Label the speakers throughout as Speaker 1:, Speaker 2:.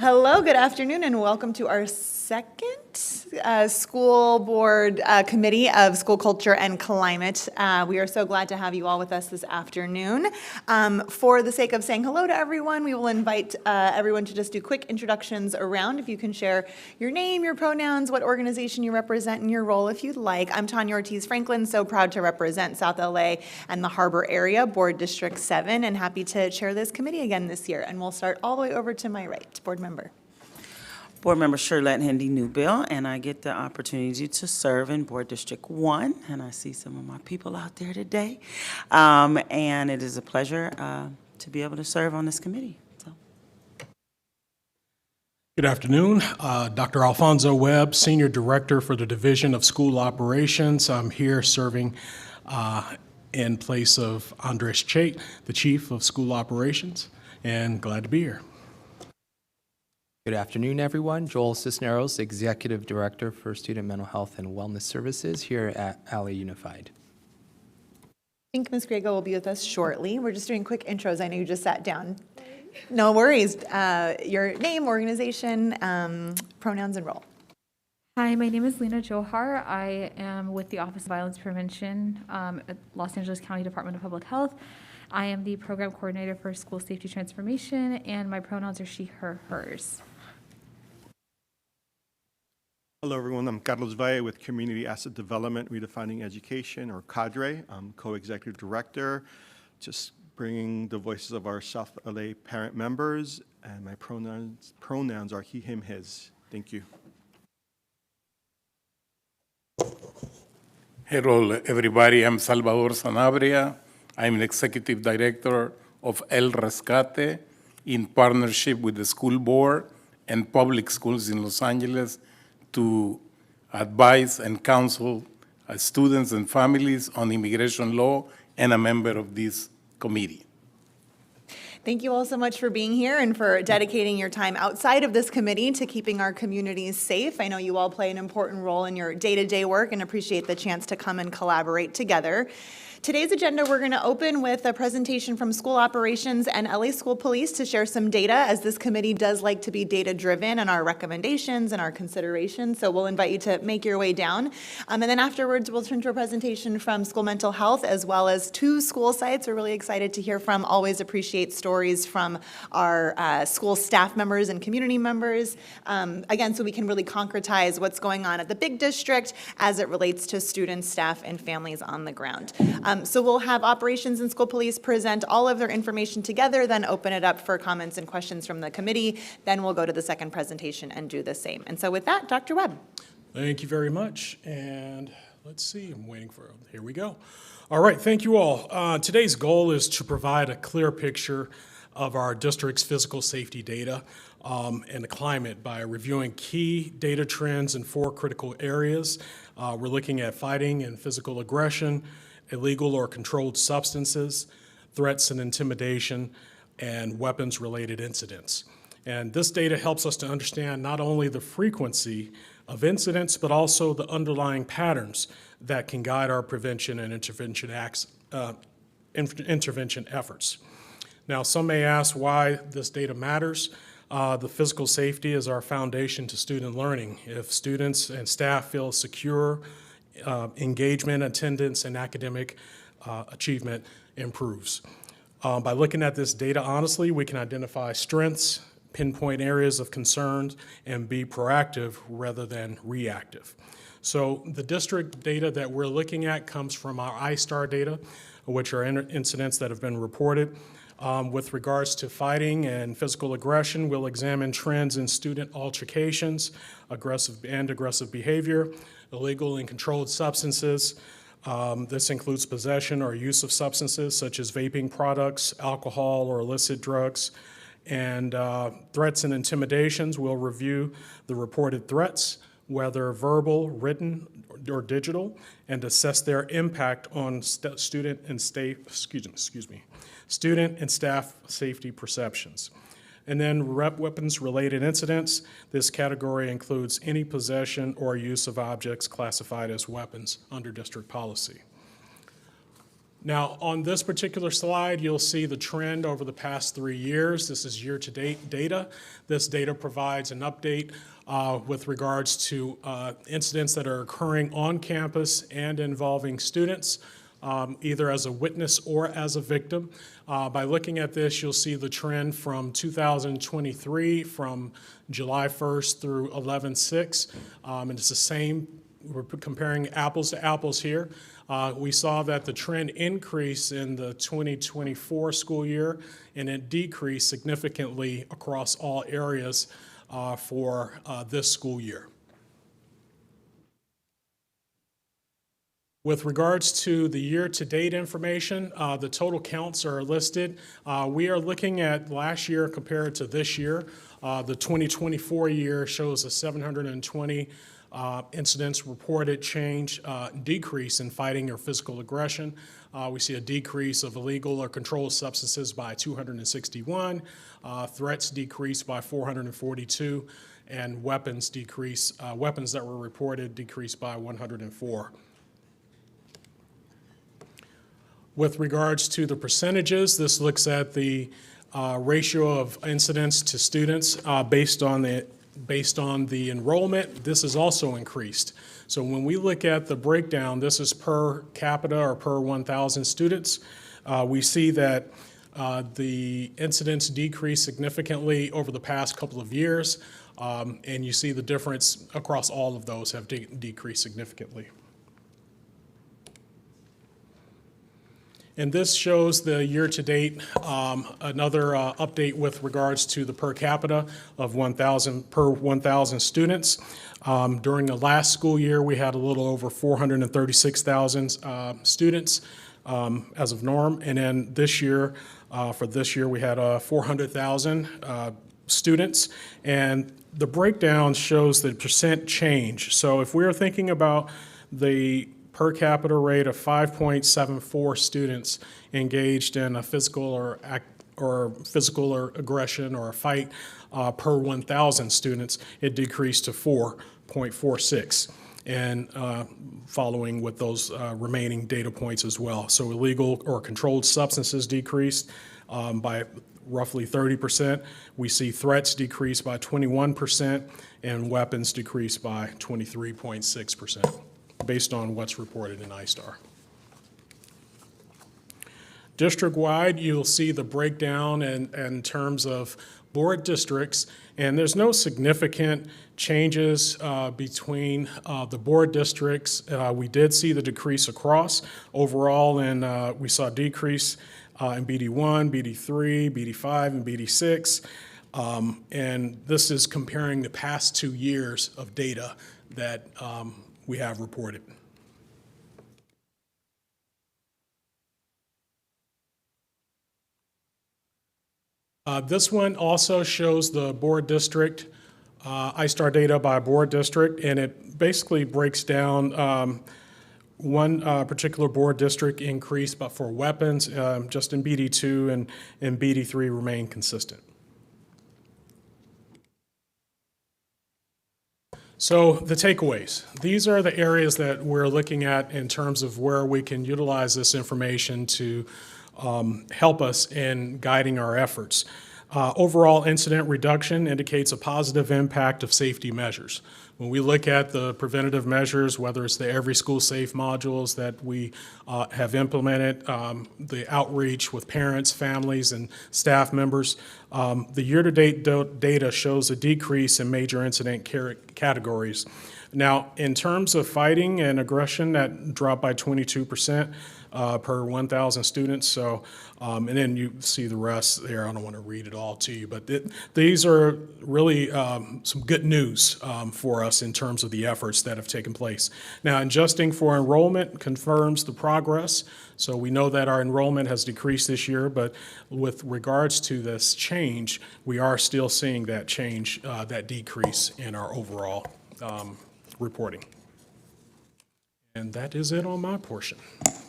Speaker 1: Hello, good afternoon, and welcome to our second school board committee of school culture and climate. We are so glad to have you all with us this afternoon. For the sake of saying hello to everyone, we will invite everyone to just do quick introductions around. If you can share your name, your pronouns, what organization you represent, and your role if you'd like. I'm Tanya Ortiz Franklin, so proud to represent South LA and the Harbor Area Board District 7, and happy to chair this committee again this year. And we'll start all the way over to my right, board member.
Speaker 2: Board Member Shirlette Hendy Newbill, and I get the opportunity to serve in Board District 1, and I see some of my people out there today. And it is a pleasure to be able to serve on this committee. So.
Speaker 3: Good afternoon. Dr. Alfonso Webb, Senior Director for the Division of School Operations. I'm here serving in place of Andres Chait, the Chief of School Operations, and glad to be here.
Speaker 4: Good afternoon, everyone. Joel Cisneros, Executive Director for Student Mental Health and Wellness Services here at LA Unified.
Speaker 1: I think Ms. Grego will be with us shortly. We're just doing quick intros. I know you just sat down. No worries. Your name, organization, pronouns, and role.
Speaker 5: Hi, my name is Lena Johar. I am with the Office of Violence Prevention at Los Angeles County Department of Public Health. I am the Program Coordinator for School Safety Transformation, and my pronouns are she, her, hers.
Speaker 6: Hello, everyone. I'm Carlos Valle with Community Asset Development, Redefining Education, or CADRE. I'm co-executive director, just bringing the voices of our South LA parent members, and my pronouns are he, him, his. Thank you.
Speaker 7: Hello, everybody. I'm Salvador Sanabria. I'm an executive director of El Rescate in partnership with the school board and public schools in Los Angeles to advise and counsel students and families on immigration law, and a member of this committee.
Speaker 1: Thank you all so much for being here and for dedicating your time outside of this committee to keeping our communities safe. I know you all play an important role in your day-to-day work and appreciate the chance to come and collaborate together. Today's agenda, we're going to open with a presentation from School Operations and LA School Police to share some data, as this committee does like to be data-driven in our recommendations and our considerations. So we'll invite you to make your way down. And then afterwards, we'll turn to a presentation from School Mental Health, as well as 2 school sites we're really excited to hear from. Always appreciate stories from our school staff members and community members. Again, so we can really concretize what's going on at the big district as it relates to students, staff, and families on the ground. So we'll have Operations and School Police present all of their information together, then open it up for comments and questions from the committee. Then we'll go to the second presentation and do the same. And so with that, Dr. Webb.
Speaker 3: Thank you very much. And let's see, I'm waiting for, here we go. All right, thank you all. Today's goal is to provide a clear picture of our district's physical safety data and the climate by reviewing key data trends in 4 critical areas. We're looking at fighting and physical aggression, illegal or controlled substances, threats and intimidation, and weapons-related incidents. And this data helps us to understand not only the frequency of incidents, but also the underlying patterns that can guide our prevention and intervention efforts. Now, some may ask why this data matters. The physical safety is our foundation to student learning. If students and staff feel secure, engagement, attendance, and academic achievement improves. By looking at this data honestly, we can identify strengths, pinpoint areas of concern, and be proactive rather than reactive. So the district data that we're looking at comes from our ISTAR data, which are incidents that have been reported. With regards to fighting and physical aggression, we'll examine trends in student altercations, aggressive behavior, illegal and controlled substances. This includes possession or use of substances such as vaping products, alcohol, or illicit drugs. And threats and intimidations, we'll review the reported threats, whether verbal, written, or digital, and assess their impact on student and staff safety perceptions. And then weapons-related incidents. This category includes any possession or use of objects classified as weapons under district policy. Now, on this particular slide, you'll see the trend over the past 3 years. This is year-to-date data. This data provides an update with regards to incidents that are occurring on campus and involving students, either as a witness or as a victim. By looking at this, you'll see the trend from 2023, from July 1st through 11/6, and it's the same. We're comparing apples to apples here. We saw that the trend increased in the 2024 school year, and it decreased significantly across all areas for this school year. With regards to the year-to-date information, the total counts are listed. We are looking at last year compared to this year. The 2024 year shows a 720 incidents reported decrease in fighting or physical aggression. We see a decrease of illegal or controlled substances by 261, threats decreased by 442, and weapons that were reported decreased by 104. With regards to the percentages, this looks at the ratio of incidents to students based on the enrollment. This is also increased. So when we look at the breakdown, this is per capita or per 1,000 students. We see that the incidents decreased significantly over the past couple of years, and you see the difference across all of those have decreased significantly. And this shows the year-to-date, another update with regards to the per capita of 1,000 per 1,000 students. During the last school year, we had a little over 436,000 students as of norm. And then this year, for this year, we had 400,000 students. And the breakdown shows the percent change. So if we're thinking about the per capita rate of 5.74 students engaged in a physical or aggression or a fight per 1,000 students, it decreased to 4.46, and following with those remaining data points as well. So illegal or controlled substances decreased by roughly 30%. We see threats decrease by 21%, and weapons decrease by 23.6%. Based on what's reported in ISTAR. District-wide, you'll see the breakdown in terms of board districts, and there's no significant changes between the board districts. We did see the decrease across overall, and we saw a decrease in BD1, BD3, BD5, and BD6. And this is comparing the past 2 years of data that we have reported. This one also shows the board district, ISTAR data by board district, and it basically breaks down one particular board district increase, but for weapons, just in BD2 and BD3 remain consistent. So the takeaways. These are the areas that we're looking at in terms of where we can utilize this information to help us in guiding our efforts. Overall incident reduction indicates a positive impact of safety measures. When we look at the preventative measures, whether it's the Every School Safe modules that we have implemented, the outreach with parents, families, and staff members, the year-to-date data shows a decrease in major incident categories. Now, in terms of fighting and aggression, that dropped by 22% per 1,000 students. So, and then you see the rest there. I don't want to read it all to you, but these are really some good news for us in terms of the efforts that have taken place. Now, adjusting for enrollment confirms the progress. So we know that our enrollment has decreased this year, but with regards to this change, we are still seeing that change, that decrease in our overall reporting. And that is it on my portion.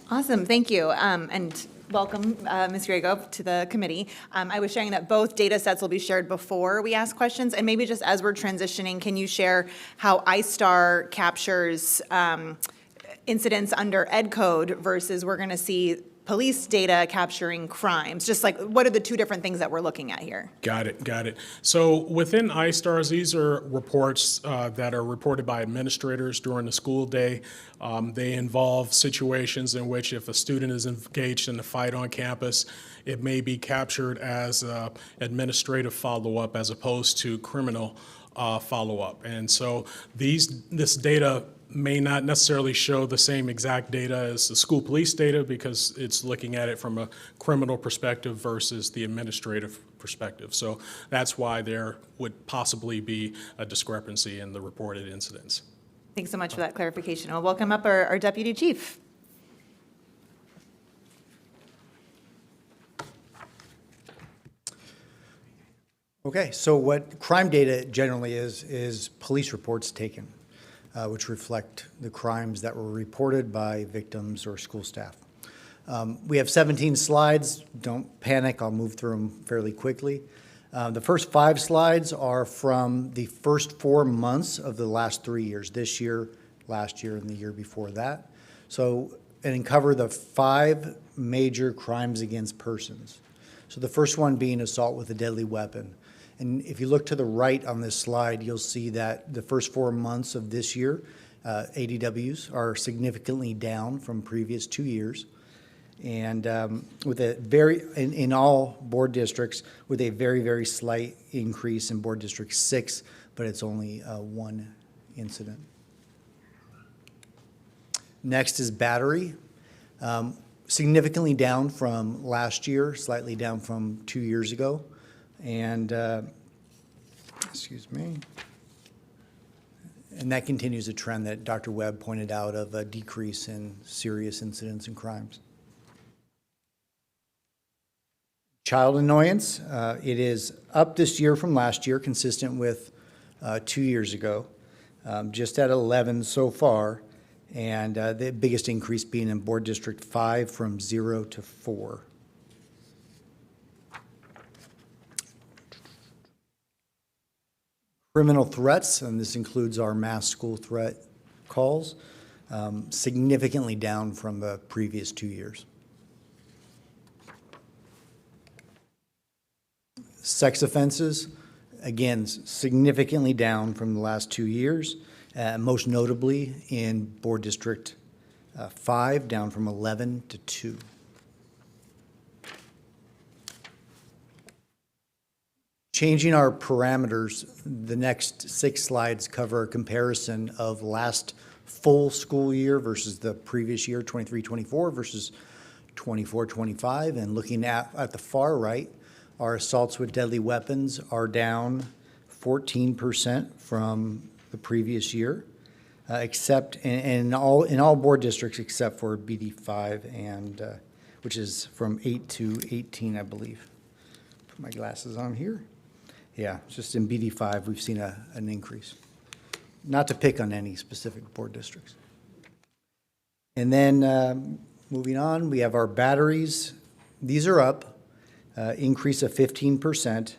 Speaker 1: Awesome, thank you. And welcome, Ms. Griego, to the committee. I was sharing that both data sets will be shared before we ask questions, and maybe just as we're transitioning, can you share how ISTAR captures incidents under Ed Code versus we're going to see police data capturing crimes? Just like, what are the two different things that we're looking at here?
Speaker 3: Got it, got it. So within iStars, these are reports that are reported by administrators during the school day. They involve situations in which if a student is engaged in a fight on campus, it may be captured as administrative follow-up as opposed to criminal follow-up. And so this data may not necessarily show the same exact data as the school police data because it's looking at it from a criminal perspective versus the administrative perspective. So that's why there would possibly be a discrepancy in the reported incidents.
Speaker 1: Thanks so much for that clarification. I'll welcome up our Deputy Chief.
Speaker 8: Okay, so what crime data generally is police reports taken, which reflect the crimes that were reported by victims or school staff. We have 17 slides. Don't panic, I'll move through them fairly quickly. The first 5 slides are from the first 4 months of the last 3 years, this year, last year, and the year before that. So, and cover the 5 major crimes against persons. So the first one being assault with a deadly weapon. And if you look to the right on this slide, you'll see that the first 4 months of this year, ADWs are significantly down from previous 2 years. And with a in all board districts, with a very, very slight increase in Board District 6, but it's only 1 incident. Next is battery. Significantly down from last year, slightly down from 2 years ago. And, excuse me, and that continues a trend that Dr. Webb pointed out of a decrease in serious incidents and crimes. Child annoyance, it is up this year from last year, consistent with 2 years ago, just at 11 so far, and the biggest increase being in Board District 5 from 0 to 4. Criminal threats, and this includes our mass school threat calls, significantly down from the previous 2 years. Sex offenses, again, significantly down from the last 2 years, most notably in Board District 5, down from 11 to 2. Changing our parameters, the next 6 slides cover a comparison of last full school year versus the previous year, 23-24 versus 24-25. And looking at the far right, our assaults with deadly weapons are down 14% from the previous year, except in all board districts except for BD5 and which is from 8 to 18, I believe. Put my glasses on here. Yeah, just in BD5, we've seen an increase. Not to pick on any specific board districts. And then moving on, we have our batteries. These are up, increase of 15%.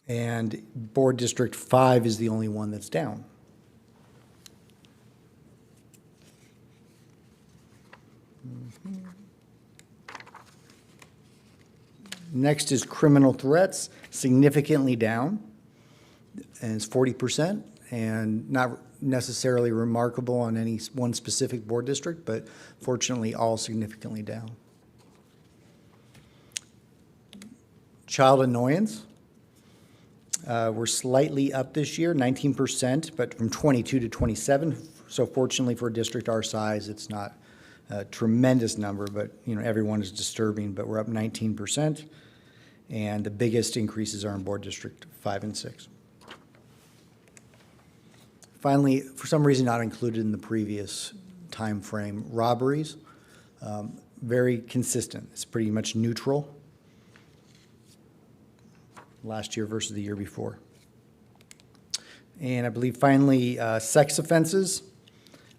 Speaker 8: And Board District 5 is the only one that's down. Next is criminal threats, significantly down, and it's 40%, and not necessarily remarkable on any one specific board district, but fortunately all significantly down. Child annoyance, we're slightly up this year, 19%, but from 22 to 27. So fortunately for a district our size, it's not a tremendous number, but everyone is disturbing, but we're up 19%. And the biggest increases are in Board District 5 and 6. Finally, for some reason not included in the previous time frame, robberies, very consistent. It's pretty much neutral last year versus the year before. And I believe finally, sex offenses,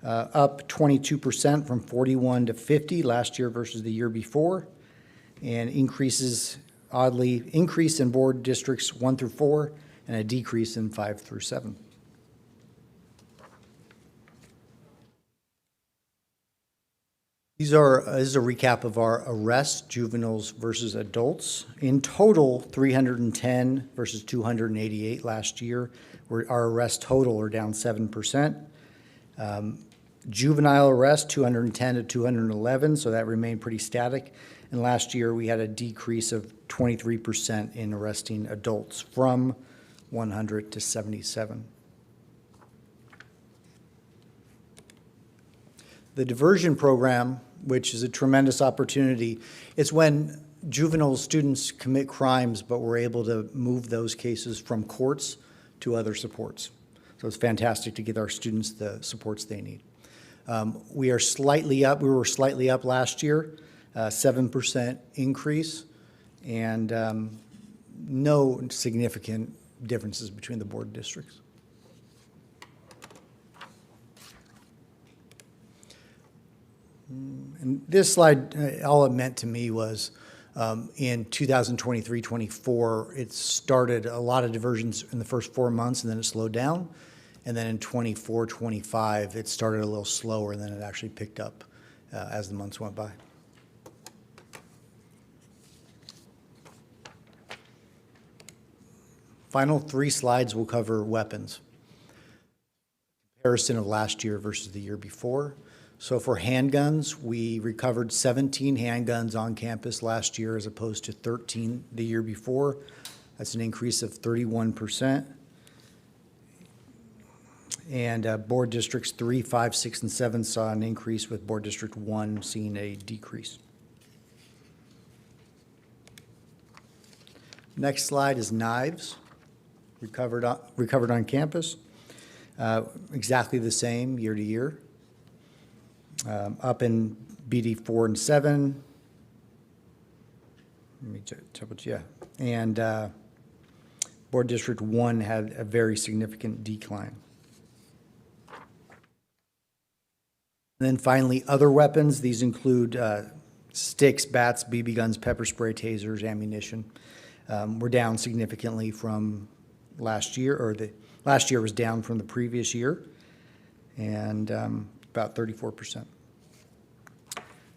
Speaker 8: up 22% from 41 to 50 last year versus the year before, and increase in board districts 1 through 4 and a decrease in 5 through 7. This is a recap of our arrests, juveniles versus adults. In total, 310 versus 288 last year. Our arrests total are down 7%. Juvenile arrests, 210 to 211, so that remained pretty static. And last year, we had a decrease of 23% in arresting adults from 100 to 77. The diversion program, which is a tremendous opportunity, it's when juvenile students commit crimes, but we're able to move those cases from courts to other supports. So it's fantastic to get our students the supports they need. We are slightly up. We were slightly up last year, 7% increase, and no significant differences between the board districts. And this slide, all it meant to me was in 2023-24, it started a lot of diversions in the first 4 months, and then it slowed down. And then in 24-25, it started a little slower, and then it actually picked up as the months went by. Final 3 slides will cover weapons. Comparison of last year versus the year before. So for handguns, we recovered 17 handguns on campus last year as opposed to 13 the year before. That's an increase of 31%. And board districts 3, 5, 6, and 7 saw an increase, with board district 1 seeing a decrease. Next slide is knives, recovered on campus. Exactly the same year to year. Up in BD 4 and 7. Let me double check. Yeah. And board district 1 had a very significant decline. And then finally, other weapons. These include sticks, bats, BB guns, pepper spray, tasers, ammunition. We're down significantly from last year, or last year was down from the previous year, and about 34%.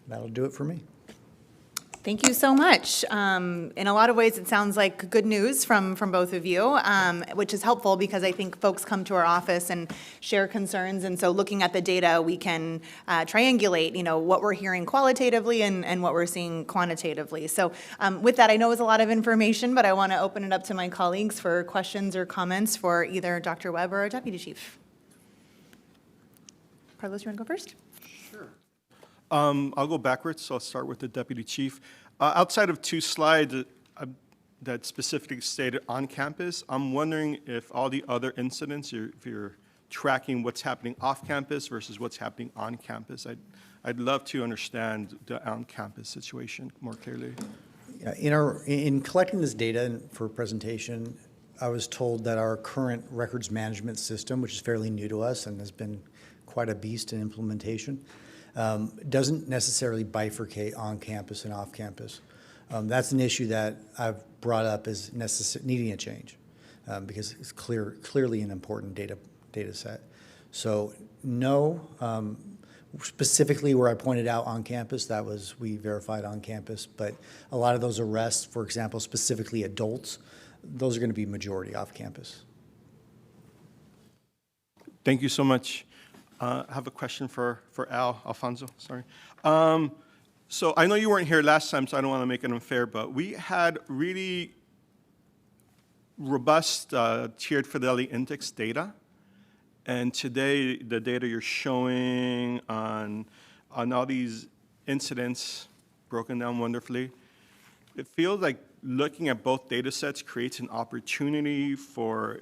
Speaker 8: That'll do it for me.
Speaker 1: Thank you so much. In a lot of ways, it sounds like good news from both of you, which is helpful because I think folks come to our office and share concerns. And so looking at the data, we can triangulate, what we're hearing qualitatively and what we're seeing quantitatively. So with that, I know it's a lot of information, but I want to open it up to my colleagues for questions or comments for either Dr. Webb or Deputy Chief. Carlos, you want to go first?
Speaker 6: I'll go backwards, so I'll start with the Deputy Chief. Outside of 2 slides that specifically stated on campus, I'm wondering if all the other incidents, if you're tracking what's happening off campus versus what's happening on campus. I'd love to understand the on-campus situation more clearly.
Speaker 8: Yeah, in collecting this data for presentation, I was told that our current records management system, which is fairly new to us and has been quite a beast in implementation, doesn't necessarily bifurcate on campus and off campus. That's an issue that I've brought up as needing a change because it's clearly an important data set. So no, specifically where I pointed out on campus, we verified on campus, but a lot of those arrests, for example, specifically adults, those are going to be majority off campus.
Speaker 6: Thank you so much. I have a question for Alfonso, sorry. So I know you weren't here last time, so I don't want to make it unfair, but we had really robust tiered fidelity index data. And today, the data you're showing on all these incidents, broken down wonderfully, it feels like looking at both data sets creates an opportunity for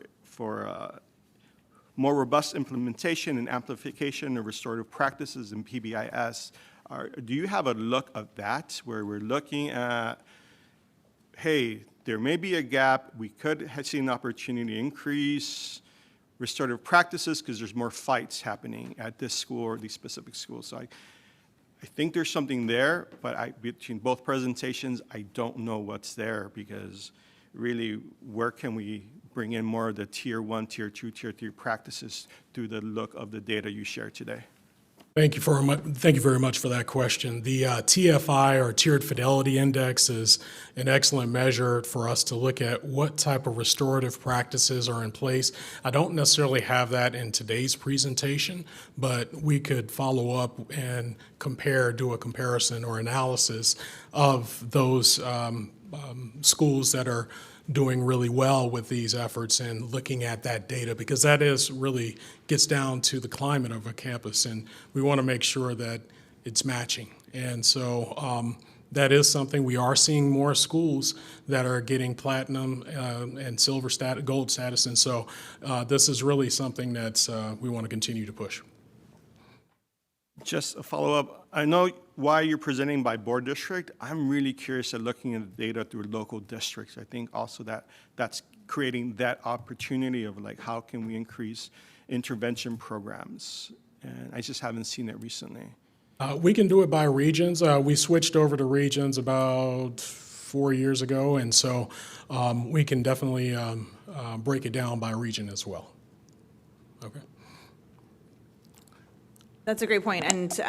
Speaker 6: more robust implementation and amplification of restorative practices in PBIS. Do you have a look at that, where we're looking at, hey, there may be a gap, we could see an opportunity to increase restorative practices because there's more fights happening at this school or these specific schools. So I think there's something there, but between both presentations, I don't know what's there, because really, where can we bring in more of the tier 1, tier 2, tier 3 practices through the look of the data you shared today?
Speaker 3: Thank you very much for that question. The TFI, or Tiered Fidelity Index, is an excellent measure for us to look at what type of restorative practices are in place. I don't necessarily have that in today's presentation, but we could follow up and do a comparison or analysis of those schools that are doing really well with these efforts and looking at that data, because that is really gets down to the climate of a campus, and we want to make sure that it's matching. And so that is something. We are seeing more schools that are getting platinum and silver gold status, and so this is really something that's we want to continue to push.
Speaker 6: Just a follow-up. I know why you're presenting by board district. I'm really curious at looking at the data through local districts. I think also that's creating that opportunity of like, how can we increase intervention programs? And I just haven't seen it recently.
Speaker 3: We can do it by regions. We switched over to regions about 4 years ago, and so we can definitely break it down by region as well. Okay.
Speaker 1: That's a great point. And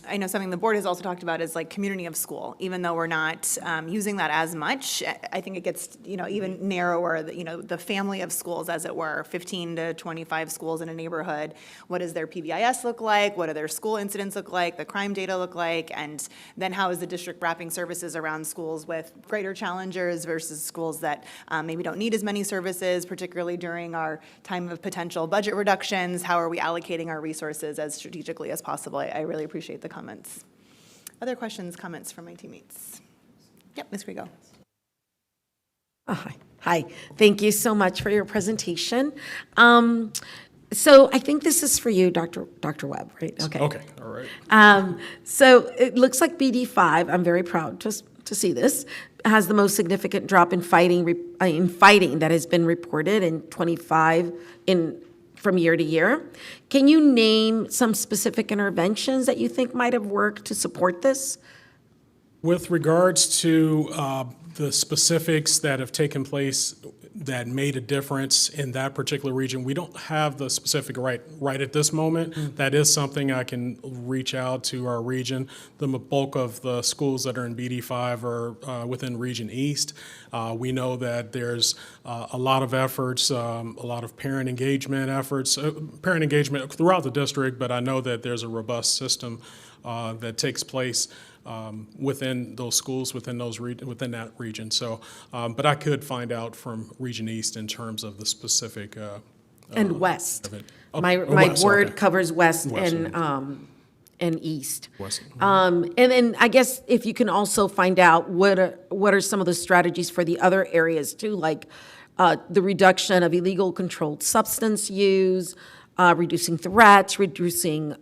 Speaker 1: I know something the board has also talked about is like community of school. Even though we're not using that as much, I think it gets, even narrower, the family of schools, as it were, 15 to 25 schools in a neighborhood. What does their PBIS look like? What do their school incidents look like? The crime data look like? And then how is the district wrapping services around schools with greater challengers versus schools that maybe don't need as many services, particularly during our time of potential budget reductions? How are we allocating our resources as strategically as possible? I really appreciate the comments. Other questions, comments from my teammates? Yep, Ms. Griego.
Speaker 9: Hi. Thank you so much for your presentation. So I think this is for you, Dr. Webb, right? Okay.
Speaker 3: Okay, all right.
Speaker 9: So it looks like BD5, I'm very proud to see this, has the most significant drop in fighting that has been reported in 25 from year to year. Can you name some specific interventions that you think might have worked to support this?
Speaker 3: With regards to the specifics that have taken place that made a difference in that particular region, we don't have the specific right at this moment. That is something I can reach out to our region. The bulk of the schools that are in BD5 are within Region East. We know that there's a lot of efforts, a lot of parent engagement efforts, parent engagement throughout the district, but I know that there's a robust system that takes place within those schools, within that region. So, but I could find out from Region East in terms of the specific.
Speaker 9: And West.
Speaker 3: of it.
Speaker 9: My
Speaker 3: West,
Speaker 9: board
Speaker 3: okay.
Speaker 9: covers West
Speaker 3: West,
Speaker 9: and East.
Speaker 3: West.
Speaker 9: And then I guess if you can also find out what are some of the strategies for the other areas too, like the reduction of illegal controlled substance use, reducing threats, reducing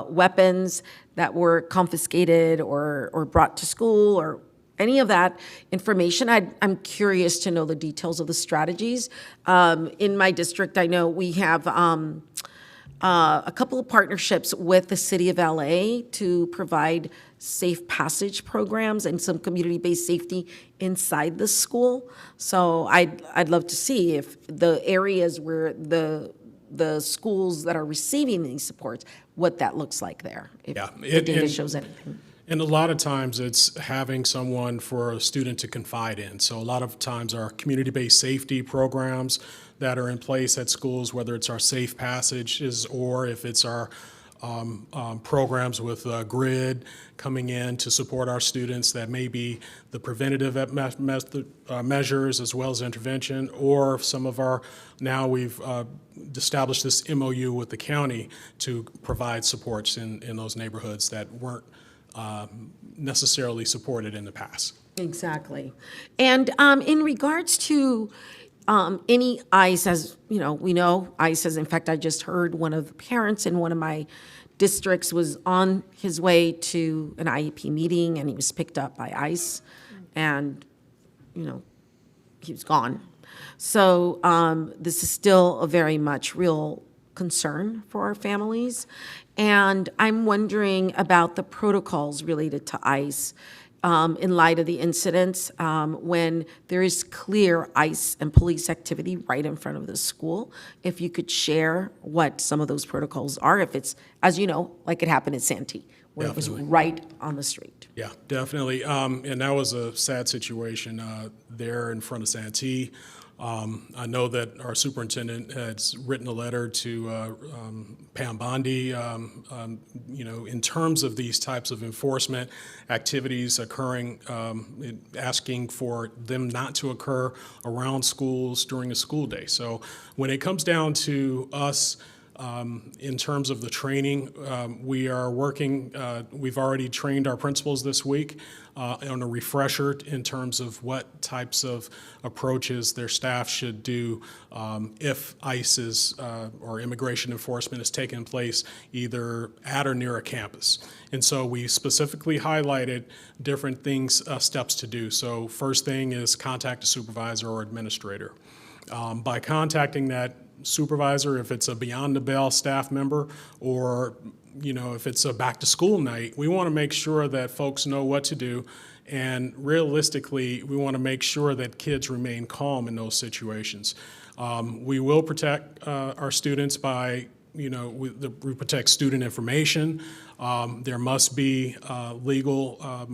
Speaker 9: weapons that were confiscated or brought to school, or any of that information. I'm curious to know the details of the strategies. In my district, I know we have a couple of partnerships with the city of LA to provide safe passage programs and some community-based safety inside the school. So I'd love to see if the areas where the schools that are receiving these supports, what that looks like there, if the data shows anything.
Speaker 3: And a lot of times it's having someone for a student to confide in. So a lot of times our community-based safety programs that are in place at schools, whether it's our safe passages or if it's our programs with GRID coming in to support our students, that may be the preventative measures as well as intervention, or some of our, now we've established this MOU with the county to provide supports in those neighborhoods that weren't necessarily supported in the past.
Speaker 9: Exactly. And in regards to any ICE, as you know, we know ICE has, in fact, I just heard one of the parents in one of my districts was on his way to an IEP meeting and he was picked up by ICE and, he was gone. So this is still a very much real concern for our families. And I'm wondering about the protocols related to ICE in light of the incidents, when there is clear ICE and police activity right in front of the school. If you could share what some of those protocols are, if it's, as you know, like it happened in Santee, where it was
Speaker 3: Definitely.
Speaker 9: right on the street.
Speaker 3: Yeah, definitely. And that was a sad situation there in front of Santee. I know that our superintendent has written a letter to Pam Bondi, in terms of these types of enforcement activities occurring, asking for them not to occur around schools during a school day. So when it comes down to us, in terms of the training, we are working, we've already trained our principals this week on a refresher in terms of what types of approaches their staff should do if ICE is, or immigration enforcement is taking place either at or near a campus. And so we specifically highlighted different things, steps to do. So first thing is contact a supervisor or administrator. By contacting that supervisor, if it's a Beyond the Bell staff member, or if it's a back to school night, we want to make sure that folks know what to do. And realistically, we want to make sure that kids remain calm in those situations. We will protect our students by, we protect student information. There must be legal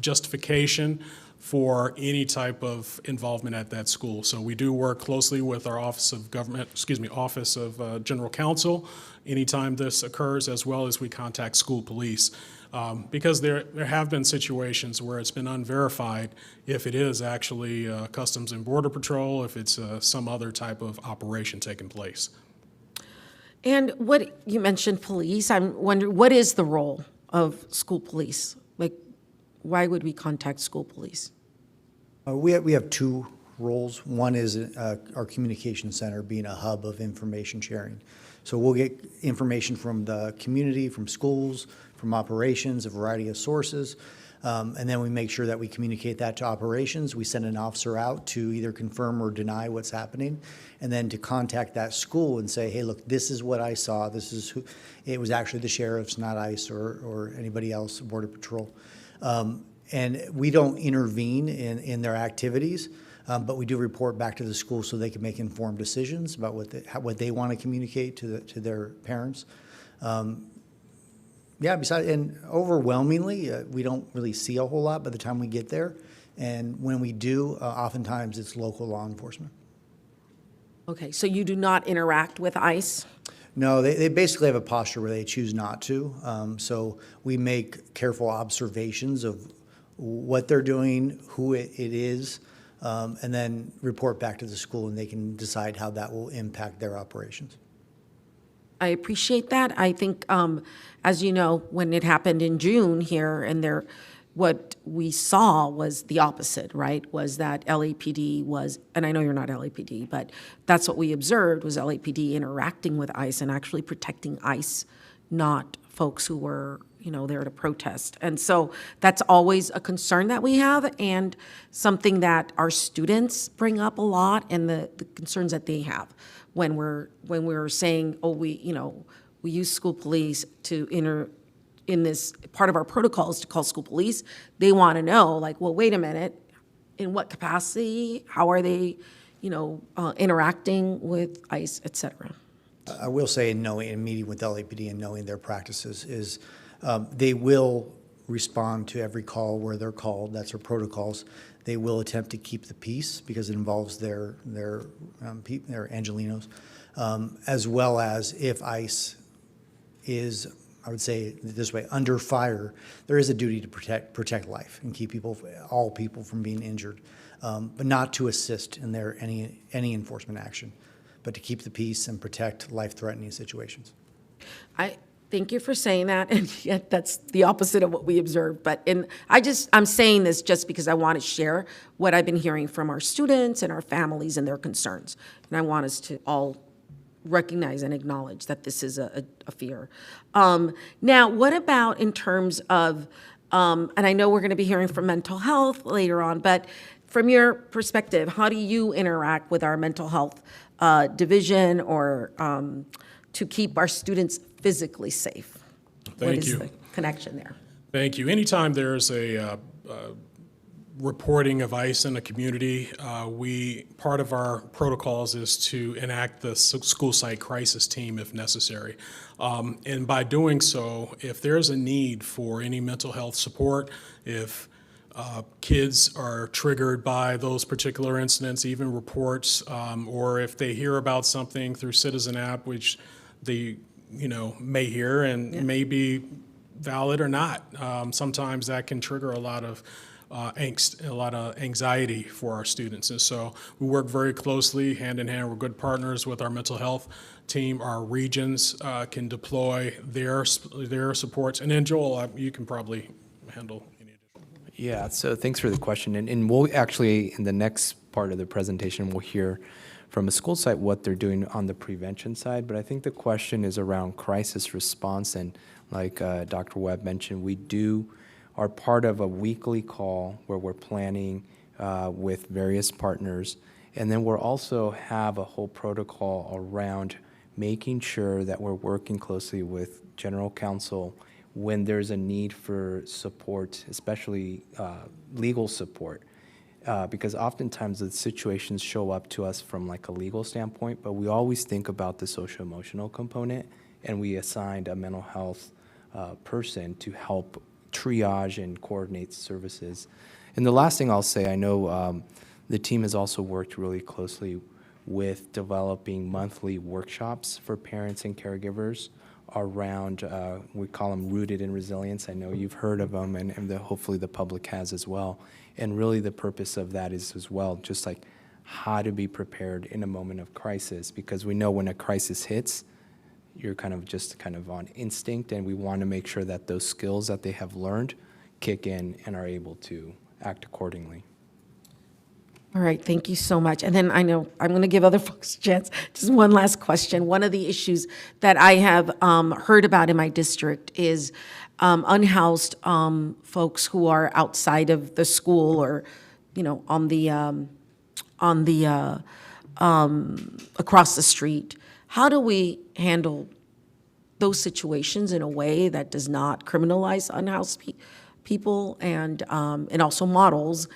Speaker 3: justification for any type of involvement at that school. So we do work closely with our Office of General Counsel anytime this occurs, as well as we contact school police. Because there have been situations where it's been unverified if it is actually Customs and Border Patrol, if it's some other type of operation taking place.
Speaker 9: And what, you mentioned police, I'm wondering, what is the role of school police? Like, why would we contact school police?
Speaker 8: We have two roles. One is our communication center being a hub of information sharing. So we'll get information from the community, from schools, from operations, a variety of sources. And then we make sure that we communicate that to operations. We send an officer out to either confirm or deny what's happening, and then to contact that school and say, hey, look, this is what I saw. This is who, it was actually the sheriff's, not ICE or anybody else, Border Patrol. And we don't intervene in their activities, but we do report back to the school so they can make informed decisions about what they want to communicate to their parents. And overwhelmingly, we don't really see a whole lot by the time we get there. And when we do, oftentimes it's local law enforcement.
Speaker 9: Okay, so you do not interact with ICE?
Speaker 8: No, they basically have a posture where they choose not to. So we make careful observations of what they're doing, who it is, and then report back to the school, and they can decide how that will impact their operations.
Speaker 9: I appreciate that. I think, as you know, when it happened in June here, and what we saw was the opposite, right? Was that LAPD was, and I know you're not LAPD, but that's what we observed, was LAPD interacting with ICE and actually protecting ICE, not folks who were, there to protest. And so that's always a concern that we have, and something that our students bring up a lot, and the concerns that they have when we're saying, oh, we use school police to in this part of our protocols to call school police. They want to know, like, well, wait a minute, in what capacity? How are they, interacting with ICE, et cetera?
Speaker 8: I will say, in meeting with LAPD and knowing their practices is they will respond to every call where they're called. That's their protocols. They will attempt to keep the peace because it involves their Angelinos, as well as if ICE is, I would say it this way, under fire, there is a duty to protect life and keep all people from being injured, but not to assist in their any enforcement action, but to keep the peace and protect life-threatening situations.
Speaker 9: I thank you for saying that, and yet that's the opposite of what we observed. But I'm saying this just because I want to share what I've been hearing from our students and our families and their concerns, and I want us to all recognize and acknowledge that this is a fear. Now, what about in terms of, and I know we're going to be hearing from mental health later on, but from your perspective, how do you interact with our mental health division or to keep our students physically safe?
Speaker 3: Thank you.
Speaker 9: What is the connection there?
Speaker 3: Thank you. Anytime there's a reporting of ICE in the community, part of our protocols is to enact the school site crisis team if necessary. And by doing so, if there's a need for any mental health support, if kids are triggered by those particular incidents, even reports, or if they hear about something through Citizen App, which they, may hear and may be valid or not. Sometimes that can trigger a lot of angst, a lot of anxiety for our students. And so we work very closely, hand in hand. We're good partners with our mental health team. Our regions can deploy their supports. And then Joel, you can probably handle any additional.
Speaker 4: Yeah, so thanks for the question. And we'll actually, in the next part of the presentation, we'll hear from a school site what they're doing on the prevention side. But I think the question is around crisis response. And like Dr. Webb mentioned, we are part of a weekly call where we're planning with various partners. And then we'll also have a whole protocol around making sure that we're working closely with general counsel when there's a need for support, especially legal support. Because oftentimes the situations show up to us from like a legal standpoint, but we always think about the social-emotional component, and we assigned a mental health person to help triage and coordinate services. And the last thing I'll say, I know the team has also worked really closely with developing monthly workshops for parents and caregivers around, we call them Rooted in Resilience. I know you've heard of them, and hopefully the public has as well. And really the purpose of that is as well, just like how to be prepared in a moment of crisis, because we know when a crisis hits, you're kind of on instinct, and we want to make sure that those skills that they have learned kick in and are able to act accordingly.
Speaker 9: All right, thank you so much. And then I know I'm going to give other folks a chance. Just one last question. One of the issues that I have heard about in my district is unhoused folks who are outside of the school or, on the across the street. How do we handle those situations in a way that does not criminalize unhoused people and also models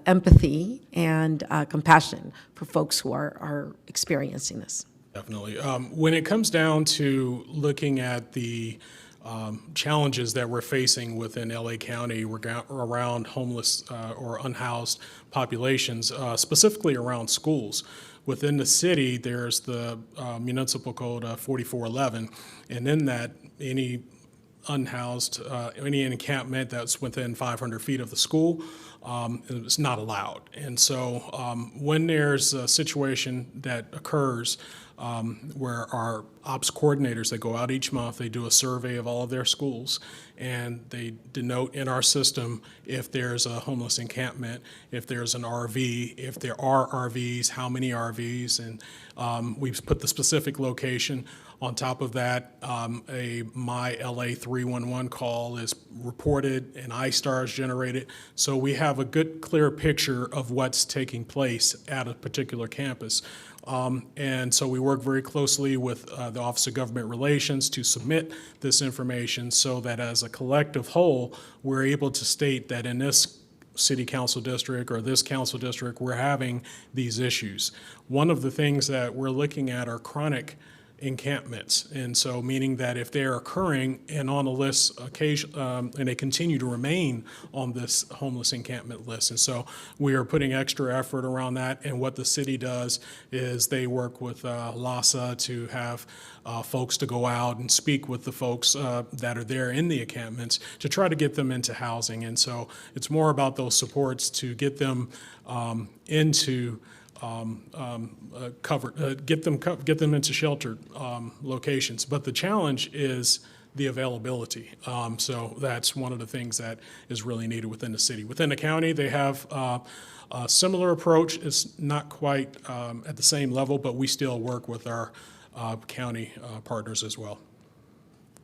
Speaker 9: empathy and compassion for folks who are experiencing this?
Speaker 3: Definitely. When it comes down to looking at the challenges that we're facing within LA County around homeless or unhoused populations, specifically around schools. Within the city, there's the municipal code 4411, and in that, any unhoused, any encampment that's within 500 feet of the school is not allowed. And so when there's a situation that occurs where our ops coordinators, they go out each month, they do a survey of all of their schools, and they denote in our system if there's a homeless encampment, if there's an RV, if there are RVs, how many RVs, and we've put the specific location. On top of that, a My LA 311 call is reported and iStar is generated. So we have a good, clear picture of what's taking place at a particular campus. And so we work very closely with the Office of Government Relations to submit this information so that as a collective whole, we're able to state that in this city council district or this council district, we're having these issues. One of the things that we're looking at are chronic encampments, and so meaning that if they're occurring and on a list occasion, and they continue to remain on this homeless encampment list, and so we are putting extra effort around that. And what the city does is they work with LASA to have folks to go out and speak with the folks that are there in the encampments to try to get them into housing. And so it's more about those supports to get them into get them into sheltered locations. But the challenge is the availability. So that's one of the things that is really needed within the city. Within the county, they have a similar approach. It's not quite at the same level, but we still work with our county partners as well.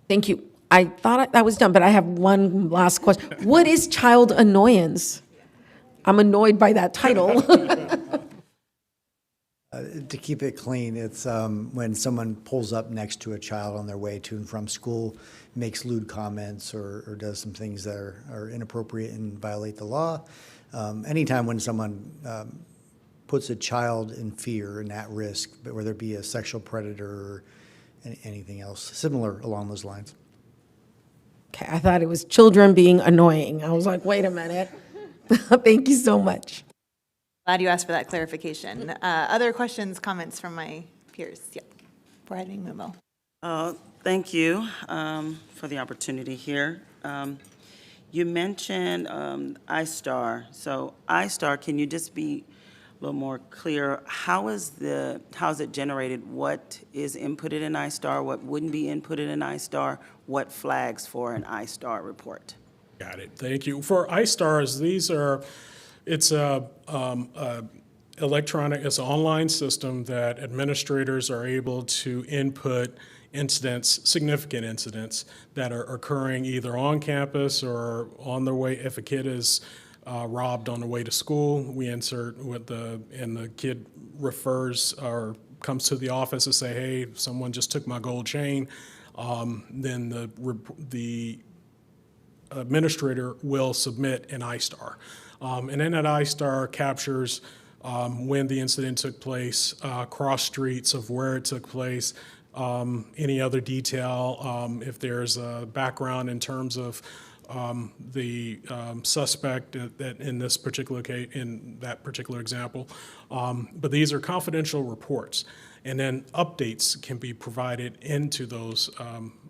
Speaker 9: Thank you. I thought that was done, but I have one last question. What is child annoyance? I'm annoyed by that title.
Speaker 8: To keep it clean, it's when someone pulls up next to a child on their way to and from school, makes lewd comments or does some things that are inappropriate and violate the law. Anytime when someone puts a child in fear and at risk, but whether it be a sexual predator or anything else similar along those lines.
Speaker 9: Okay, I thought it was children being annoying. I was like, wait a minute. Thank you so much.
Speaker 1: Glad you asked for that clarification. Other questions, comments from my peers? Yep. Before heading move on.
Speaker 2: Thank you for the opportunity here. You mentioned iStar. So iStar, can you just be a little more clear? How is it generated? What is inputted in iStar? What wouldn't be inputted in iStar? What flags for an iStar report?
Speaker 3: Got it. Thank you. For iStars, it's it's an online system that administrators are able to input incidents, significant incidents that are occurring either on campus or on their way. If a kid is robbed on the way to school, we insert and the kid refers or comes to the office and say, hey, someone just took my gold chain. Then the administrator will submit an iStar. And then that iStar captures when the incident took place, cross streets of where it took place, any other detail, if there's a background in terms of the suspect that in this particular case, in that particular example. But these are confidential reports. And then updates can be provided into those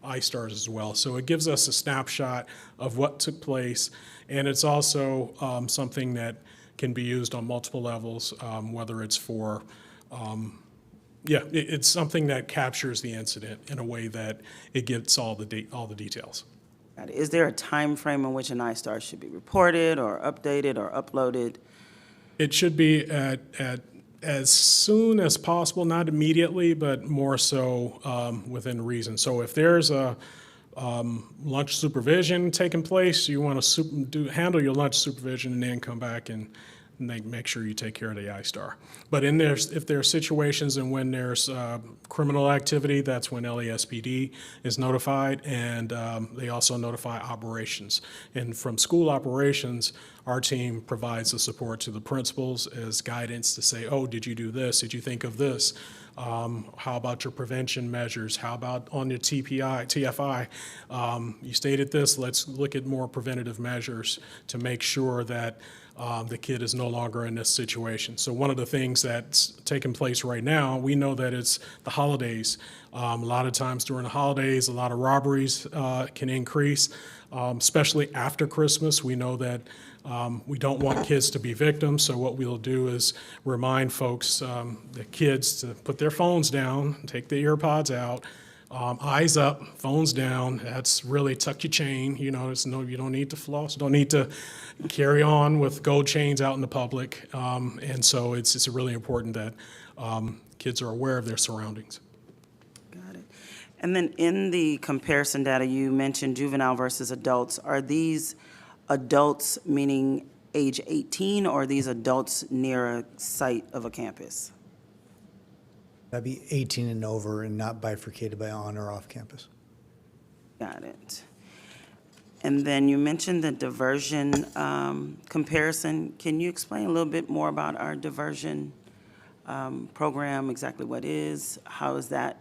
Speaker 3: iStars as well. So it gives us a snapshot of what took place. And it's also something that can be used on multiple levels, whether it's for, it's something that captures the incident in a way that it gets all the details.
Speaker 2: Is there a time frame in which an iStar should be reported or updated or uploaded?
Speaker 3: It should be at as soon as possible, not immediately, but more so within reason. So if there's a lunch supervision taking place, you want to handle your lunch supervision and then come back and make sure you take care of the iStar. But if there are situations and when there's criminal activity, that's when LASPD is notified, and they also notify operations. And from school operations, our team provides the support to the principals as guidance to say, oh, did you do this? Did you think of this? How about your prevention measures? How about on your TFI? You stated this, let's look at more preventative measures to make sure that the kid is no longer in this situation. So one of the things that's taking place right now, we know that it's the holidays. A lot of times during the holidays, a lot of robberies can increase, especially after Christmas. We know that we don't want kids to be victims, so what we'll do is remind folks, the kids, to put their phones down, take the earpods out, eyes up, phones down. That's really tuck your chain. You know, you don't need to floss, don't need to carry on with gold chains out in the public. And so it's really important that kids are aware of their surroundings.
Speaker 2: Got it. And then in the comparison data, you mentioned juvenile versus adults. Are these adults meaning age 18, or are these adults near a site of a campus?
Speaker 8: That'd be 18 and over and not bifurcated by on or off campus.
Speaker 2: Got it. And then you mentioned the diversion comparison. Can you explain a little bit more about our diversion program, exactly what it is? How is that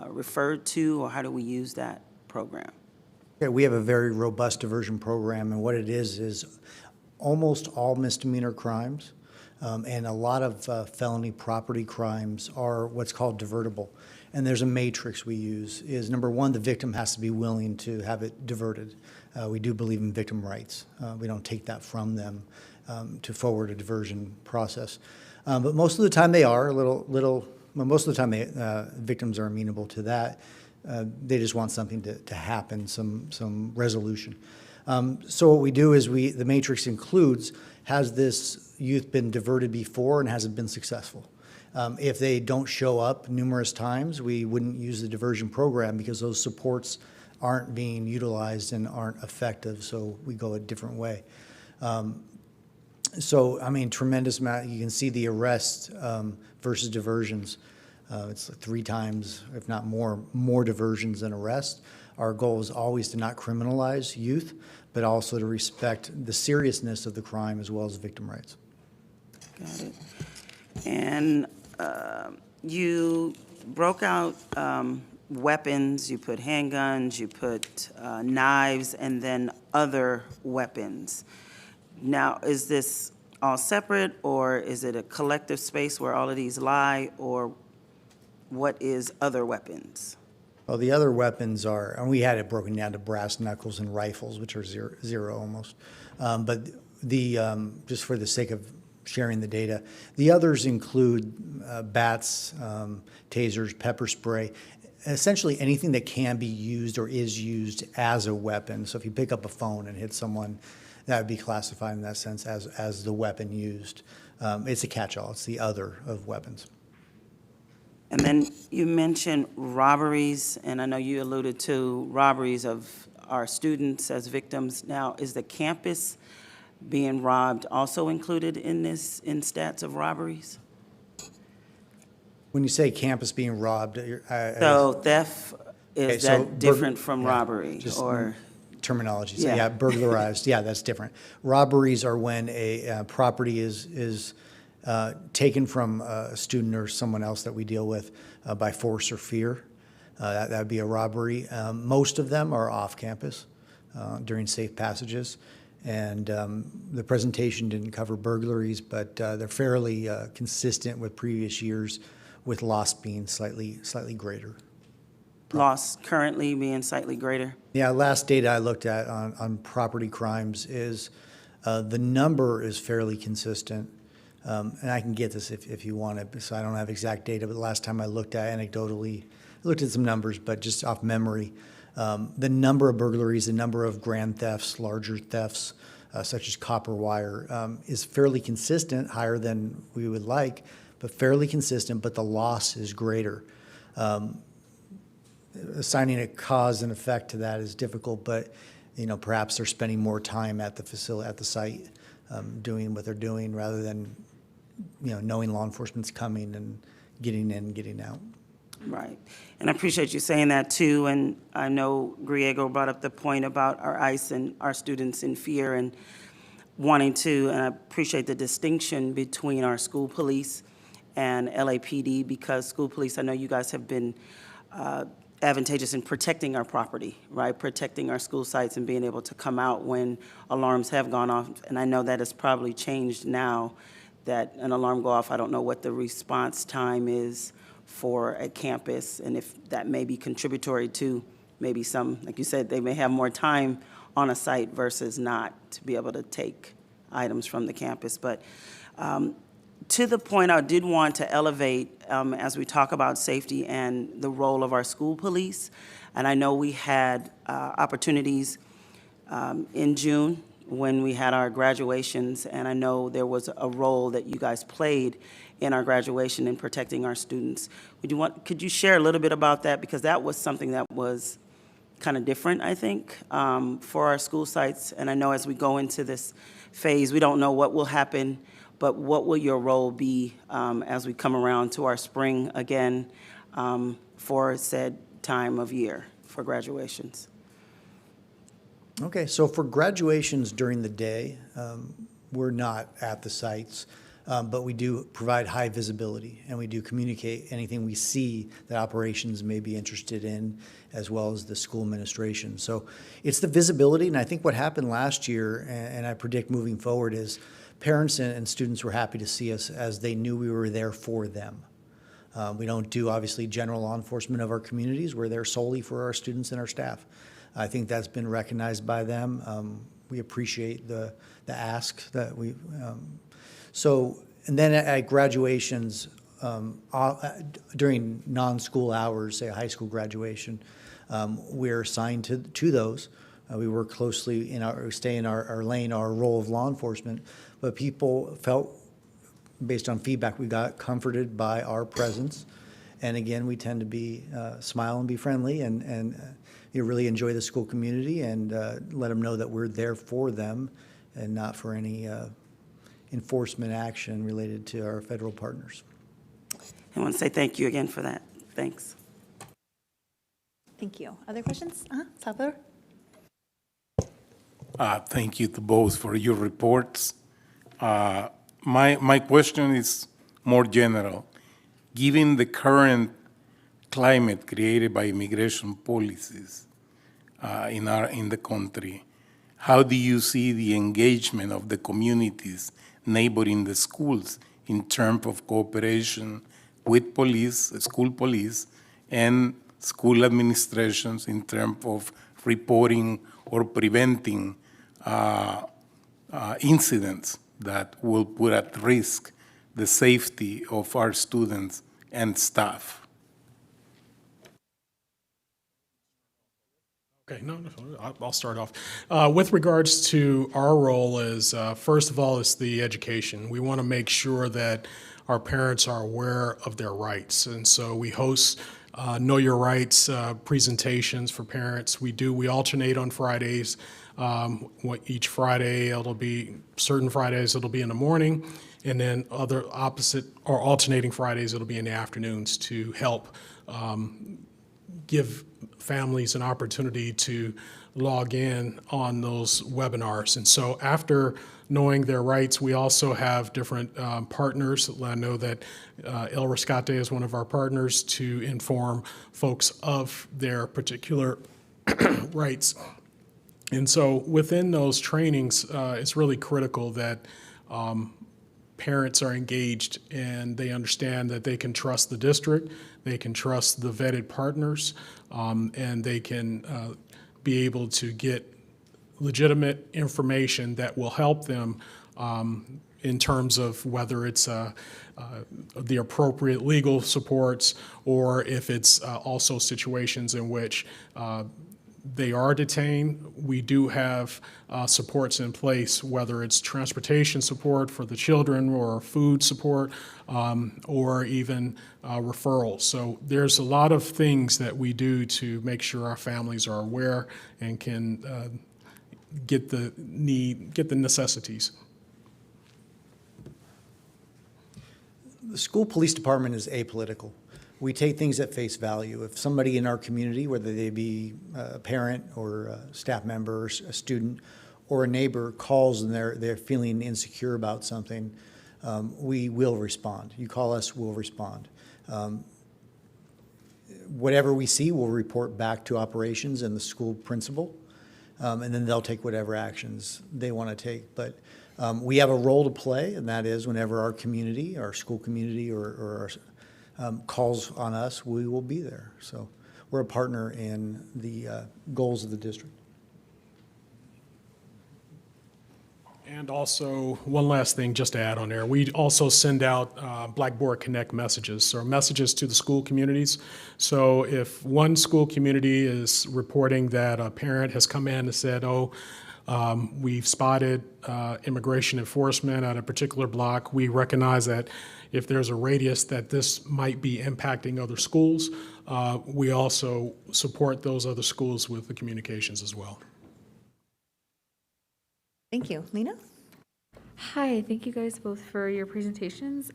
Speaker 2: referred to, or how do we use that program?
Speaker 8: Yeah, we have a very robust diversion program, and what it is almost all misdemeanor crimes and a lot of felony property crimes are what's called divertible. And there's a matrix we use. Is number one, the victim has to be willing to have it diverted. We do believe in victim rights. We don't take that from them to forward a diversion process. But most of the time they are most of the time victims are amenable to that. They just want something to happen, some resolution. So what we do is the matrix includes, has this youth been diverted before and has it been successful? If they don't show up numerous times, we wouldn't use the diversion program because those supports aren't being utilized and aren't effective, so we go a different way. So, I mean, tremendous amount, you can see the arrests versus diversions. It's like 3 times, if not more diversions than arrests. Our goal is always to not criminalize youth, but also to respect the seriousness of the crime as well as victim rights.
Speaker 2: Got it. And you broke out weapons, you put handguns, you put knives, and then other weapons. Now, is this all separate, or is it a collective space where all of these lie, or what is other weapons?
Speaker 8: Well, the other weapons are, and we had it broken down to brass knuckles and rifles, which are zero almost. But just for the sake of sharing the data, the others include bats, tasers, pepper spray, essentially anything that can be used or is used as a weapon. So if you pick up a phone and hit someone, that would be classified in that sense as the weapon used. It's a catch-all. It's the other of weapons.
Speaker 2: And then you mentioned robberies, and I know you alluded to robberies of our students as victims. Now, is the campus being robbed also included in this, in stats of robberies?
Speaker 8: When you say campus being robbed,
Speaker 2: So theft,
Speaker 8: Okay,
Speaker 2: is
Speaker 8: so
Speaker 2: that different from
Speaker 8: yeah,
Speaker 2: robbery,
Speaker 8: just
Speaker 2: or?
Speaker 8: terminology. So,
Speaker 2: Yeah.
Speaker 8: yeah, burglarized, yeah, that's different. Robberies are when a property is taken from a student or someone else that we deal with by force or fear. That would be a robbery. Most of them are off campus during safe passages. And the presentation didn't cover burglaries, but they're fairly consistent with previous years, with loss being slightly greater.
Speaker 2: Loss currently being slightly greater?
Speaker 8: Yeah, last data I looked at on property crimes is the number is fairly consistent. And I can get this if you want it, so I don't have exact data, but the last time I looked at anecdotally, I looked at some numbers, but just off memory, the number of burglaries, the number of grand thefts, larger thefts, such as copper wire, is fairly consistent, higher than we would like, but fairly consistent, but the loss is greater. Assigning a cause and effect to that is difficult, but perhaps they're spending more time at the facility, at the site, doing what they're doing rather than knowing law enforcement's coming and getting in and getting out.
Speaker 2: Right. And I appreciate you saying that too. And I know Griego brought up the point about our ICE and our students in fear and wanting to, and I appreciate the distinction between our school police and LAPD, because school police, I know you guys have been advantageous in protecting our property, right? Protecting our school sites and being able to come out when alarms have gone off. And I know that has probably changed now that an alarm go off. I don't know what the response time is for a campus, and if that may be contributory to maybe some, like you said, they may have more time on a site versus not to be able to take items from the campus. But to the point, I did want to elevate as we talk about safety and the role of our school police. And I know we had opportunities in June when we had our graduations, and I know there was a role that you guys played in our graduation in protecting our students. Could you share a little bit about that? Because that was something that was kind of different, I think, for our school sites. And I know as we go into this phase, we don't know what will happen, but what will your role be as we come around to our spring again for said time of year for graduations?
Speaker 8: Okay, so for graduations during the day, we're not at the sites, but we do provide high visibility, and we do communicate anything we see that operations may be interested in, as well as the school administration. So it's the visibility, and I think what happened last year, and I predict moving forward, is parents and students were happy to see us as they knew we were there for them. We don't do, obviously, general law enforcement of our communities. We're there solely for our students and our staff. I think that's been recognized by them. We appreciate the ask that we, and then at graduations, during non-school hours, say a high school graduation, we're assigned to those. We work closely stay in our lane, our role of law enforcement, but people felt, based on feedback we got, comforted by our presence. And again, we tend to be, smile and be friendly and you really enjoy the school community and let them know that we're there for them and not for any enforcement action related to our federal partners.
Speaker 2: I want to say thank you again for that. Thanks.
Speaker 1: Thank you. Other questions? Salvador?
Speaker 7: Thank you to both for your reports. My question is more general. Given the current climate created by immigration policies in the country, how do you see the engagement of the communities neighboring the schools in terms of cooperation with police, school police, and school administrations in terms of reporting or preventing incidents that will put at risk the safety of our students and staff?
Speaker 3: Okay, no, I'll start off. With regards to our role is, first of all, is the education. We want to make sure that our parents are aware of their rights. And so we host Know Your Rights presentations for parents. We alternate on Fridays. Each Friday, certain Fridays, it'll be in the morning, and then other opposite or alternating Fridays, it'll be in the afternoons to help give families an opportunity to log in on those webinars. And so after knowing their rights, we also have different partners. I know that El Rescate is one of our partners to inform folks of their particular rights. And so within those trainings, it's really critical that parents are engaged and they understand that they can trust the district, they can trust the vetted partners, and they can be able to get legitimate information that will help them in terms of whether it's the appropriate legal supports or if it's also situations in which they are detained. We do have supports in place, whether it's transportation support for the children or food support or even referrals. So there's a lot of things that we do to make sure our families are aware and can get the necessities.
Speaker 8: The school police department is apolitical. We take things at face value. If somebody in our community, whether they be a parent or a staff member, or a student, or a neighbor calls and they're feeling insecure about something, we will respond. You call us, we'll respond. Whatever we see, we'll report back to operations and the school principal, and then they'll take whatever actions they want to take. But we have a role to play, and that is whenever our community, our school community, or our calls on us, we will be there. So we're a partner in the goals of the district.
Speaker 3: And also, one last thing just to add on there, we also send out Blackboard Connect messages, so messages to the school communities. So if one school community is reporting that a parent has come in and said, we've spotted immigration enforcement at a particular block, we recognize that if there's a radius that this might be impacting other schools, we also support those other schools with the communications as well.
Speaker 1: Thank you. Lena?
Speaker 5: Hi, thank you guys both for your presentations.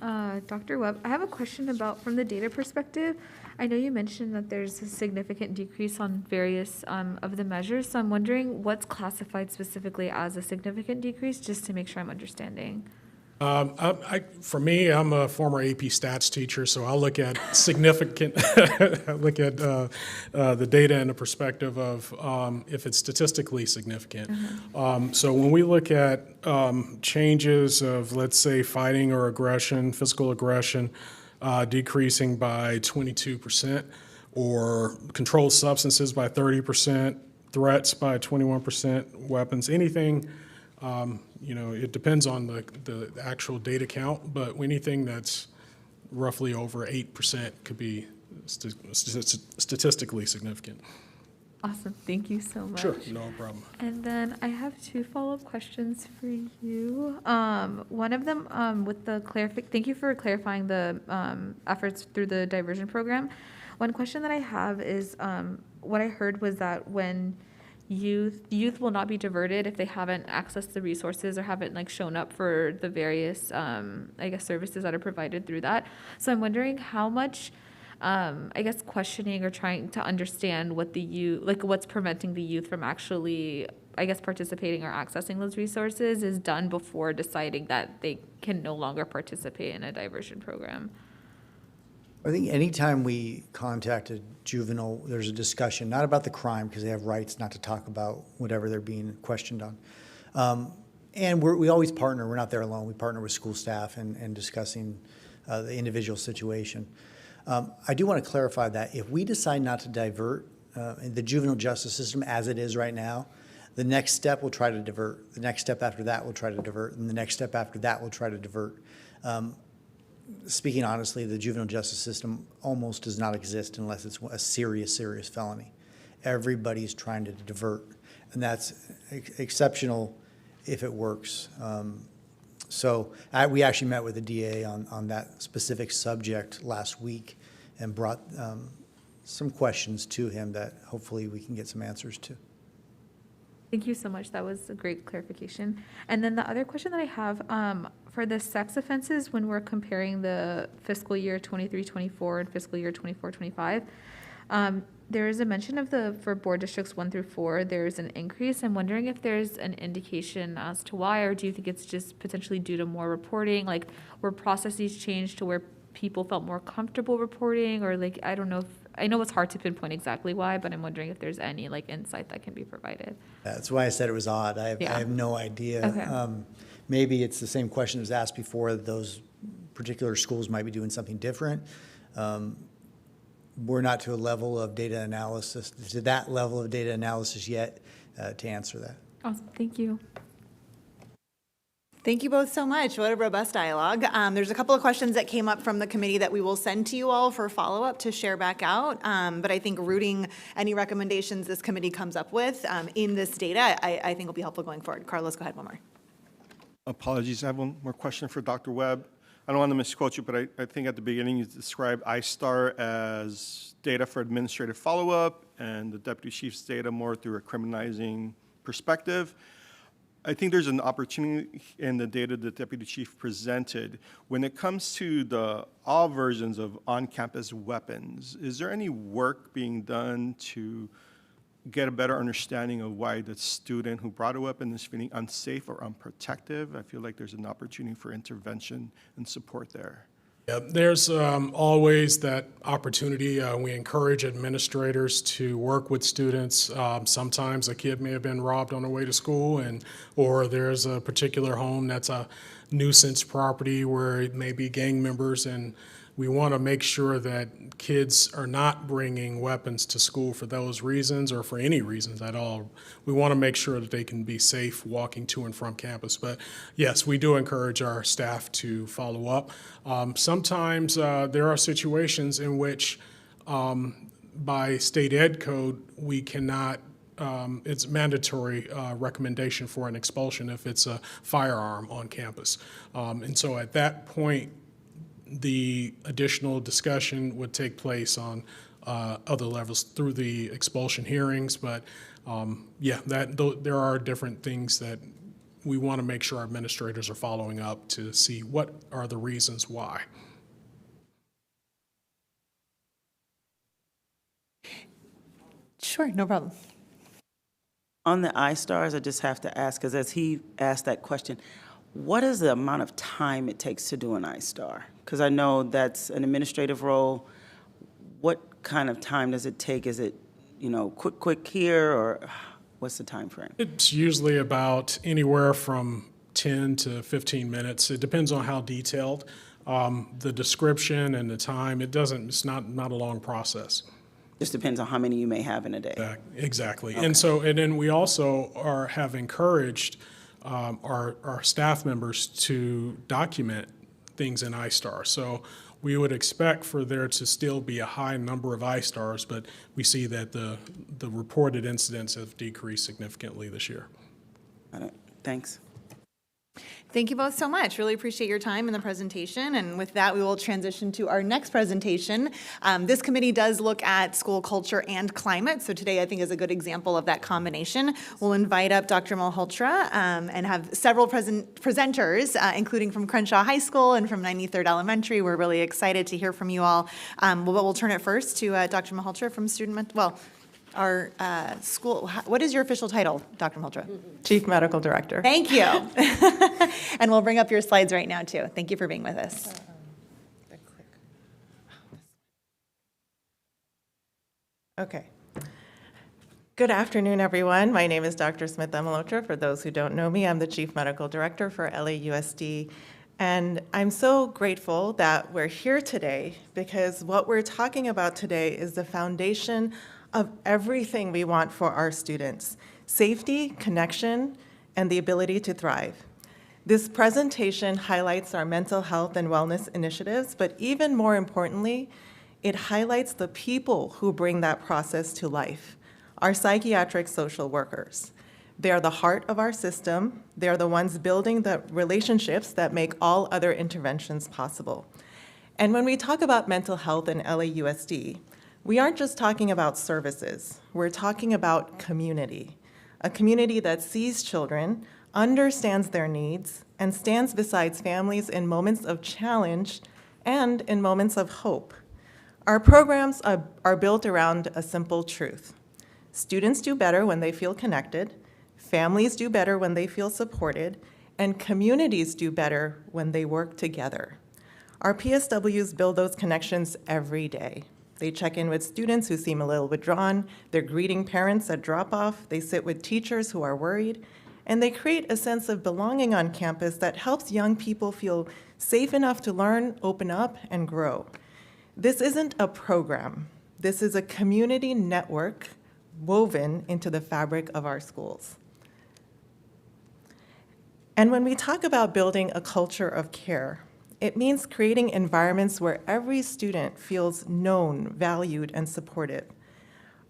Speaker 5: Dr. Webb, I have a question from the data perspective. I know you mentioned that there's a significant decrease on various of the measures, so I'm wondering what's classified specifically as a significant decrease, just to make sure I'm understanding.
Speaker 3: For me, I'm a former AP stats teacher, so I look at significant, I look at the data in the perspective of if it's statistically significant. So when we look at changes of, let's say, fighting or aggression, physical aggression, decreasing by 22%, or controlled substances by 30%, threats by 21%, weapons, anything. It depends on the actual data count, but anything that's roughly over 8% could be statistically significant.
Speaker 5: Awesome, thank you so much.
Speaker 3: Sure, no problem.
Speaker 5: And then I have two follow-up questions for you. One of them with the thank you for clarifying the efforts through the diversion program. One question that I have is what I heard was that when youth will not be diverted if they haven't accessed the resources or haven't like shown up for the various, I guess, services that are provided through that. So I'm wondering how much, I guess, questioning or trying to understand what the youth, like what's preventing the youth from actually, I guess, participating or accessing those resources is done before deciding that they can no longer participate in a diversion program.
Speaker 8: I think anytime we contact a juvenile, there's a discussion, not about the crime, because they have rights not to talk about whatever they're being questioned on. And we always partner, we're not there alone, we partner with school staff and discussing the individual situation. I do want to clarify that if we decide not to divert the juvenile justice system as it is right now, the next step we'll try to divert, the next step after that we'll try to divert, and the next step after that we'll try to divert. Speaking honestly, the juvenile justice system almost does not exist unless it's a serious, serious felony. Everybody's trying to divert, and that's exceptional if it works. So we actually met with the DA on that specific subject last week and brought some questions to him that hopefully we can get some answers to.
Speaker 5: Thank you so much. That was a great clarification. And then the other question that I have, for the sex offenses, when we're comparing the fiscal year 23-24 and fiscal year 24-25, there is a mention of for board districts 1 through 4, there's an increase. I'm wondering if there's an indication as to why, or do you think it's just potentially due to more reporting? Like, were processes changed to where people felt more comfortable reporting, or like, I don't know if, I know it's hard to pinpoint exactly why, but I'm wondering if there's any like insight that can be provided.
Speaker 8: That's why I said it was odd. I
Speaker 5: Yeah.
Speaker 8: have no idea.
Speaker 5: Okay.
Speaker 8: Maybe it's the same question that was asked before, that those particular schools might be doing something different. We're not to a level of data analysis, to that level of data analysis yet to answer that.
Speaker 5: Awesome. Thank you.
Speaker 1: Thank you both so much. What a robust dialogue. There's a couple of questions that came up from the committee that we will send to you all for follow-up to share back out. But I think rooting any recommendations this committee comes up with in this data, I think will be helpful going forward. Carlos, go ahead, one more.
Speaker 6: Apologies, I have one more question for Dr. Webb. I don't want to misquote you, but I think at the beginning you described ISTAR as data for administrative follow-up and the deputy chief's data more through a criminalizing perspective. I think there's an opportunity in the data the deputy chief presented. When it comes to all versions of on-campus weapons, is there any work being done to get a better understanding of why the student who brought a weapon is feeling unsafe or unprotective? I feel like there's an opportunity for intervention and support there.
Speaker 3: Yeah, there's always that opportunity. We encourage administrators to work with students. Sometimes a kid may have been robbed on the way to school, or there's a particular home that's a nuisance property where it may be gang members, and we want to make sure that kids are not bringing weapons to school for those reasons or for any reasons at all. We want to make sure that they can be safe walking to and from campus. But yes, we do encourage our staff to follow up. Sometimes there are situations in which by state ed code, we cannot it's mandatory recommendation for an expulsion if it's a firearm on campus. And so at that point, the additional discussion would take place on other levels through the expulsion hearings. But yeah, there are different things that we want to make sure our administrators are following up to see what are the reasons why.
Speaker 1: Sure, no problem.
Speaker 2: On the iStars, I just have to ask, because as he asked that question, what is the amount of time it takes to do an iStar? Because I know that's an administrative role. What kind of time does it take? Is it, quick here, or what's the time frame?
Speaker 3: It's usually about anywhere from 10 to 15 minutes. It depends on how detailed. The description and the time, it's not a long process.
Speaker 2: Just depends on how many you may have in a day.
Speaker 3: Exactly.
Speaker 2: Okay.
Speaker 3: And then we also have encouraged our staff members to document things in iStar. So we would expect for there to still be a high number of iStars, but we see that the reported incidents have decreased significantly this year.
Speaker 2: Got it. Thanks.
Speaker 1: Thank you both so much. Really appreciate your time in the presentation. And with that, we will transition to our next presentation. This committee does look at school culture and climate. So today, I think, is a good example of that combination. We'll invite up Dr. Malhotra and have several presenters, including from Crenshaw High School and from 93rd Elementary. We're really excited to hear from you all. But we'll turn it first to Dr. Malhotra from our school. What is your official title, Dr. Malhotra?
Speaker 10: Chief Medical Director.
Speaker 1: Thank you. And we'll bring up your slides right now, too. Thank you for being with us.
Speaker 10: Okay. Good afternoon, everyone. My name is Dr. Smita Malhotra. For those who don't know me, I'm the Chief Medical Director for LAUSD. And I'm so grateful that we're here today because what we're talking about today is the foundation of everything we want for our students: safety, connection, and the ability to thrive. This presentation highlights our mental health and wellness initiatives, but even more importantly, it highlights the people who bring that process to life, our psychiatric social workers. They are the heart of our system. They are the ones building the relationships that make all other interventions possible. And when we talk about mental health in LAUSD, we aren't just talking about services. We're talking about community, a community that sees children, understands their needs, and stands beside families in moments of challenge and in moments of hope. Our programs are built around a simple truth. Students do better when they feel connected, families do better when they feel supported, and communities do better when they work together. Our PSWs build those connections every day. They check in with students who seem a little withdrawn, they're greeting parents at drop-off, they sit with teachers who are worried, and they create a sense of belonging on campus that helps young people feel safe enough to learn, open up, and grow. This isn't a program. This is a community network woven into the fabric of our schools. And when we talk about building a culture of care, it means creating environments where every student feels known, valued, and supported.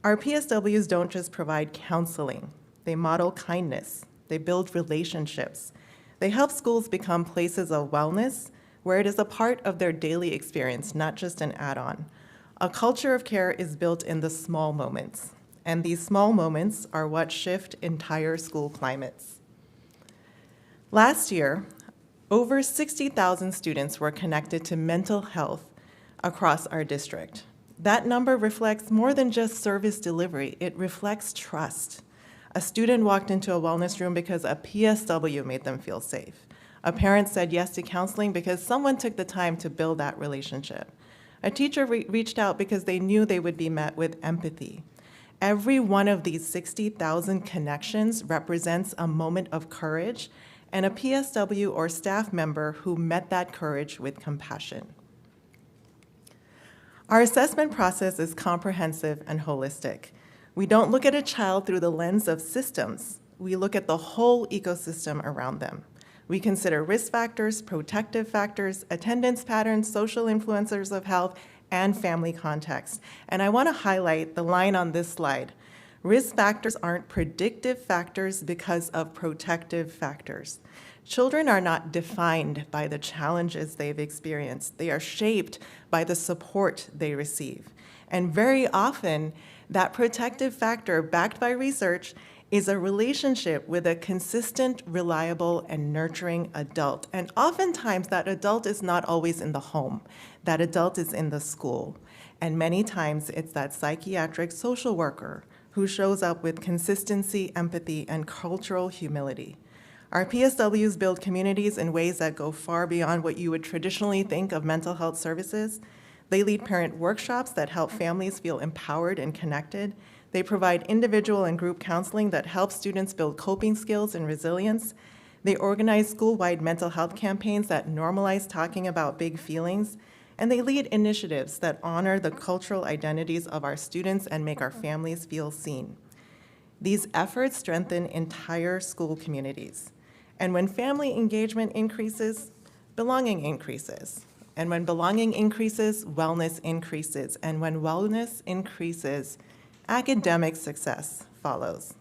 Speaker 10: Our PSWs don't just provide counseling. They model kindness. They build relationships. They help schools become places of wellness where it is a part of their daily experience, not just an add-on. A culture of care is built in the small moments, and these small moments are what shift entire school climates. Last year, over 60,000 students were connected to mental health across our district. That number reflects more than just service delivery. It reflects trust. A student walked into a wellness room because a PSW made them feel safe. A parent said yes to counseling because someone took the time to build that relationship. A teacher reached out because they knew they would be met with empathy. Every one of these 60,000 connections represents a moment of courage and a PSW or staff member who met that courage with compassion. Our assessment process is comprehensive and holistic. We don't look at a child through the lens of systems. We look at the whole ecosystem around them. We consider risk factors, protective factors, attendance patterns, social influencers of health, and family context. And I want to highlight the line on this slide. Risk factors aren't predictive factors because of protective factors. Children are not defined by the challenges they've experienced. They are shaped by the support they receive. And very often, that protective factor, backed by research, is a relationship with a consistent, reliable, and nurturing adult. And oftentimes, that adult is not always in the home. That adult is in the school. And many times, it's that psychiatric social worker who shows up with consistency, empathy, and cultural humility. Our PSWs build communities in ways that go far beyond what you would traditionally think of mental health services. They lead parent workshops that help families feel empowered and connected. They provide individual and group counseling that helps students build coping skills and resilience. They organize school-wide mental health campaigns that normalize talking about big feelings. And they lead initiatives that honor the cultural identities of our students and make our families feel seen. These efforts strengthen entire school communities. And when family engagement increases, belonging increases. And when belonging increases, wellness increases. And when wellness increases, academic success follows.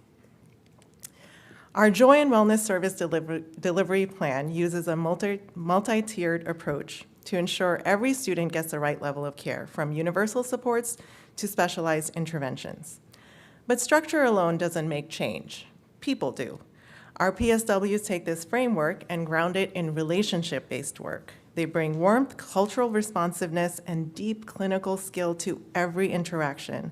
Speaker 10: Our Joy and Wellness Service delivery plan uses a multi-tiered approach to ensure every student gets the right level of care, from universal supports to specialized interventions. But structure alone doesn't make change. People do. Our PSWs take this framework and ground it in relationship-based work. They bring warmth, cultural responsiveness, and deep clinical skill to every interaction.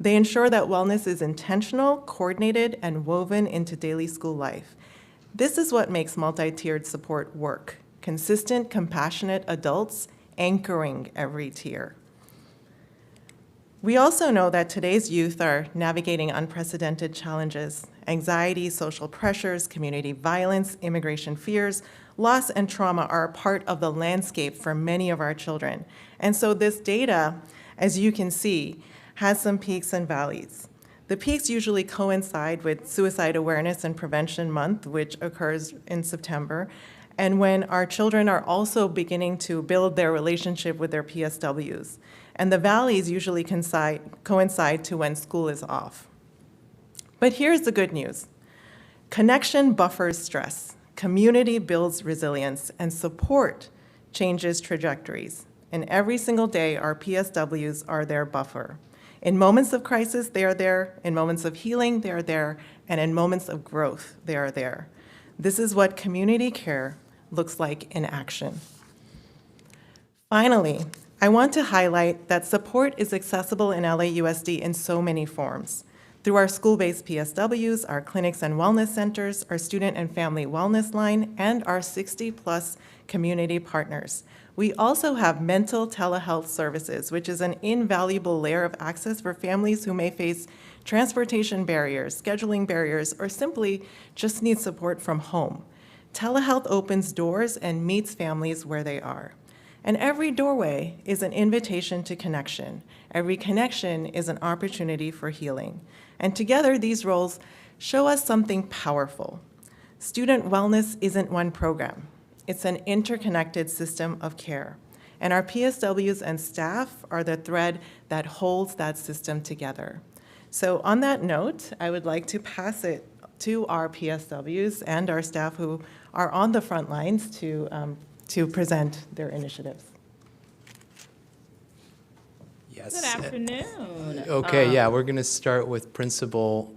Speaker 10: They ensure that wellness is intentional, coordinated, and woven into daily school life. This is what makes multi-tiered support work: consistent, compassionate adults anchoring every tier. We also know that today's youth are navigating unprecedented challenges: anxiety, social pressures, community violence, immigration fears, loss, and trauma are a part of the landscape for many of our children. And so this data, as you can see, has some peaks and valleys. The peaks usually coincide with Suicide Awareness and Prevention Month, which occurs in September, and when our children are also beginning to build their relationship with their PSWs. And the valleys usually coincide to when school is off. But here's the good news. Connection buffers stress, community builds resilience, and support changes trajectories. And every single day, our PSWs are their buffer. In moments of crisis, they are there. In moments of healing, they are there. And in moments of growth, they are there. This is what community care looks like in action. Finally, I want to highlight that support is accessible in LAUSD in so many forms. Through our school-based PSWs, our clinics and wellness centers, our student and family wellness line, and our 60+ community partners. We also have mental telehealth services, which is an invaluable layer of access for families who may face transportation barriers, scheduling barriers, or simply just need support from home. Telehealth opens doors and meets families where they are. And every doorway is an invitation to connection. Every connection is an opportunity for healing. And together, these roles show us something powerful. Student wellness isn't one program. It's an interconnected system of care. And our PSWs and staff are the thread that holds that system together. So on that note, I would like to pass it to our PSWs and our staff who are on the front lines to present their initiatives.
Speaker 4: Yes.
Speaker 11: Good afternoon.
Speaker 4: Okay, yeah, we're going to start with Principal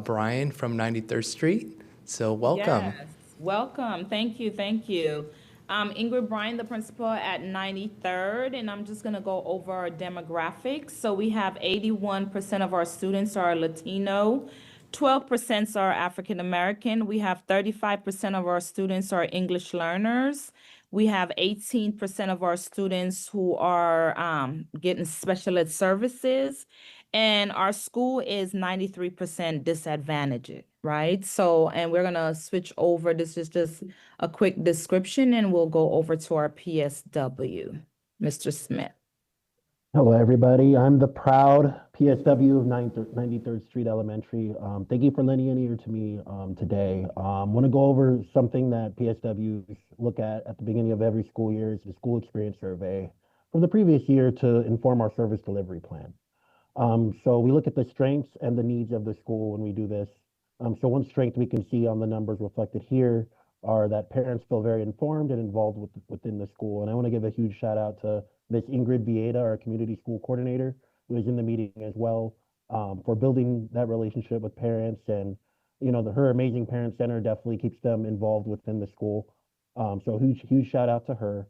Speaker 4: Brian from 93rd Street. So welcome.
Speaker 11: Yes, welcome. Thank you, thank you. Ingrid Bryan, the principal at 93rd, and I'm just going to go over our demographics. So we have 81% of our students are Latino, 12% are African American. We have 35% of our students are English learners. We have 18% of our students who are getting special ed services. And our school is 93% disadvantaged, right? So, and we're gonna switch over. This is just a quick description and we'll go over to our PSW. Mr. Smith.
Speaker 12: Hello, everybody. I'm the proud PSW of 93rd Street Elementary. Thank you for lending an ear to me today. I want to go over something that PSWs look at the beginning of every school year. Is the school experience survey from the previous year to inform our service delivery plan. So we look at the strengths and the needs of the school when we do this. So one strength we can see on the numbers reflected here are that parents feel very informed and involved within the school. And I want to give a huge shout out to Ms. Ingrid Vieta, our community school coordinator, who is in the meeting as well, for building that relationship with parents. And, you know, her amazing parent center definitely keeps them involved within the school. So huge shout out to her.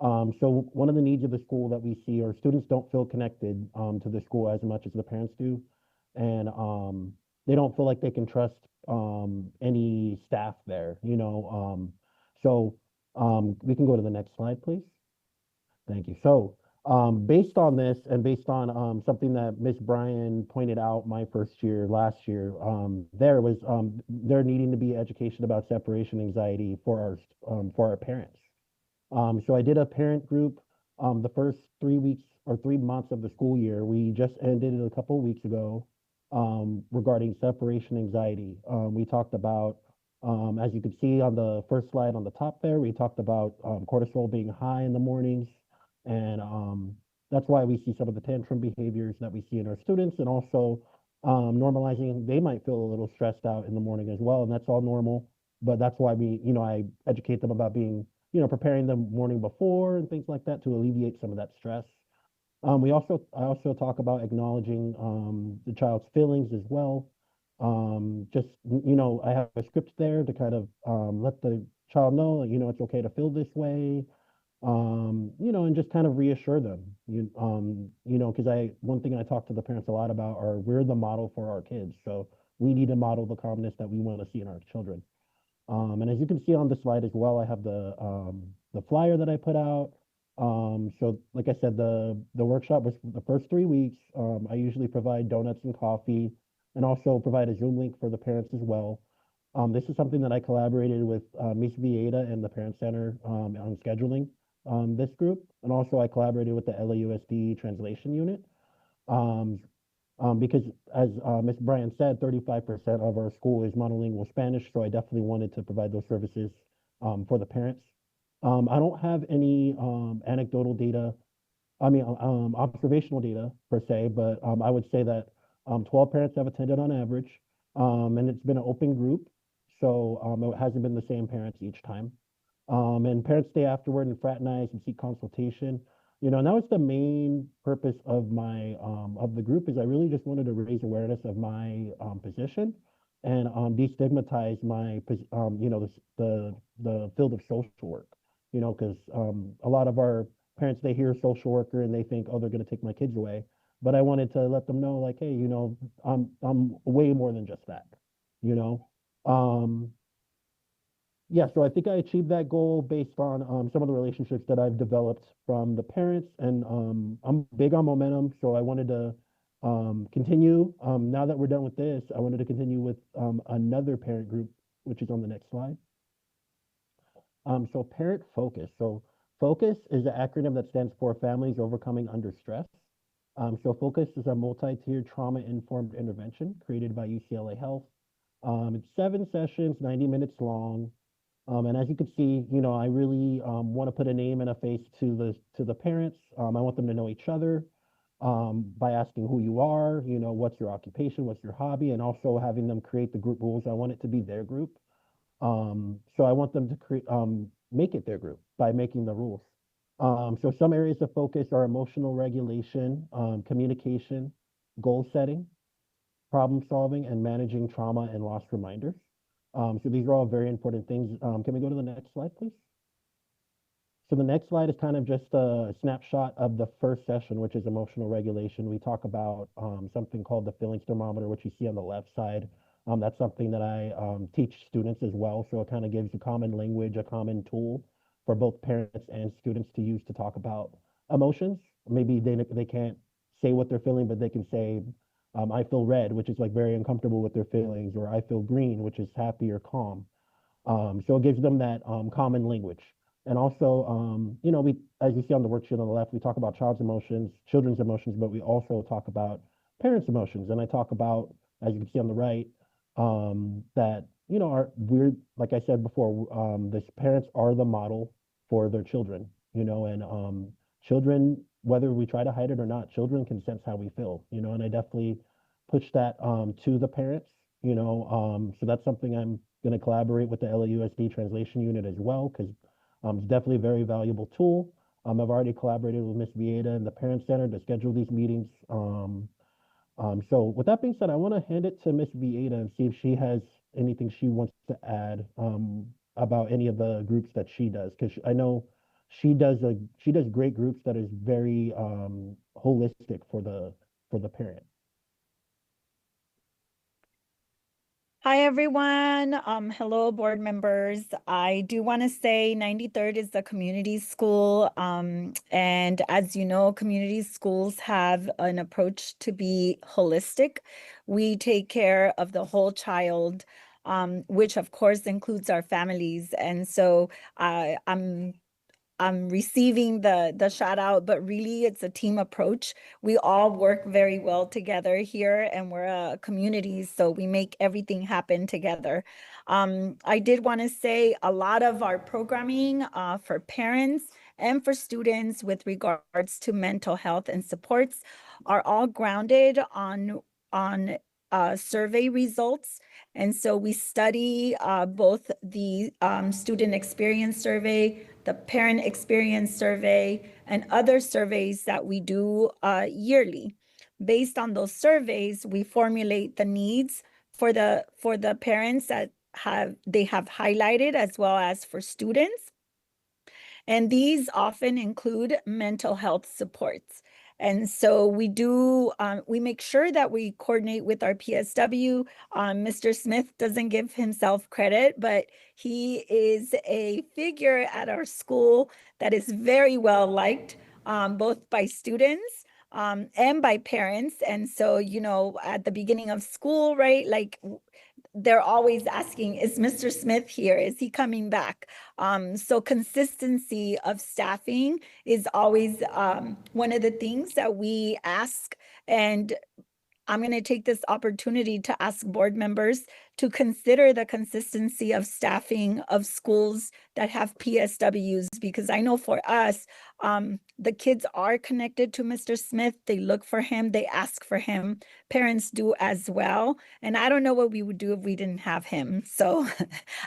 Speaker 12: So one of the needs of the school that we see are students don't feel connected to the school as much as the parents do. And they don't feel like they can trust any staff there, you know. So we can go to the next slide, please. Thank you. So based on this and based on something that Ms. Bryan pointed out my first year, last year, there needing to be education about separation anxiety for our parents. So I did a parent group the first 3 weeks or 3 months of the school year. We just ended it a couple of weeks ago regarding separation anxiety. We talked about, as you can see on the first slide on the top there, we talked about cortisol being high in the mornings. And that's why we see some of the tantrum behaviors that we see in our students, and also normalizing, they might feel a little stressed out in the morning as well, and that's all normal. But that's why I educate them about being, preparing the morning before and things like that to alleviate some of that stress. I also talk about acknowledging the child's feelings as well. I have a script there to kind of let the child know, it's okay to feel this way, and just kind of reassure them. Because one thing I talk to the parents a lot about are we're the model for our kids, so we need to model the calmness that we want to see in our children. And as you can see on the slide as well, I have the flyer that I put out. So like I said, the workshop was the first 3 weeks. I usually provide donuts and coffee and also provide a Zoom link for the parents as well. This is something that I collaborated with Ms. Vieta and the Parent Center on scheduling this group. And also I collaborated with the LAUSD translation unit. Because as Ms. Bryant said, 35% of our school is monolingual Spanish, so I definitely wanted to provide those services for the parents. I don't have any anecdotal data, observational data per se, but I would say that 12 parents have attended on average, and it's been an open group, so it hasn't been the same parents each time. And parents stay afterward and fraternize and seek consultation. And that was the main purpose of my of the group, is I really just wanted to raise awareness of my position and destigmatize my the field of social work. Because a lot of our parents, they hear social worker and they think, oh, they're going to take my kids away. But I wanted to let them know, like, hey, I'm way more than just that. Yeah, so I think I achieved that goal based on some of the relationships that I've developed from the parents, and I'm big on momentum, so I wanted to continue. Now that we're done with this, I wanted to continue with another parent group, which is on the next slide. So Parent Focus. So FOCUS is an acronym that stands for Families Overcoming Under Stress. So FOCUS is a multi-tiered trauma-informed intervention created by UCLA Health. It's 7 sessions, 90 minutes long. And as you can see, I really want to put a name and a face to the parents. I want them to know each other by asking who you are, what's your occupation, what's your hobby, and also having them create the group rules. I want it to be their group. So I want them to create, make it their group by making the rules. So some areas of focus are emotional regulation, communication, goal setting, problem solving, and managing trauma and loss reminders. So these are all very important things. Can we go to the next slide, please? So the next slide is kind of just a snapshot of the first session, which is emotional regulation. We talk about something called the feelings thermometer, which you see on the left side. That's something that I teach students as well. So it kind of gives a common language, a common tool for both parents and students to use to talk about emotions. Maybe they can't say what they're feeling, but they can say, I feel red, which is like very uncomfortable with their feelings, or I feel green, which is happy or calm. So it gives them that common language. And also, we, as you see on the worksheet on the left, we talk about children's emotions, but we also talk about parents' emotions. And I talk about, as you can see on the right, that, like I said before, the parents are the model for their children, and children, whether we try to hide it or not, children can sense how we feel, and I definitely push that to the parents, so that's something I'm going to collaborate with the LAUSD translation unit as well, because it's definitely a very valuable tool. I've already collaborated with Ms. Vieta and the Parent Center to schedule these meetings. So with that being said, I want to hand it to Ms. Vieta and see if she has anything she wants to add about any of the groups that she does, because I know she does great groups that is very holistic for the parent.
Speaker 13: Hi, everyone. Hello, board members. I do want to say 93rd is the community school. And as you know, community schools have an approach to be holistic. We take care of the whole child, which of course includes our families. And so I'm receiving the shout out, but really it's a team approach. We all work very well together here, and we're a community, so we make everything happen together. I did want to say a lot of our programming for parents and for students with regards to mental health and supports are all grounded on survey results. And so we study both the student experience survey, the parent experience survey, and other surveys that we do yearly. Based on those surveys, we formulate the needs for the parents that they have highlighted, as well as for students. And these often include mental health supports. And so we we make sure that we coordinate with our PSW. Mr. Smith doesn't give himself credit, but he is a figure at our school that is very well liked, both by students and by parents. And so, you know, at the beginning of school, right, like they're always asking, is Mr. Smith here? Is he coming back? So consistency of staffing is always one of the things that we ask. And I'm going to take this opportunity to ask board members to consider the consistency of staffing of schools that have PSWs, because I know for us, the kids are connected to Mr. Smith. They look for him, they ask for him. Parents do as well. And I don't know what we would do if we didn't have him. So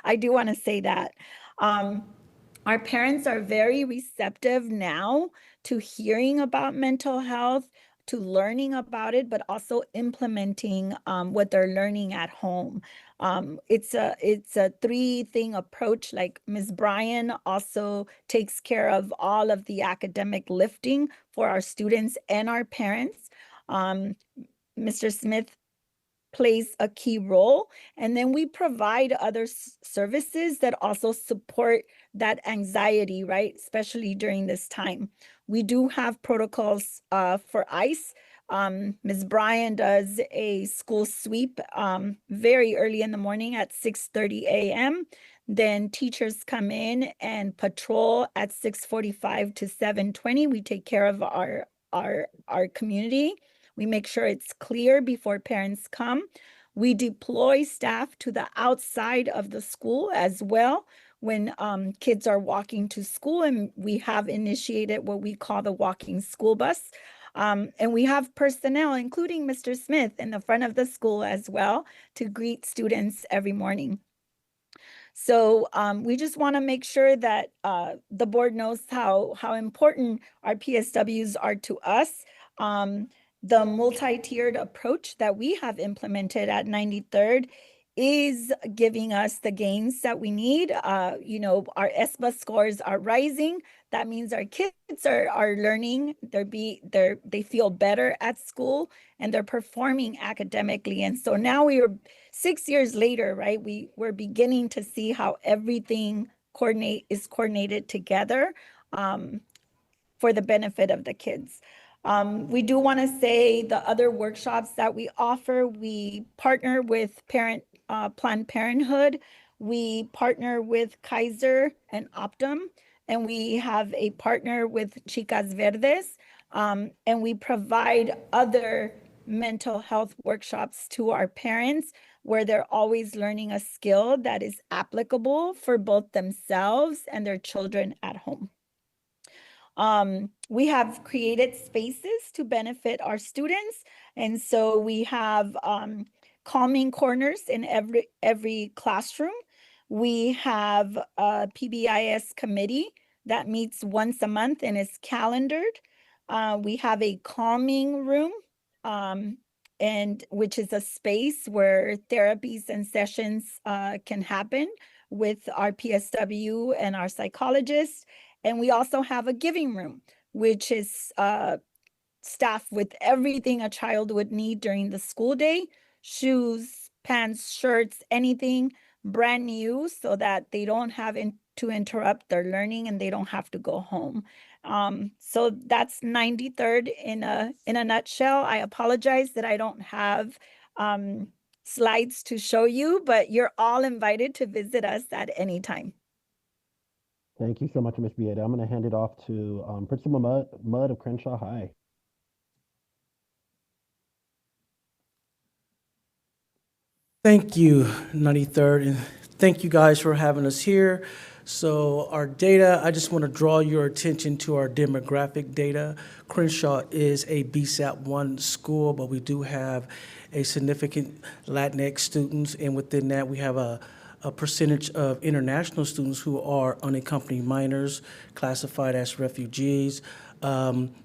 Speaker 13: I do want to say that. Our parents are very receptive now to hearing about mental health, to learning about it, but also implementing what they're learning at home. It's a 3-thing approach. Like Ms. Bryan also takes care of all of the academic lifting for our students and our parents. Mr. Smith plays a key role. And then we provide other services that also support that anxiety, right? Especially during this time. We do have protocols for ICE. Ms. Bryan does a school sweep very early in the morning at 6:30 a.m. Then teachers come in and patrol at 6:45 to 7:20. We take care of our community. We make sure it's clear before parents come. We deploy staff to the outside of the school as well when kids are walking to school, and we have initiated what we call the walking school bus. And we have personnel, including Mr. Smith, in the front of the school as well to greet students every morning. So we just want to make sure that the board knows how important our PSWs are to us. The multi-tiered approach that we have implemented at 93rd is giving us the gains that we need. You know, our SBA scores are rising. That means our kids are learning. They feel better at school and they're performing academically. And so now we are 6 years later, right? We're beginning to see how everything is coordinated together for the benefit of the kids. We do want to say the other workshops that we offer, we partner with Planned Parenthood, we partner with Kaiser and Optum, and we have a partner with Chicas Verdes, and we provide other mental health workshops to our parents where they're always learning a skill that is applicable for both themselves and their children at home. We have created spaces to benefit our students. And so we have calming corners in every classroom. We have a PBIS committee that meets once a month and is calendared. We have a calming room, and which is a space where therapies and sessions can happen with our PSW and our psychologists. And we also have a giving room, which is staffed with everything a child would need during the school day: shoes, pants, shirts, anything brand new, so that they don't have to interrupt their learning and they don't have to go home. So that's 93rd in a nutshell. I apologize that I don't have slides to show you, but you're all invited to visit us at any time.
Speaker 12: Thank you so much, Ms. Bieda. I'm going to hand it off to Principal Mudd of Crenshaw High.
Speaker 14: Thank you, 93rd, and thank you guys for having us here So our data, I just want to draw your attention to our demographic data. Crenshaw is a BSAP 1 school, but we do have a significant Latinx students, and within that, we have a percentage of international students who are unaccompanied minors, classified as refugees.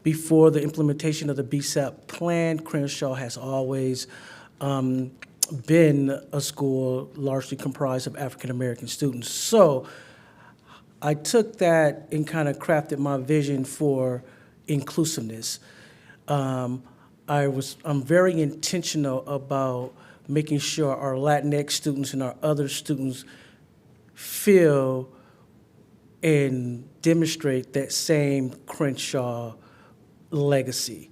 Speaker 14: Before the implementation of the BSAP plan, Crenshaw has always been a school largely comprised of African-American students. So I took that and kind of crafted my vision for inclusiveness. I'm very intentional about making sure our Latinx students and our other students feel and demonstrate that same Crenshaw legacy.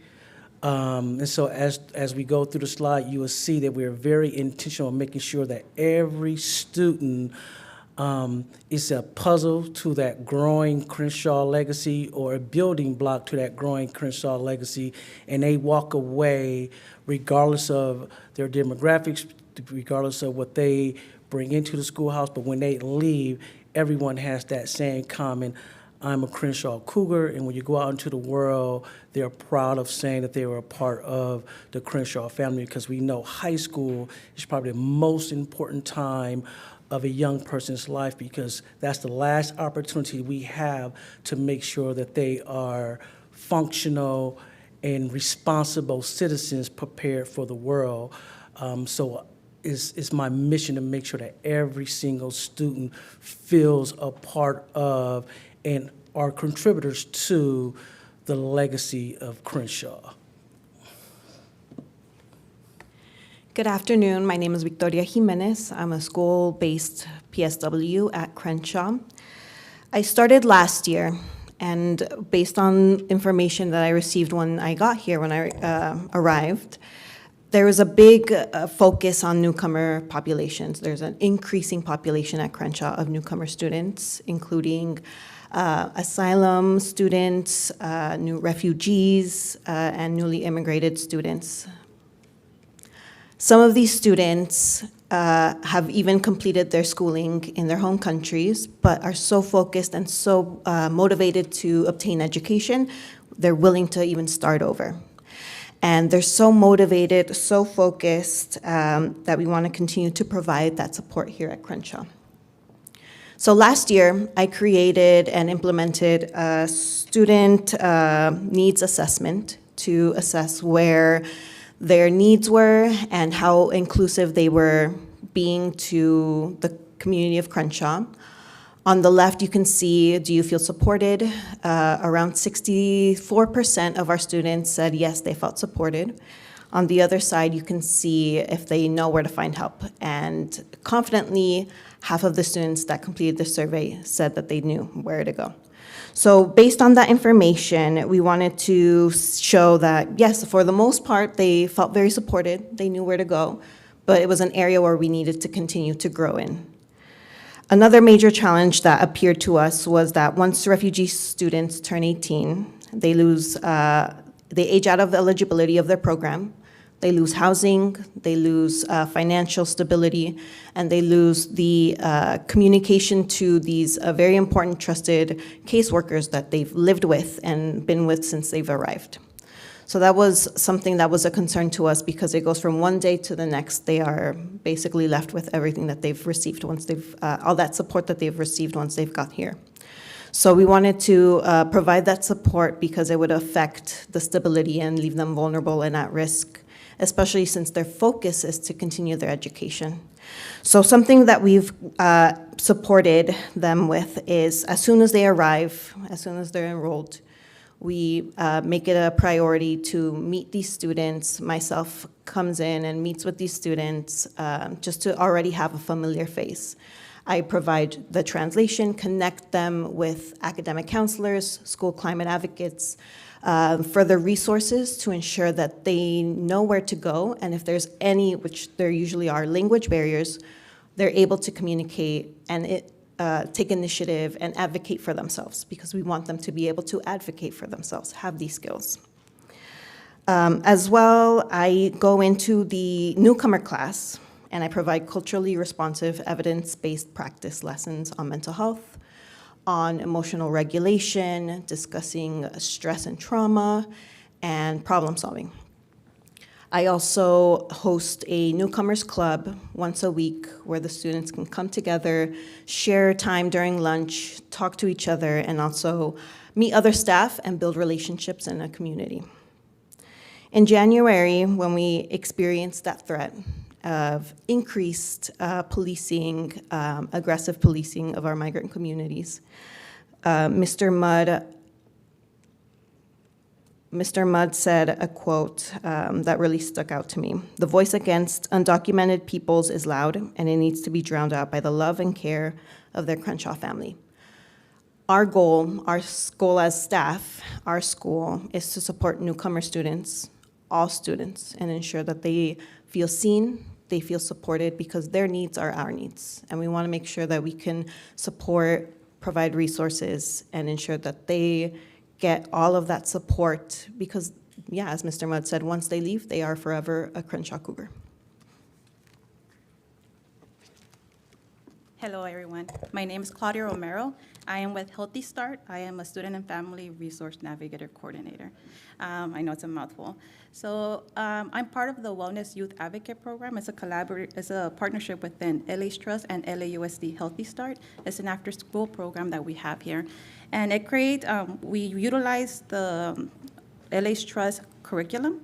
Speaker 14: And so as we go through the slide, you will see that we're very intentional in making sure that every student is a puzzle to that growing Crenshaw legacy or a building block to that growing Crenshaw legacy, and they walk away regardless of their demographics, regardless of what they bring into the schoolhouse, but when they leave, everyone has that same common, I'm a Crenshaw Cougar, and when you go out into the world, they're proud of saying that they were a part of the Crenshaw family, because we know high school is probably the most important time of a young person's life, because that's the last opportunity we have to make sure that they are functional and responsible citizens prepared for the world. So it's my mission to make sure that every single student feels a part of and are contributors to the legacy of Crenshaw.
Speaker 15: Good afternoon. My name is Victoria Jimenez. I'm a school-based PSW at Crenshaw. I started last year, and based on information that I received when I got here, when I arrived, there was a big focus on newcomer populations. There's an increasing population at Crenshaw of newcomer students, including asylum students, new refugees, and newly immigrated students. Some of these students have even completed their schooling in their home countries, but are so focused and so motivated to obtain education, they're willing to even start over. And they're so motivated, so focused, that we want to continue to provide that support here at Crenshaw. So last year, I created and implemented a student needs assessment to assess where their needs were and how inclusive they were being to the community of Crenshaw. On the left, you can see, do you feel supported? Around 64% of our students said yes, they felt supported. On the other side, you can see if they know where to find help. And confidently, half of the students that completed the survey said that they knew where to go. So based on that information, we wanted to show that, yes, for the most part, they felt very supported. They knew where to go, but it was an area where we needed to continue to grow in. Another major challenge that appeared to us was that once refugee students turn 18, they age out of eligibility of their program. They lose housing, they lose financial stability, and they lose the communication to these very important trusted caseworkers that they've lived with and been with since they've arrived. So that was something that was a concern to us, because it goes from one day to the next. They are basically left with everything that they've received once they've, all that support that they've received once they've got here. So we wanted to provide that support because it would affect the stability and leave them vulnerable and at risk, especially since their focus is to continue their education. So something that we've supported them with is, as soon as they arrive, as soon as they're enrolled, we make it a priority to meet these students. Myself comes in and meets with these students just to already have a familiar face. I provide the translation, connect them with academic counselors, school climate advocates, further resources to ensure that they know where to go, and if there's any, which there usually are, language barriers, they're able to communicate and take initiative and advocate for themselves, because we want them to be able to advocate for themselves, have these skills. As well, I go into the newcomer class and I provide culturally responsive, evidence-based practice lessons on mental health, on emotional regulation, discussing stress and trauma, and problem solving. I also host a newcomers club once a week where the students can come together, share time during lunch, talk to each other, and also meet other staff and build relationships in a community. In January, when we experienced that threat of increased policing, aggressive policing of our migrant communities, Mr. Mudd said a quote that really stuck out to me. "The voice against undocumented peoples is loud, and it needs to be drowned out by the love and care of their Crenshaw family." Our goal as staff, our school, is to support newcomer students, all students, and ensure that they feel seen, they feel supported, because their needs are our needs. And we want to make sure that we can support, provide resources, and ensure that they get all of that support, because, yeah, as Mr. Mudd said, once they leave, they are forever a Crenshaw Cougar.
Speaker 16: Hello, everyone. My name is Claudia Romero. I am with Healthy Start. I am a Student and Family Resource Navigator Coordinator. I know it's a mouthful. So I'm part of the Wellness Youth Advocate Program. It's a partnership within LA's Trust and LAUSD Healthy Start. It's an after-school program that we have here. And we utilize the LA's Trust curriculum,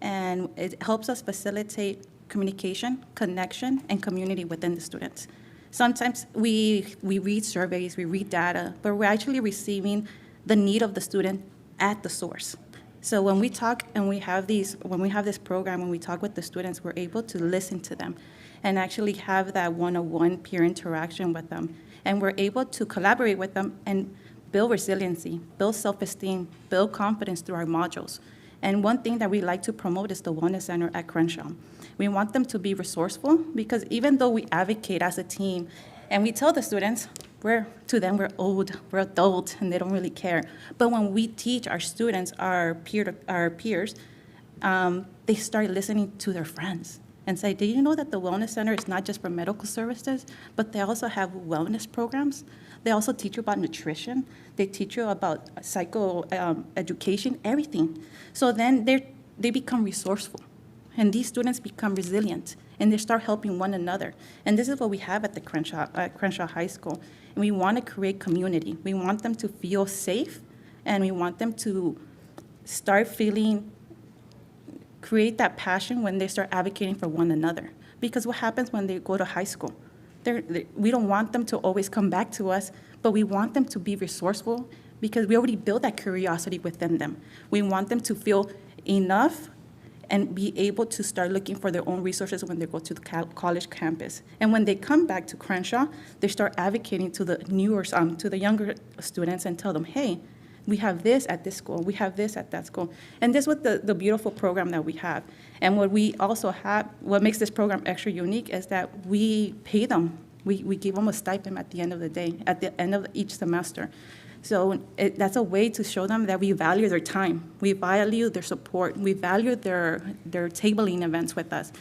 Speaker 16: and it helps us facilitate communication, connection, and community within the students. Sometimes we read surveys, we read data, but we're actually receiving the need of the student at the source. So when we talk and when we have this program, when we talk with the students, we're able to listen to them and actually have that one-on-one peer interaction with them. And we're able to collaborate with them and build resiliency, build self-esteem, build confidence through our modules. And one thing that we like to promote is the Wellness Center at Crenshaw. We want them to be resourceful, because even though we advocate as a team and we tell the students, we're old, we're adult, and they don't really care. But when we teach our students, our peers, they start listening to their friends and say, "Do you know that the Wellness Center is not just for medical services, but they also have wellness programs? They also teach you about nutrition. They teach you about psycho education, everything." So then they become resourceful, and these students become resilient, and they start helping one another. And this is what we have at the Crenshaw High School. And we want to create community. We want them to feel safe, and we want them to start create that passion when they start advocating for one another. Because what happens when they go to high school? We don't want them to always come back to us, but we want them to be resourceful, because we already built that curiosity within them. We want them to feel enough and be able to start looking for their own resources when they go to the college campus. And when they come back to Crenshaw, they start advocating to the younger students and tell them, "Hey, we have this at this school, we have this at that school." And this is what the beautiful program that we have. And what we also have, what makes this program extra unique, is that we pay them. We give them a stipend at the end of the day, at the end of each semester. So that's a way to show them that we value their time, we value their support, we value their tabling events with us.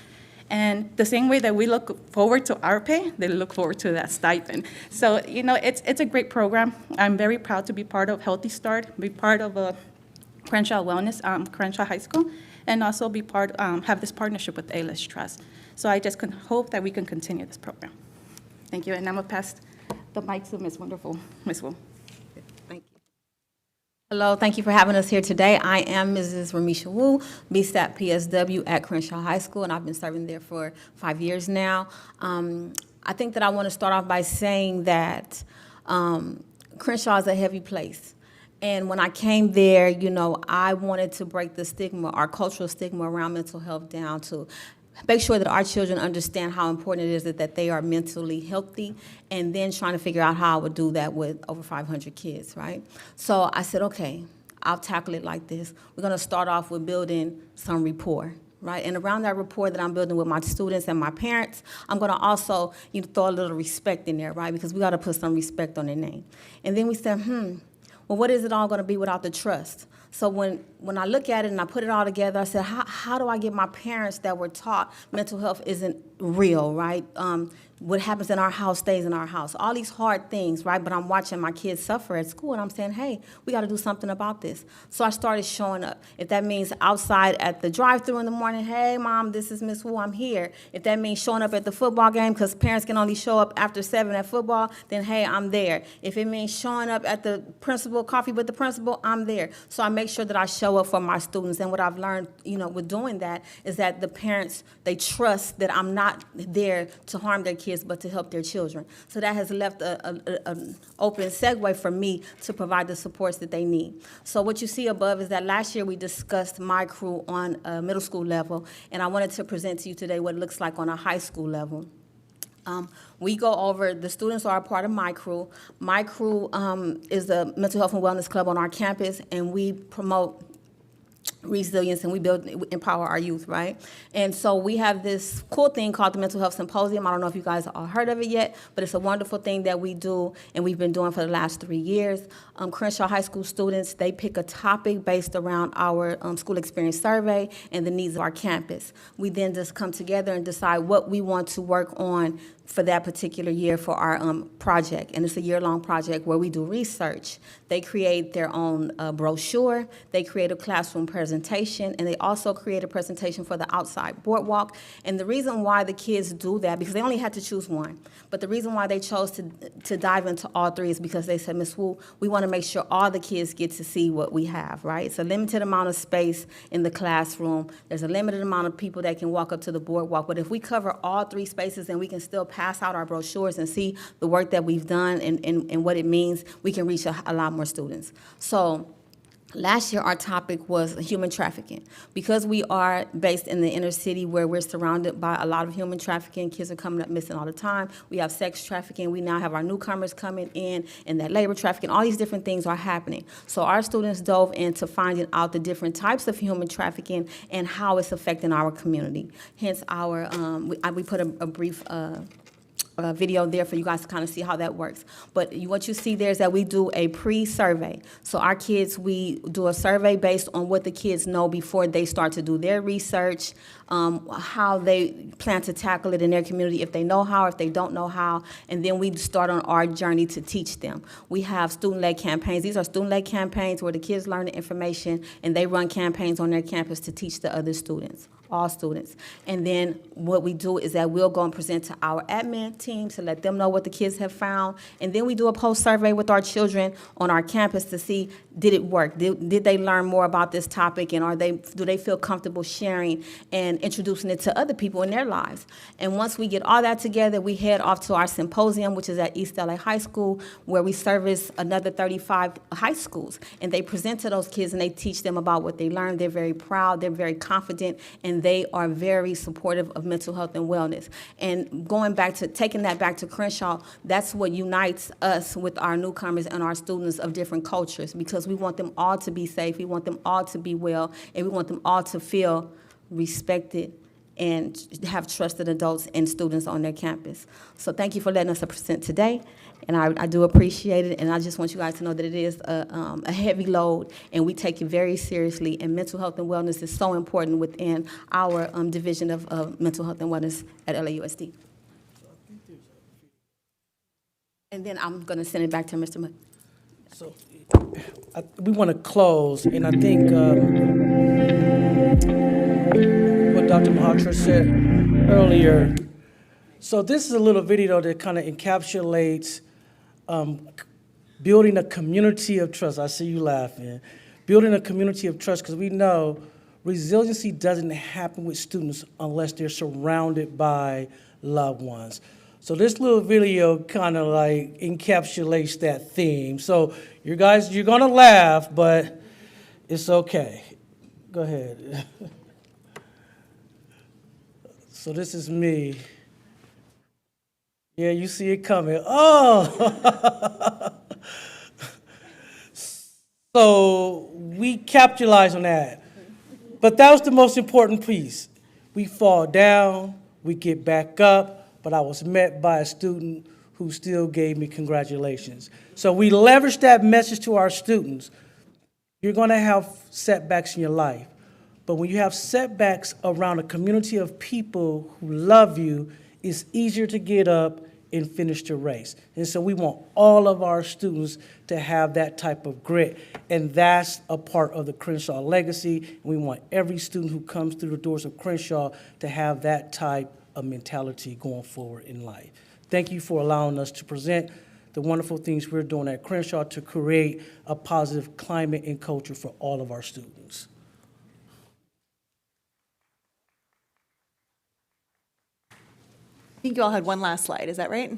Speaker 16: And the same way that we look forward to our pay, they look forward to that stipend. So, it's a great program. I'm very proud to be part of Healthy Start, be part of Crenshaw Wellness, Crenshaw High School, and also be have this partnership with LA's Trust. So I just hope that we can continue this program. Thank you, and I'm gonna pass the mic to Ms. Wu. Thank you.
Speaker 17: Hello, thank you for having us here today. I am Mrs. Ramisha Wu, BSTAT PSW at Crenshaw High School, and I've been serving there for 5 years now. I think that I want to start off by saying that Crenshaw is a heavy place. And when I came there, I wanted to break the stigma, our cultural stigma around mental health down, to make sure that our children understand how important it is that they are mentally healthy, and then trying to figure out how I would do that with over 500 kids, right? So I said, okay, I'll tackle it like this. We're going to start off with building some rapport, right? And around that rapport that I'm building with my students and my parents, I'm going to also throw a little respect in there, right? Because we got to put some respect on their name. And then we said, well, what is it all going to be without the trust? So when I look at it and I put it all together, I said, how do I get my parents that were taught mental health isn't real, right? what happens in our house stays in our house. All these hard things, right? But I'm watching my kids suffer at school, and I'm saying, hey, we got to do something about this. So I started showing up. If that means outside at the drive-thru in the morning, hey, Mom, this is Miss Wu, I'm here. If that means showing up at the football game, because parents can only show up after 7 at football, then, hey, I'm there. If it means showing up at the principal, coffee with the principal, I'm there. So I make sure that I show up for my students. And what I've learned, with doing that is that the parents, they trust that I'm not there to harm their kids, but to help their children. So that has left an open segue for me to provide the supports that they need. So what you see above is that last year we discussed my crew on a middle school level, and I wanted to present to you today what it looks like on a high school level. We go over, the students are a part of My Crew. My Crew is a mental health and wellness club on our campus, and we promote resilience, and we empower our youth, right? And so we have this cool thing called the Mental Health Symposium. I don't know if you guys all heard of it yet, but it's a wonderful thing that we do, and we've been doing for the last 3 years. Crenshaw High School students, they pick a topic based around our school experience survey and the needs of our campus. We then just come together and decide what we want to work on for that particular year for our project. And it's a year-long project where we do research. They create their own brochure, they create a classroom presentation, and they also create a presentation for the outside boardwalk. And the reason why the kids do that, because they only had to choose one, but the reason why they chose to dive into all three is because they said, Ms. Wu, we want to make sure all the kids get to see what we have, right? It's a limited amount of space in the classroom. There's a limited amount of people that can walk up to the boardwalk, but if we cover all three spaces and we can still pass out our brochures and see the work that we've done and what it means, we can reach a lot more students. So last year, our topic was human trafficking. Because we are based in the inner city where we're surrounded by a lot of human trafficking, kids are coming up missing all the time. We have sex trafficking. We now have our newcomers coming in, and that labor trafficking. All these different things are happening. So our students dove into finding out the different types of human trafficking and how it's affecting our community. Hence, we put a brief video there for you guys to kind of see how that works. But what you see there is that we do a pre-survey. So our kids, we do a survey based on what the kids know before they start to do their research, how they plan to tackle it in their community, if they know how, if they don't know how, and then we start on our journey to teach them. We have student-led campaigns. These are student-led campaigns where the kids learn the information and they run campaigns on their campus to teach the other students. All students. And then what we do is that we'll go and present to our admin team to let them know what the kids have found. And then we do a post-survey with our children on our campus to see, did it work? Did they learn more about this topic? And do they feel comfortable sharing and introducing it to other people in their lives? And once we get all that together, we head off to our symposium, which is at East LA High School, where we service another 35 high schools. And they present to those kids and they teach them about what they learned. They're very proud, they're very confident, and they are very supportive of mental health and wellness. And taking that back to Crenshaw, that's what unites us with our newcomers and our students of different cultures, because we want them all to be safe, we want them all to be well, and we want them all to feel respected and have trusted adults and students on their campus. So thank you for letting us present today. And I do appreciate it, and I just want you guys to know that it is a heavy load, and we take it very seriously, and mental health and wellness is so important within our division of mental health and wellness at LAUSD. And then I'm going to send it back to Mr. Mudd.
Speaker 14: So we want to close, and I think what Dr. Mahatra said earlier. So this is a little video that kind of encapsulates building a community of trust. I see you laughing. Building a community of trust, because we know resiliency doesn't happen with students unless they're surrounded by loved ones. So this little video kind of like encapsulates that theme. So you're gonna laugh, but it's okay. Go ahead. So this is me. Yeah, you see it coming. Oh! So we capitalize on that. But that was the most important piece. We fall down, we get back up, but I was met by a student who still gave me congratulations. So we leverage that message to our students. You're gonna have setbacks in your life, but when you have setbacks around a community of people who love you It's easier to get up and finish the race. And so we want all of our students to have that type of grit. And that's a part of the Crenshaw legacy. We want every student who comes through the doors of Crenshaw to have that type of mentality going forward in life. Thank you for allowing us to present the wonderful things we're doing at Crenshaw to create a positive climate and culture for all of our students.
Speaker 1: I think you all had one last slide, is that right?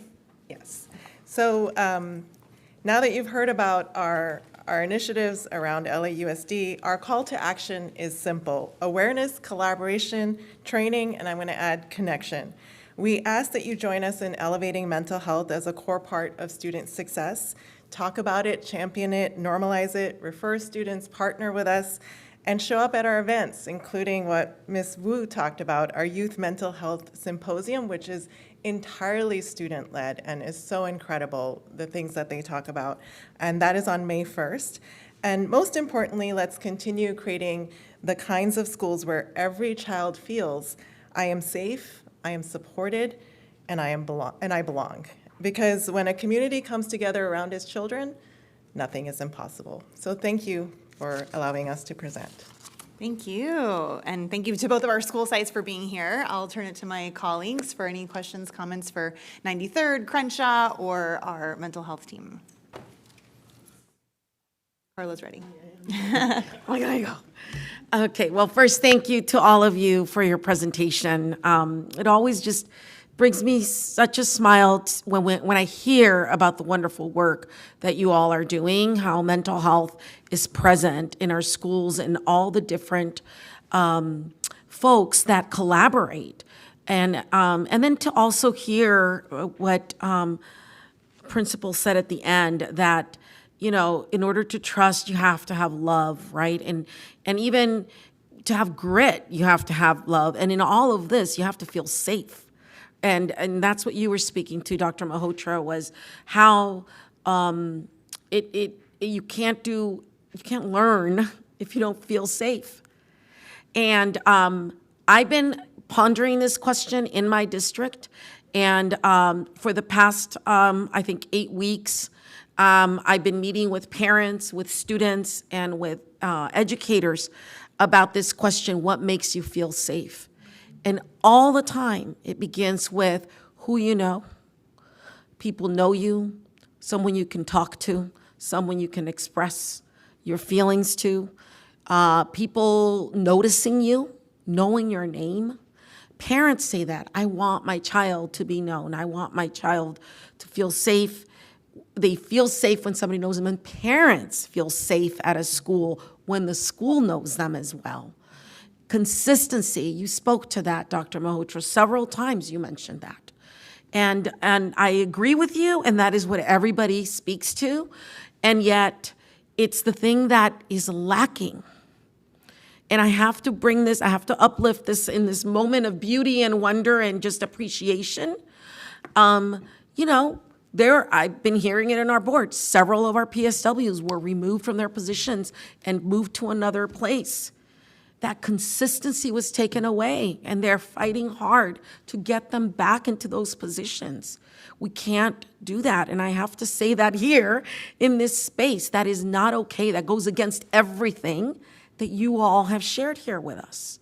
Speaker 10: Yes. So now that you've heard about our initiatives around LAUSD, our call to action is simple: awareness, collaboration, training, and I'm going to add connection. We ask that you join us in elevating mental health as a core part of student success. Talk about it, champion it, normalize it, refer students, partner with us, and show up at our events, including what Ms. Wu talked about, our Youth Mental Health Symposium, which is entirely student-led and is so incredible, the things that they talk about. And that is on May 1st. And most importantly, let's continue creating the kinds of schools where every child feels, I am safe, I am supported, and I belong. Because when a community comes together around its children, nothing is impossible. So thank you for allowing us to present.
Speaker 1: Thank you. And thank you to both of our school sites for being here. I'll turn it to my colleagues for any questions, comments for 93rd, Crenshaw, or our mental health team. Carla's ready.
Speaker 9: I gotta go. Okay, well, first, thank you to all of you for your presentation. It always just brings me such a smile when I hear about the wonderful work that you all are doing, how mental health is present in our schools and all the different folks that collaborate. And then to also hear what Principal said at the end, that, you know, in order to trust, you have to have love, right? And even to have grit, you have to have love. And in all of this, you have to feel safe. And that's what you were speaking to, Dr. Malhotra, was how you can't learn if you don't feel safe. And I've been pondering this question in my district, and for the past, I think, 8 weeks, I've been meeting with parents, with students, and with educators about this question: what makes you feel safe? And all the time, it begins with who you know. People know you, someone you can talk to, someone you can express your feelings to, people noticing you, knowing your name. Parents say that. I want my child to be known. I want my child to feel safe. They feel safe when somebody knows them, and parents feel safe at a school when the school knows them as well. Consistency, you spoke to that, Dr. Malhotra, several times you mentioned that. And I agree with you, and that is what everybody speaks to, and yet it's the thing that is lacking. And I have to bring this, I have to uplift this in this moment of beauty and wonder and just appreciation. You know, I've been hearing it in our board. Several of our PSWs were removed from their positions and moved to another place. That consistency was taken away, and they're fighting hard to get them back into those positions. We can't do that, and I have to say that here in this space. That is not okay. That goes against everything that you all have shared here with us.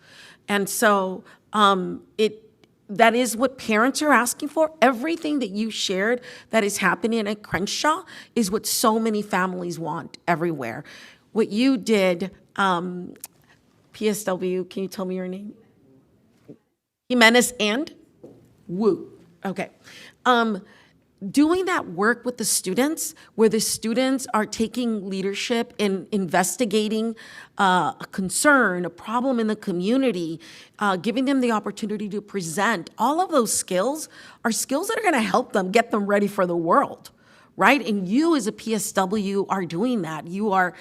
Speaker 9: And so that is what parents are asking for. Everything that you shared that is happening at Crenshaw is what so many families want everywhere. What you did, PSW, can you tell me your name? Jimenez and Wu. Okay. Doing that work with the students, where the students are taking leadership in investigating a concern, a problem in the community, giving them the opportunity to present, all of those skills are skills that are going to help them get them ready for the world, right? And you as a PSW are doing that. You are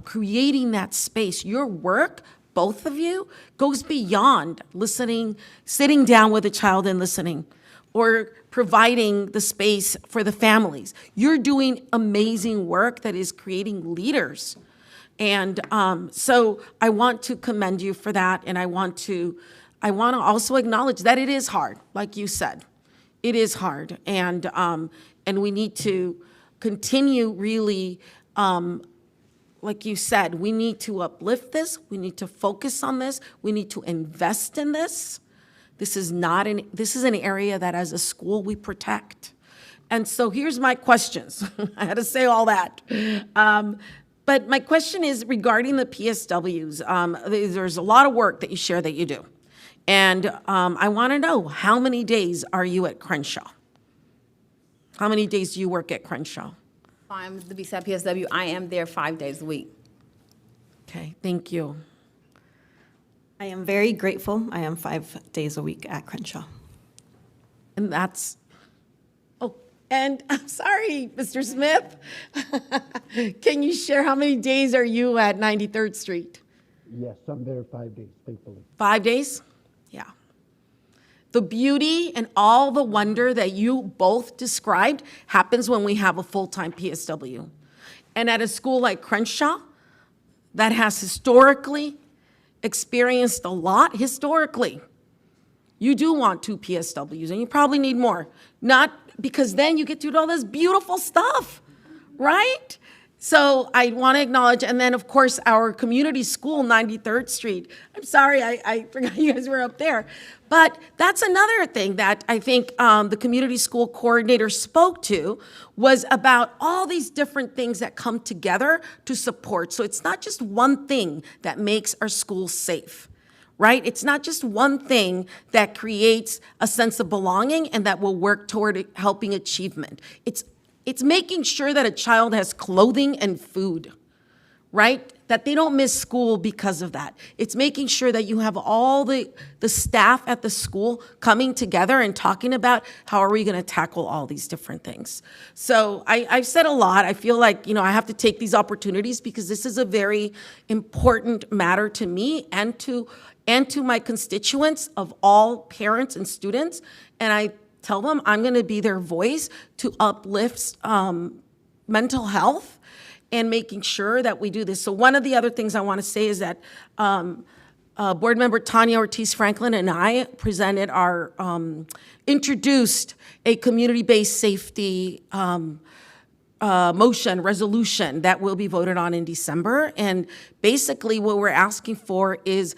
Speaker 9: creating that space. Your work, both of you, goes beyond listening, sitting down with a child and listening, or providing the space for the families. You're doing amazing work that is creating leaders. And so I want to commend you for that, and I want to I want to also acknowledge that it is hard, like you said. It is hard, and we need to continue really, like you said, we need to uplift this, we need to focus on this, we need to invest in this. This is an area that as a school we protect. And so here's my questions. I had to say all that. But my question is regarding the PSWs. There's a lot of work that you share that you do. And I want to know, how many days are you at Crenshaw? How many days do you work at Crenshaw?
Speaker 17: I'm the BSAP PSW. I am there 5 days a week.
Speaker 9: Okay, thank you.
Speaker 15: I am very grateful. I am 5 days a week at Crenshaw.
Speaker 9: And that's, and I'm sorry, Mr. Smith. Can you share how many days are you at 93rd Street?
Speaker 12: Yes, I'm there 5 days, thankfully.
Speaker 9: 5 days? Yeah. The beauty and all the wonder that you both described happens when we have a full-time PSW. And at a school like Crenshaw, that has historically experienced a lot historically, you do want 2 PSWs, and you probably need more. Not because then you get to do all this beautiful stuff, right? So I want to acknowledge, and then of course our community school, 93rd Street. I'm sorry, I forgot you guys were up there. But that's another thing that I think the community school coordinator spoke to, was about all these different things that come together to support. So it's not just one thing that makes our schools safe, right? It's not just one thing that creates a sense of belonging and that will work toward helping achievement. It's making sure that a child has clothing and food, right? That they don't miss school because of that. It's making sure that you have all the staff at the school coming together and talking about how are we going to tackle all these different things. So I've said a lot. I feel like, I have to take these opportunities because this is a very important matter to me and to my constituents of all parents and students. And I tell them I'm going to be their voice to uplift mental health and making sure that we do this. So one of the other things I want to say is that Board Member Tanya Ortiz-Franklin and I introduced a community-based safety resolution that will be voted on in December. And basically what we're asking for is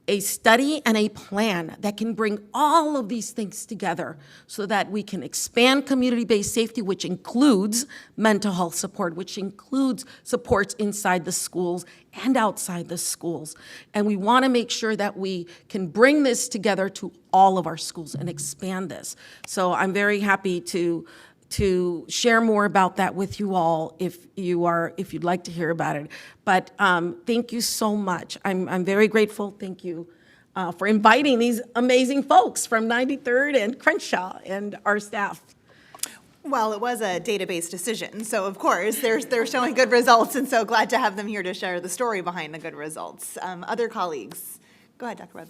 Speaker 9: a study and a plan that can bring all of these things together so that we can expand community-based safety, which includes mental health support, which includes supports inside the schools and outside the schools. And we want to make sure that we can bring this together to all of our schools and expand this. So I'm very happy to share more about that with you all if you'd like to hear about it. But thank you so much. I'm very grateful. Thank you for inviting these amazing folks from 93rd and Crenshaw and our staff.
Speaker 1: Well, it was a database decision, so of course, they're showing good results, and so glad to have them here to share the story behind the good results. Other colleagues? Go ahead, Dr. Webb.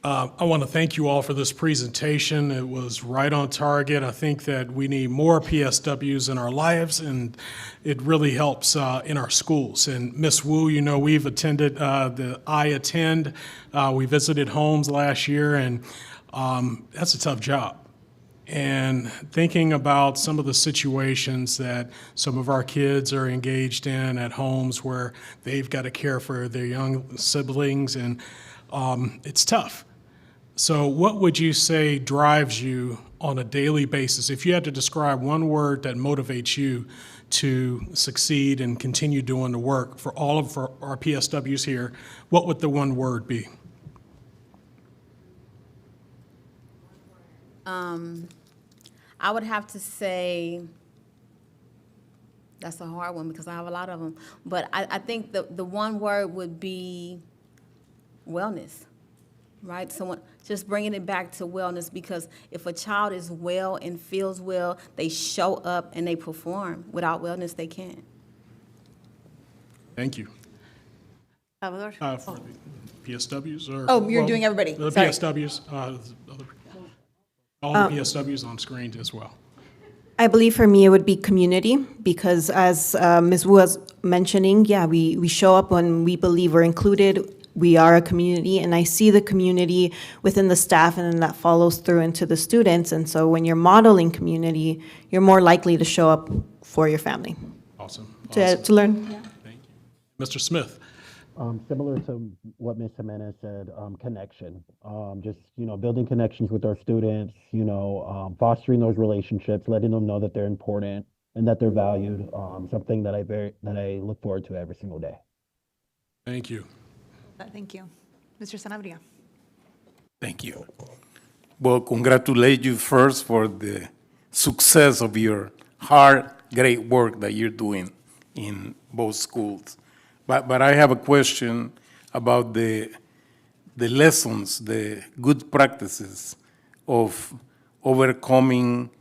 Speaker 3: I want to thank you all for this presentation. It was right on target. I think that we need more PSWs in our lives, and it really helps in our schools. And Ms. Wu, we've attended the I Attend. We visited homes last year, and that's a tough job. And thinking about some of the situations that some of our kids are engaged in at homes where they've got to care for their young siblings, and it's tough. So what would you say drives you on a daily basis? If you had to describe one word that motivates you to succeed and continue doing the work for all of our PSWs here, what would the one word be?
Speaker 17: I would have to say, that's a hard one because I have a lot of them, but I think the one word would be wellness. Right? Just bringing it back to wellness, because if a child is well and feels well, they show up and they perform. Without wellness, they can't.
Speaker 3: Thank you.
Speaker 1: Salvador?
Speaker 3: For the PSWs? Or,
Speaker 1: Oh, you're doing everybody.
Speaker 3: The
Speaker 1: Sorry.
Speaker 3: PSWs, all the PSWs on screen as well.
Speaker 15: I believe for me it would be community, because as Ms. Wu was mentioning, we show up when we believe we're included we are a community, and I see the community within the staff, and then that follows through into the students. And so when you're modeling community, you're more likely to show up for your family.
Speaker 3: Awesome.
Speaker 15: To learn.
Speaker 3: Thank you. Mr. Smith.
Speaker 12: Similar to what Ms. Jimenez said, connection. Just, building connections with our students, fostering those relationships, letting them know that they're important and that they're valued. Something that I look forward to every single day.
Speaker 3: Thank you.
Speaker 1: Thank you. Mr. Sanabria.
Speaker 7: Thank you. Well, congratulate you first for the success of your hard, great work that you're doing in both schools. But I have a question about the lessons, the good practices of overcoming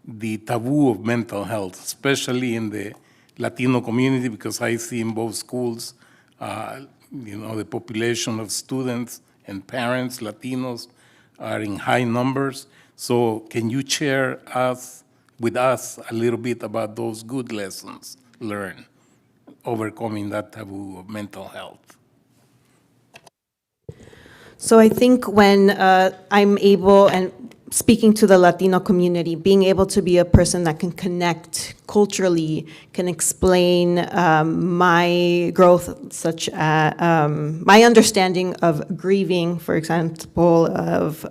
Speaker 7: the taboo of mental health, especially in the Latino community, because I see in both schools, the population of students and parents, Latinos, are in high numbers. So can you share with us a little bit about those good lessons learned, overcoming that taboo of mental health?
Speaker 15: So I think when I'm able, and speaking to the Latino community, being able to be a person that can connect culturally, can explain my growth, such as my understanding of grieving, for example, of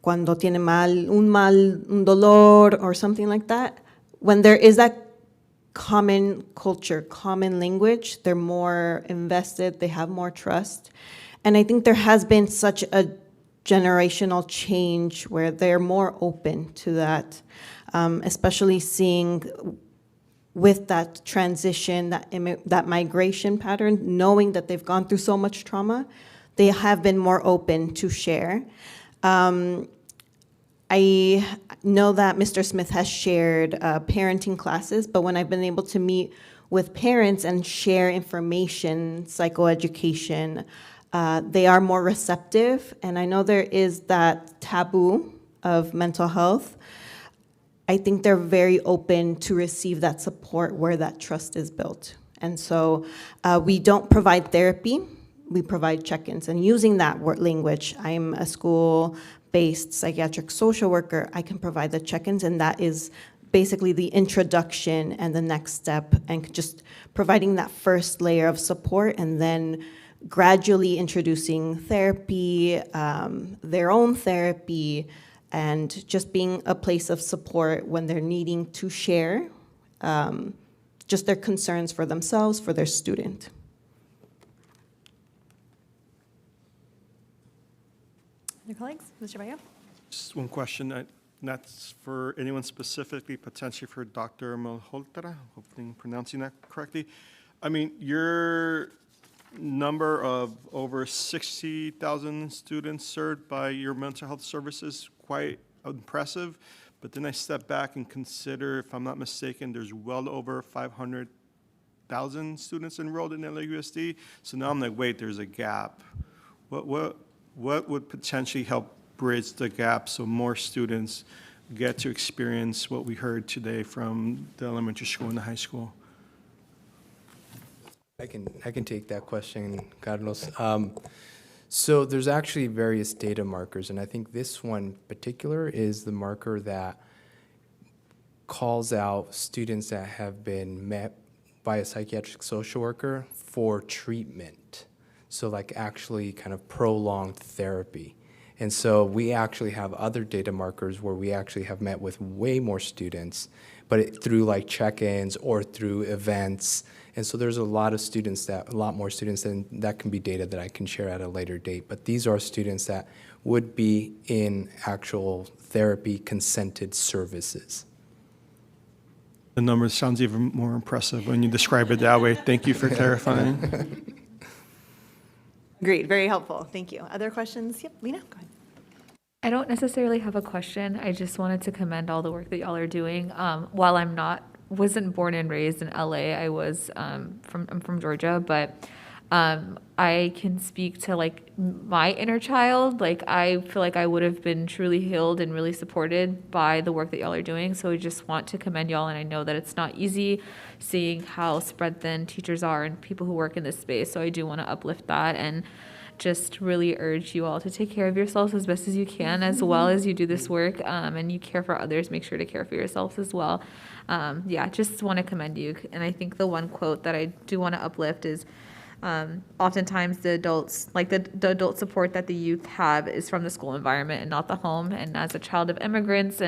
Speaker 15: cuando tiene un dolor, or something like that. When there is that common culture, common language, they're more invested, they have more trust. And I think there has been such a generational change where they're more open to that, especially seeing with that transition, that migration pattern, knowing that they've gone through so much trauma, they have been more open to share. I know that Mr. Smith has shared parenting classes, but when I've been able to meet with parents and share information, psychoeducation, they are more receptive. And I know there is that taboo of mental health. I think they're very open to receive that support where that trust is built. And so we don't provide therapy, we provide check-ins. And using that word language, I'm a school-based psychiatric social worker, I can provide the check-ins, and that is basically the introduction and the next step, and just providing that first layer of support, and then gradually introducing therapy, their own therapy, and just being a place of support when they're needing to share just their concerns for themselves, for their student.
Speaker 1: Other colleagues? Mr. Bayo?
Speaker 6: Just one question, not for anyone specifically, potentially for Dr. Malhotra, hopefully I'm pronouncing that correctly. I mean, your number of over 60,000 students served by your mental health services, quite impressive. But then I step back and consider, if I'm not mistaken, there's well over 500,000 students enrolled in LAUSD. So now I'm like, wait, there's a gap. What would potentially help bridge the gap so more students get to experience what we heard today from the elementary school and the high school?
Speaker 4: I can take that question, Carlos. So there's actually various data markers, and I think this one particular is the marker that calls out students that have been met by a psychiatric social worker for treatment. So like actually kind of prolonged therapy. And so we actually have other data markers where we actually have met with way more students, but through like check-ins or through events. And so there's a lot more students, and that can be data that I can share at a later date. But these are students that would be in actual therapy consented services.
Speaker 6: The number sounds even more impressive when you describe it that way. Thank you for clarifying.
Speaker 1: Great, very helpful. Thank you. Other questions? Yep, Lena, go ahead.
Speaker 5: I don't necessarily have a question. I just wanted to commend all the work that y'all are doing. While wasn't born and raised in LA, I'm from Georgia, but I can speak to like my inner child. Like I feel like I would have been truly healed and really supported by the work that y'all are doing. So I just want to commend y'all, and I know that it's not easy seeing how spread thin teachers are and people who work in this space. So I do want to uplift that and just really urge you all to take care of yourselves as best as you can, as well as you do this work, and you care for others. Make sure to care for yourselves as well. Yeah, just want to commend you. And I think the one quote that I do want to uplift is, oftentimes the adults, like the adult support that the youth have is from the school environment and not the home. And as a child of immigrants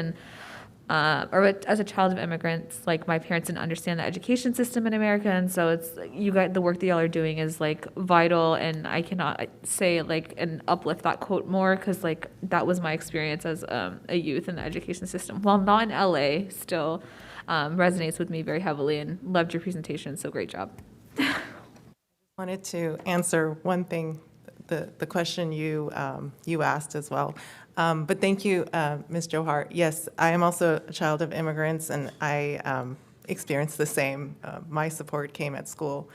Speaker 5: as a child of immigrants, like my parents didn't understand the education system in America. And so it's, you got the work that y'all are doing is like vital. And I cannot say like and uplift that quote more, because like that was my experience as a youth in the education system. While not in LA, still resonates with me very heavily, and loved your presentation. So great job.
Speaker 10: Wanted to answer one thing, the question you asked as well. But thank you, Ms. Johar. Yes, I am also a child of immigrants, and I experienced the same. My support came at school.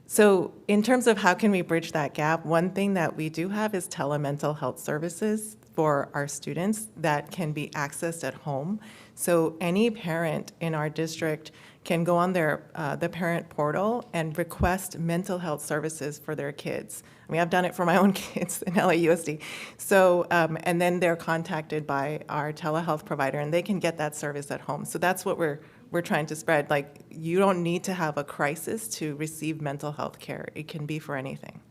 Speaker 10: So in terms of how can we bridge that gap, one thing that we do have is telemental health services for our students that can be accessed at home. So any parent in our district can go on the parent portal and request mental health services for their kids. I mean, I've done it for my own kids in LAUSD. So, and then they're contacted by our telehealth provider, and they can get that service at home. So that's what we're trying to spread. Like, you don't need to have a crisis to receive mental health care. It can be for anything.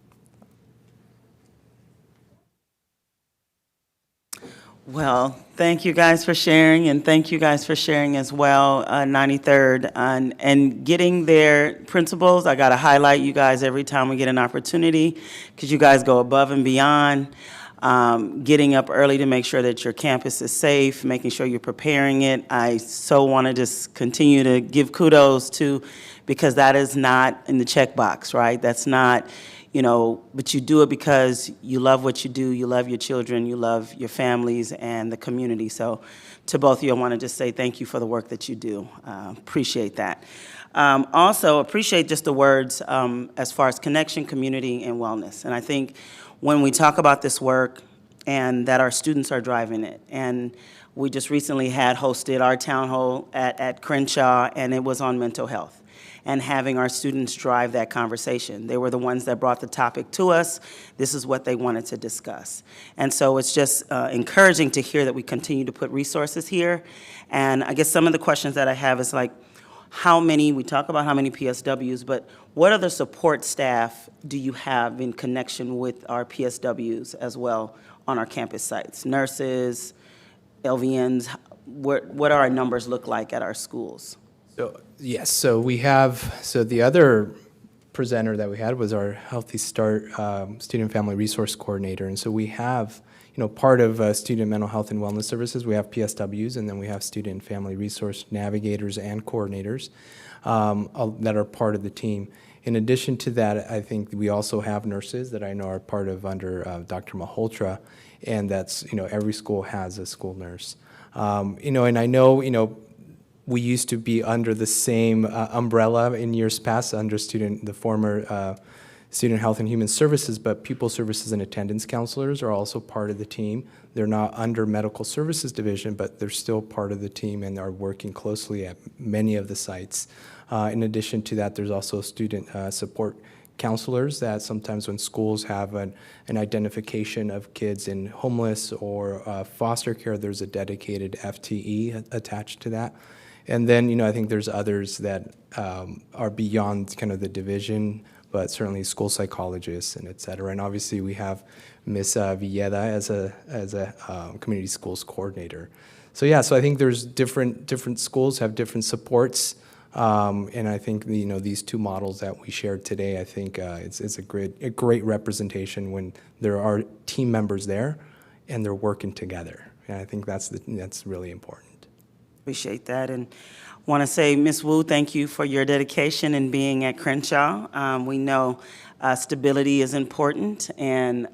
Speaker 2: Well, thank you guys for sharing, and thank you guys for sharing as well, 93rd, and getting their principals. I got to highlight you guys every time we get an opportunity, because you guys go above and beyond, getting up early to make sure that your campus is safe, making sure you're preparing it. I so want to just continue to give kudos to, because that is not in the checkbox, right? That's not, but you do it because you love what you do, you love your children, you love your families and the community. So to both of you, I want to just say thank you for the work that you do. Appreciate that. Also, appreciate just the words as far as connection, community, and wellness. And I think when we talk about this work and that our students are driving it, and we just recently had hosted our town hall at Crenshaw, and it was on mental health, and having our students drive that conversation. They were the ones that brought the topic to us. This is what they wanted to discuss. And so it's just encouraging to hear that we continue to put resources here. And I guess some of the questions that I have is like, we talk about how many PSWs, but what other support staff do you have in connection with our PSWs as well on our campus sites? Nurses, LVNs, what do our numbers look like at our schools?
Speaker 4: So, yes, so the other presenter that we had was our Healthy Start Student Family Resource Coordinator. And so we have, part of Student Mental Health and Wellness Services, we have PSWs, and then we have Student Family Resource Navigators and Coordinators that are part of the team. In addition to that, I think we also have nurses that I know are part of under Dr. Malhotra, and that's, every school has a school nurse. And I know, we used to be under the same umbrella in years past under the former Student Health and Human Services, but Pupil Services and Attendance Counselors are also part of the team. They're not under Medical Services Division, but they're still part of the team and are working closely at many of the sites. In addition to that, there's also student support counselors that sometimes when schools have an identification of kids in homeless or foster care, there's a dedicated FTE attached to that. And then, I think there's others that are beyond kind of the division, but certainly school psychologists and et cetera. And obviously we have Ms. Villeda as a community schools coordinator. So yeah, so I think there's different schools have different supports. And I think, these two models that we shared today, I think it's a great representation when there are team members there and they're working together. And I think that's really important.
Speaker 2: Appreciate that, and want to say, Ms. Wu, thank you for your dedication in being at Crenshaw. We know stability is important, and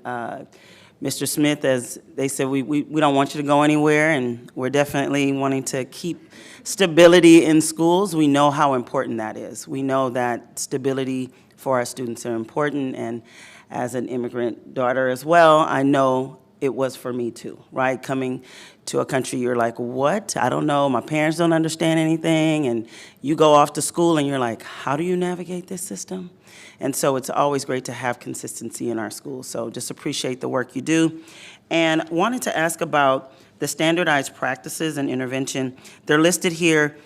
Speaker 2: Mr. Smith, as they said, we don't want you to go anywhere, and we're definitely wanting to keep stability in schools. We know how important that is. We know that stability for our students are important. And as an immigrant daughter as well, I know it was for me too, right? Coming to a country, you're like, what? I don't know. My parents don't understand anything. And you go off to school and you're like, how do you navigate this system? And so it's always great to have consistency in our schools. So just appreciate the work you do. And wanted to ask about the standardized practices and intervention. They're listed here.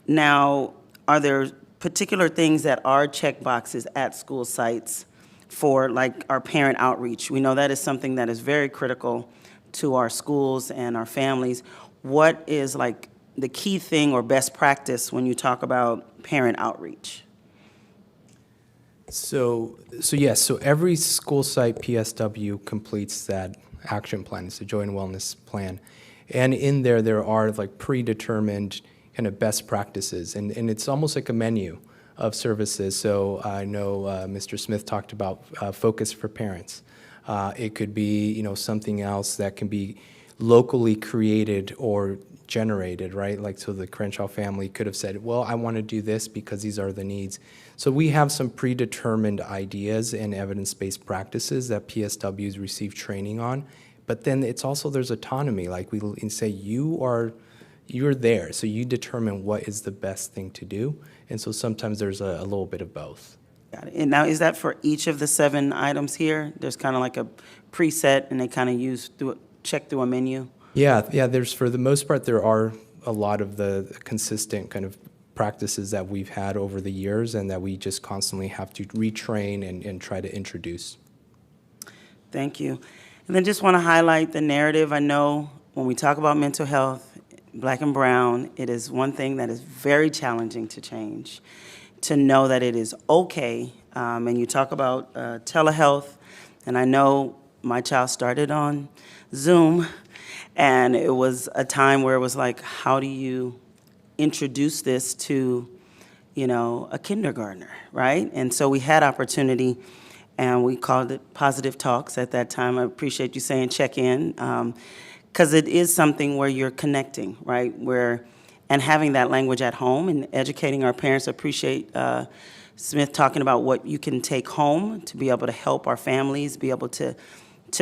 Speaker 2: Now, are there particular things that are check boxes at school sites for like our parent outreach? We know that is something that is very critical to our schools and our families. What is like the key thing or best practice when you talk about parent outreach?
Speaker 4: So yes, so every school site PSW completes that action plan. It's a joy and wellness plan. And in there are like predetermined kind of best practices. And it's almost like a menu of services. So I know Mr. Smith talked about Focus for Parents. It could be, something else that can be locally created or generated, right? Like, so the Crenshaw family could have said, well, I want to do this because these are the needs. So we have some predetermined ideas and evidence-based practices that PSWs receive training on. But then it's also, there's autonomy. Like we say, you're there, so you determine what is the best thing to do. And so sometimes there's a little bit of both.
Speaker 2: Got it. And now, is that for each of the 7 items here? There's kind of like a preset, and they kind of check through a menu?
Speaker 4: Yeah, there's, for the most part, there are a lot of the consistent kind of practices that we've had over the years and that we just constantly have to retrain and try to introduce.
Speaker 2: Thank you. And then just want to highlight the narrative. I know when we talk about mental health, Black and brown, it is one thing that is very challenging to change, to know that it is okay. And you talk about telehealth, and I know my child started on Zoom, and it was a time where it was like, how do you introduce this to, a kindergartner, right? And so we had opportunity, and we called it Positive Talks at that time. I appreciate you saying check in, because it is something where you're connecting, right? And having that language at home and educating our parents. I appreciate Smith talking about what you can take home to be able to help our families, be able to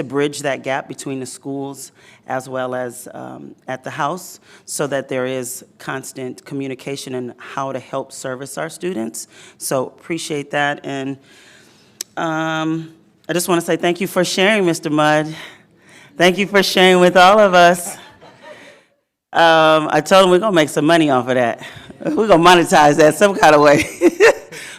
Speaker 2: bridge that gap between the schools as well as at the house, so that there is constant communication and how to help service our students. So appreciate that. And I just want to say thank you for sharing, Mr. Mudd. Thank you for sharing with all of us. I told him we're going to make some money off of that. We're going to monetize that some kind of way.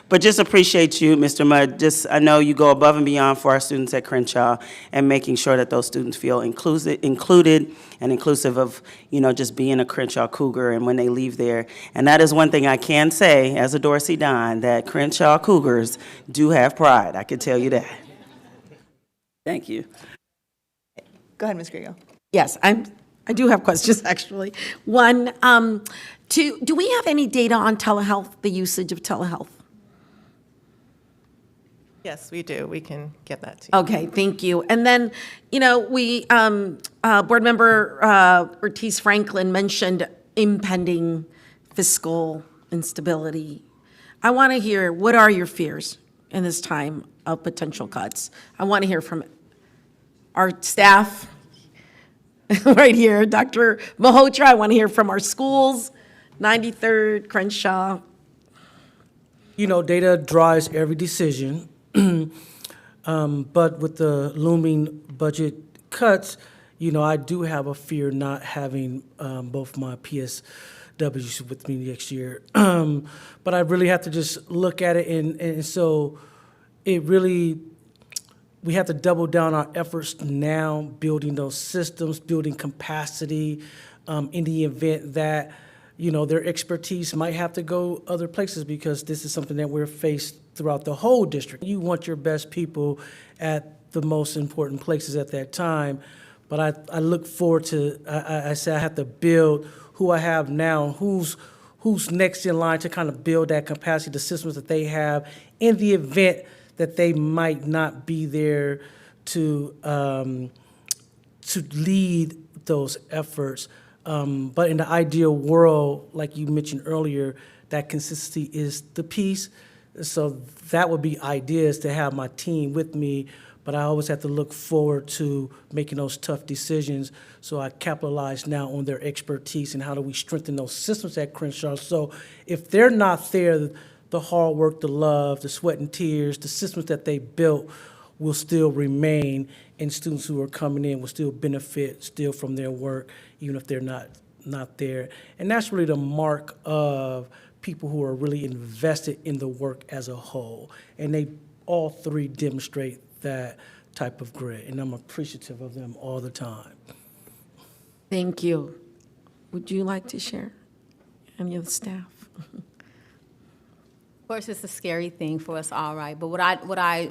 Speaker 2: But just appreciate you, Mr. Mudd. I know you go above and beyond for our students at Crenshaw and making sure that those students feel included and inclusive of, just being a Crenshaw Cougar and when they leave there. And that is one thing I can say as a Dorsey Don, that Crenshaw Cougars do have pride. I can tell you that. Thank you.
Speaker 1: Go ahead, Ms. Griego.
Speaker 9: Yes, I do have questions, actually. One, do we have any data on telehealth, the usage of telehealth?
Speaker 10: Yes, we do. We can get that to you.
Speaker 9: Okay, thank you. And then, we, Board Member Ortiz Franklin mentioned impending fiscal instability. I want to hear, what are your fears in this time of potential cuts? I want to hear from our staff right here, Dr. Malhotra. I want to hear from our schools, 93rd, Crenshaw.
Speaker 14: Data drives every decision. But with the looming budget cuts, I do have a fear not having both my PSWs with me next year. But I really have to just look at it, and so it really, we have to double down our efforts now, building those systems, building capacity in the event that, their expertise might have to go other places, because this is something that we're faced throughout the whole district. You want your best people at the most important places at that time, but I look forward to, I say I have to build who I have now, who's next in line to kind of build that capacity, the systems that they have, in the event that they might not be there to lead those efforts. But in the ideal world, like you mentioned earlier, that consistency is the piece. So that would be ideas to have my team with me, but I always have to look forward to making those tough decisions. So I capitalize now on their expertise and how do we strengthen those systems at Crenshaw. So if they're not there, the hard work, the love, the sweat and tears, the systems that they built will still remain, and students who are coming in will still benefit still from their work, even if they're not there. And that's really the mark of people who are really invested in the work as a whole. And they all three demonstrate that type of grit, and I'm appreciative of them all the time.
Speaker 9: Thank you. Would you like to share? Any of the staff?
Speaker 17: Of course, it's a scary thing for us all, right? But what I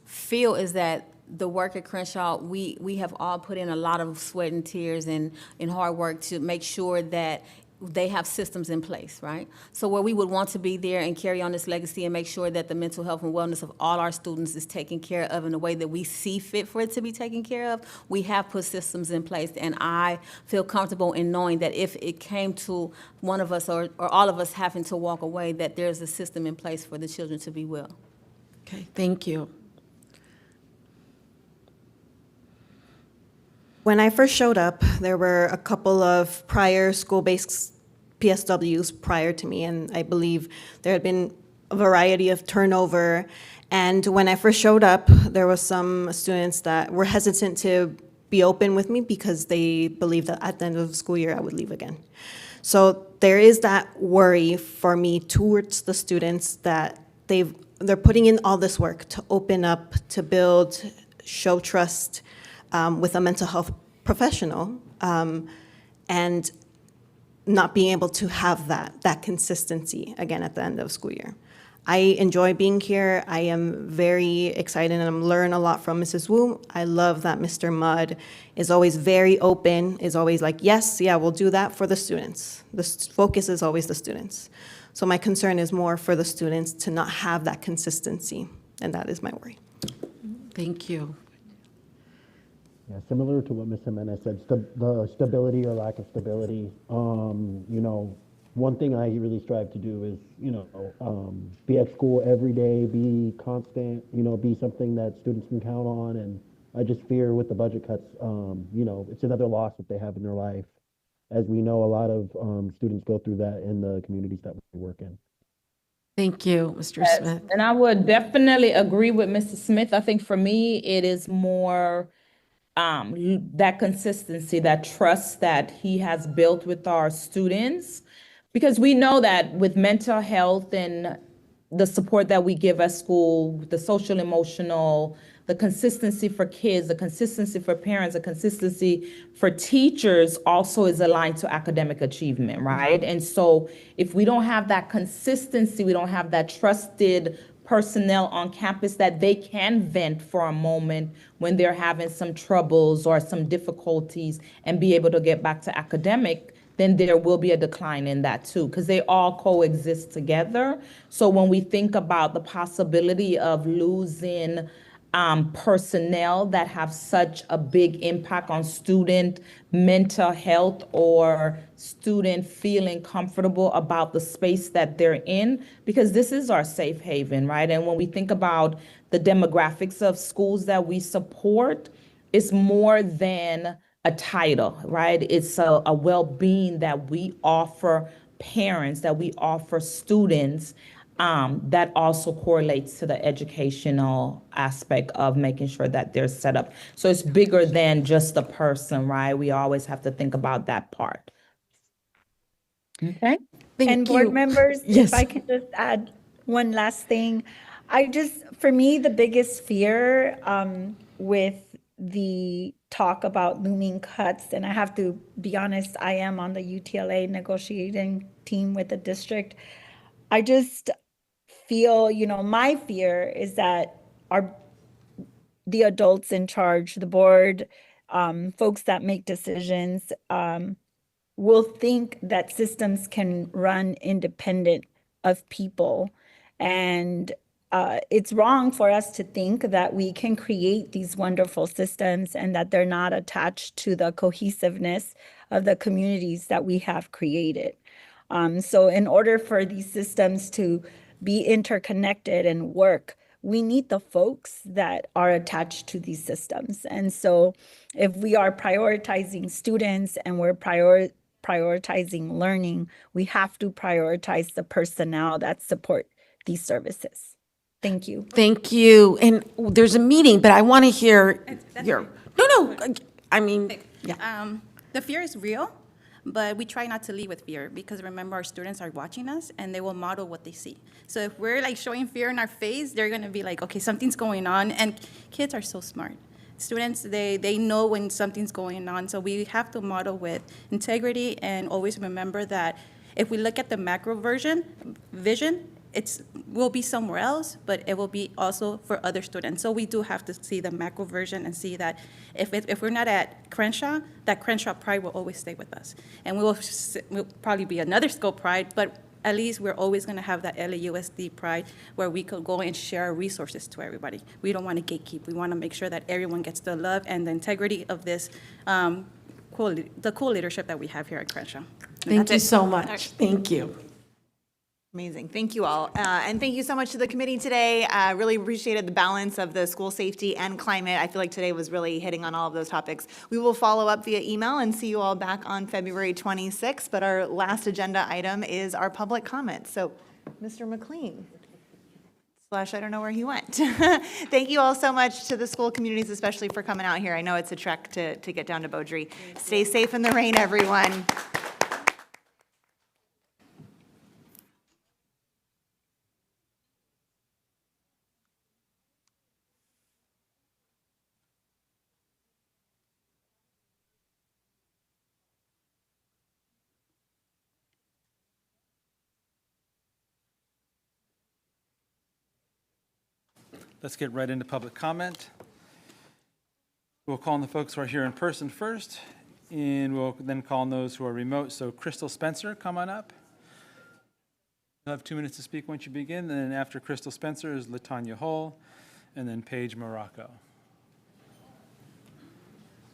Speaker 17: feel is that the work at Crenshaw, we have all put in a lot of sweat and tears and hard work to make sure that they have systems in place, right? So where we would want to be there and carry on this legacy and make sure that the mental health and wellness of all our students is taken care of in a way that we see fit for it to be taken care of, we have put systems in place. And I feel comfortable in knowing that if it came to one of us or all of us having to walk away, that there's a system in place for the children to be well.
Speaker 9: Okay, thank you.
Speaker 15: When I first showed up, there were a couple of prior school-based PSWs prior to me, and I believe there had been a variety of turnover. And when I first showed up, there were some students that were hesitant to be open with me because they believed that at the end of the school year, I would leave again. So there is that worry for me towards the students that they're putting in all this work to open up, to build, show trust, with a mental health professional, and not being able to have that consistency again at the end of school year. I enjoy being here. I am very excited and I'm learning a lot from Mrs. Wu. I love that Mr. Mudd is always very open, is always like, yes, yeah, we'll do that for the students. The focus is always the students. So my concern is more for the students to not have that consistency, and that is my worry.
Speaker 9: Thank you.
Speaker 12: Yeah, similar to what Ms. Jimenez said, the stability or lack of stability. You know, one thing I really strive to do is, you know, be at school every day, be constant, you know, be something that students can count on. And I just fear with the budget cuts, you know, it's another loss that they have in their life. As we know, a lot of students go through that in the communities that we work in.
Speaker 9: Thank you, Mr.
Speaker 11: Yes,
Speaker 9: Smith.
Speaker 11: and I would definitely agree with Mr. Smith. I think for me, it is more that consistency, that trust that he has built with our students. Because we know that with mental health and the support that we give at school, the social, emotional, the consistency for kids, the consistency for parents, the consistency for teachers also is aligned to academic achievement, right? And so if we don't have that consistency, we don't have that trusted personnel on campus that they can vent for a moment when they're having some troubles or some difficulties and be able to get back to academic, then there will be a decline in that too, because they all coexist together. So when we think about the possibility of losing personnel that have such a big impact on student mental health or student feeling comfortable about the space that they're in, because this is our safe haven, right? And when we think about the demographics of schools that we support, it's more than a title, right? It's a well-being that we offer parents, that we offer students, that also correlates to the educational aspect of making sure that they're set up. So it's bigger than just the person, right? We always have to think about that part. Okay.
Speaker 13: And board members,
Speaker 9: Yes.
Speaker 13: if I can just add one last thing. For me, the biggest fear with the talk about looming cuts, and I have to be honest, I am on the UTLA negotiating team with the district. I just feel, my fear is that the adults in charge, the board, folks that make decisions, will think that systems can run independent of people. And it's wrong for us to think that we can create these wonderful systems and that they're not attached to the cohesiveness of the communities that we have created. So in order for these systems to be interconnected and work, we need the folks that are attached to these systems. And so if we are prioritizing students and we're prioritizing learning, we have to prioritize the personnel that support these services. Thank you.
Speaker 9: Thank you. And there's a meeting, but I want to hear your, no, I mean, yeah.
Speaker 16: The fear is real, but we try not to lead with fear because remember our students are watching us and they will model what they see. So if we're like showing fear in our face, they're gonna be like, okay, something's going on. And kids are so smart. Students, they know when something's going on. So we have to model with integrity and always remember that if we look at the macro vision, will be somewhere else, but it will be also for other students. So we do have to see the macro version and see that if we're not at Crenshaw, that Crenshaw pride will always stay with us. And we'll probably be another school pride, but at least we're always gonna have that LAUSD pride where we could go and share resources to everybody. We don't wanna gatekeep. We wanna make sure that everyone gets the love and the integrity of this the cool leadership that we have here at Crenshaw.
Speaker 9: Thank you so much. Thank you.
Speaker 1: Amazing. Thank you all. And thank you so much to the committee today. Really appreciated the balance of the school safety and climate. I feel like today was really hitting on all of those topics. We will follow up via email and see you all back on February 26th. But our last agenda item is our public comment. So, Mr. McLean. I don't know where he went. Thank you all so much to the school communities, especially for coming out here. I know it's a trek to get down to Beaudry. Stay safe in the rain, everyone.
Speaker 18: Let's get right into public comment. We'll call on the folks who are here in person first, and we'll then call on those who are remote. So Crystal Spencer, come on up. You'll have 2 minutes to speak once you begin. And then after Crystal Spencer is Latanya Hull, and then Paige Morocco.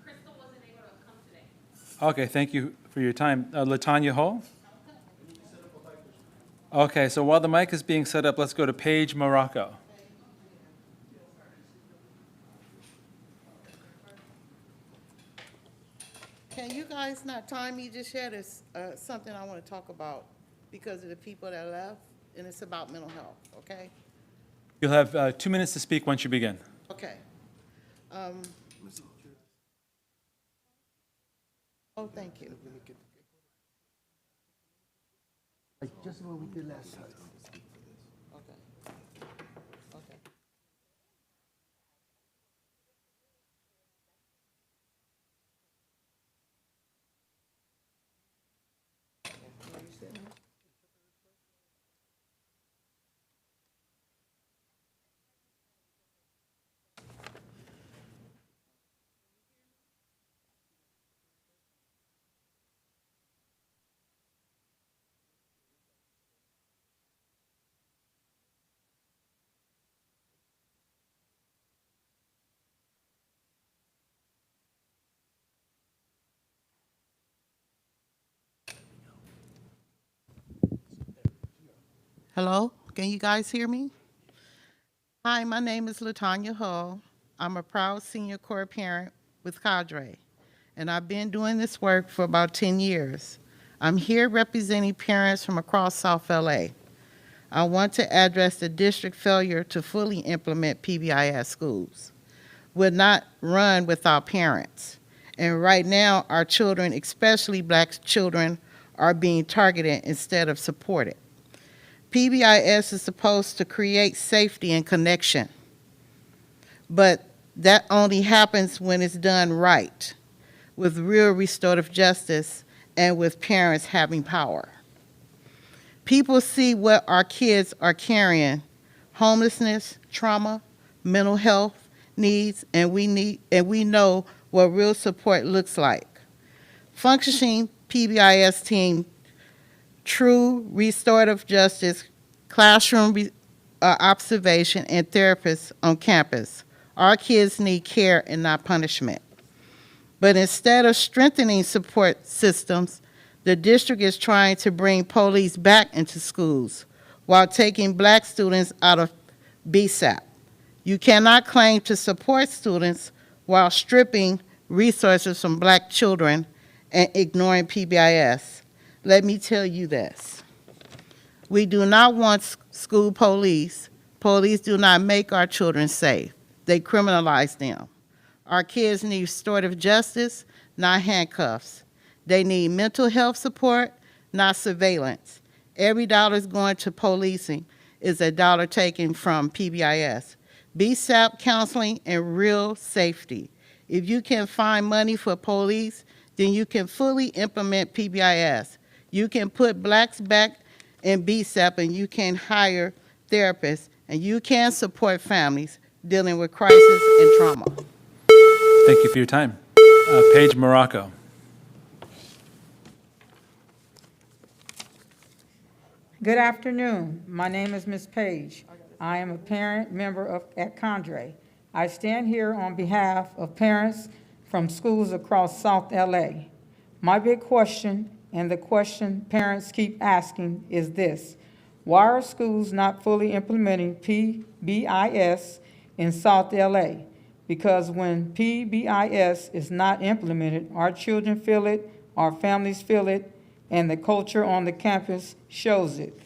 Speaker 11: Crystal wasn't able to come today.
Speaker 18: Okay, thank you for your time. Latanya Hull? Okay, so while the mic is being set up, let's go to Paige Morocco.
Speaker 19: Can you guys not time me just yet? It's something I want to talk about because of the people that left, and it's about mental health, okay?
Speaker 18: You'll have 2 minutes to speak once you begin.
Speaker 19: Okay. Oh, thank you. Just what we did last time. Okay. Okay. Hello, can you guys hear me? Hi, my name is Latanya Hull. I'm a proud senior corps parent with Cadre, and I've been doing this work for about 10 years. I'm here representing parents from across South LA. I want to address the district failure to fully implement PBIS schools. Would not run without parents. And right now, our children, especially Black children, are being targeted instead of supported. PBIS is supposed to create safety and connection, but that only happens when it's done right, with real restorative justice and with parents having power. People see what our kids are carrying: homelessness, trauma, mental health needs, and we know what real support looks like. Functioning PBIS team, true restorative justice, classroom observation, and therapists on campus. Our kids need care and not punishment. But instead of strengthening support systems, the district is trying to bring police back into schools while taking Black students out of BSAP. You cannot claim to support students while stripping resources from Black children and ignoring PBIS. Let me tell you this. We do not want school police. Police do not make our children safe. They criminalize them. Our kids need restorative justice, not handcuffs. They need mental health support, not surveillance. Every dollar is going to policing is a dollar taken from PBIS. BSAP counseling and real safety. If you can find money for police, then you can fully implement PBIS. You can put Blacks back in BSAP, and you can hire therapists, and you can support families dealing with crisis and trauma.
Speaker 18: Thank you for your time. Paige Morocco.
Speaker 20: Good afternoon. My name is Ms. Page. I am a parent member at Condre. I stand here on behalf of parents from schools across South LA. My big question, and the question parents keep asking, is this: why are schools not fully implementing PBIS in South LA? Because when PBIS is not implemented, our children feel it, our families feel it, and the culture on the campus shows it.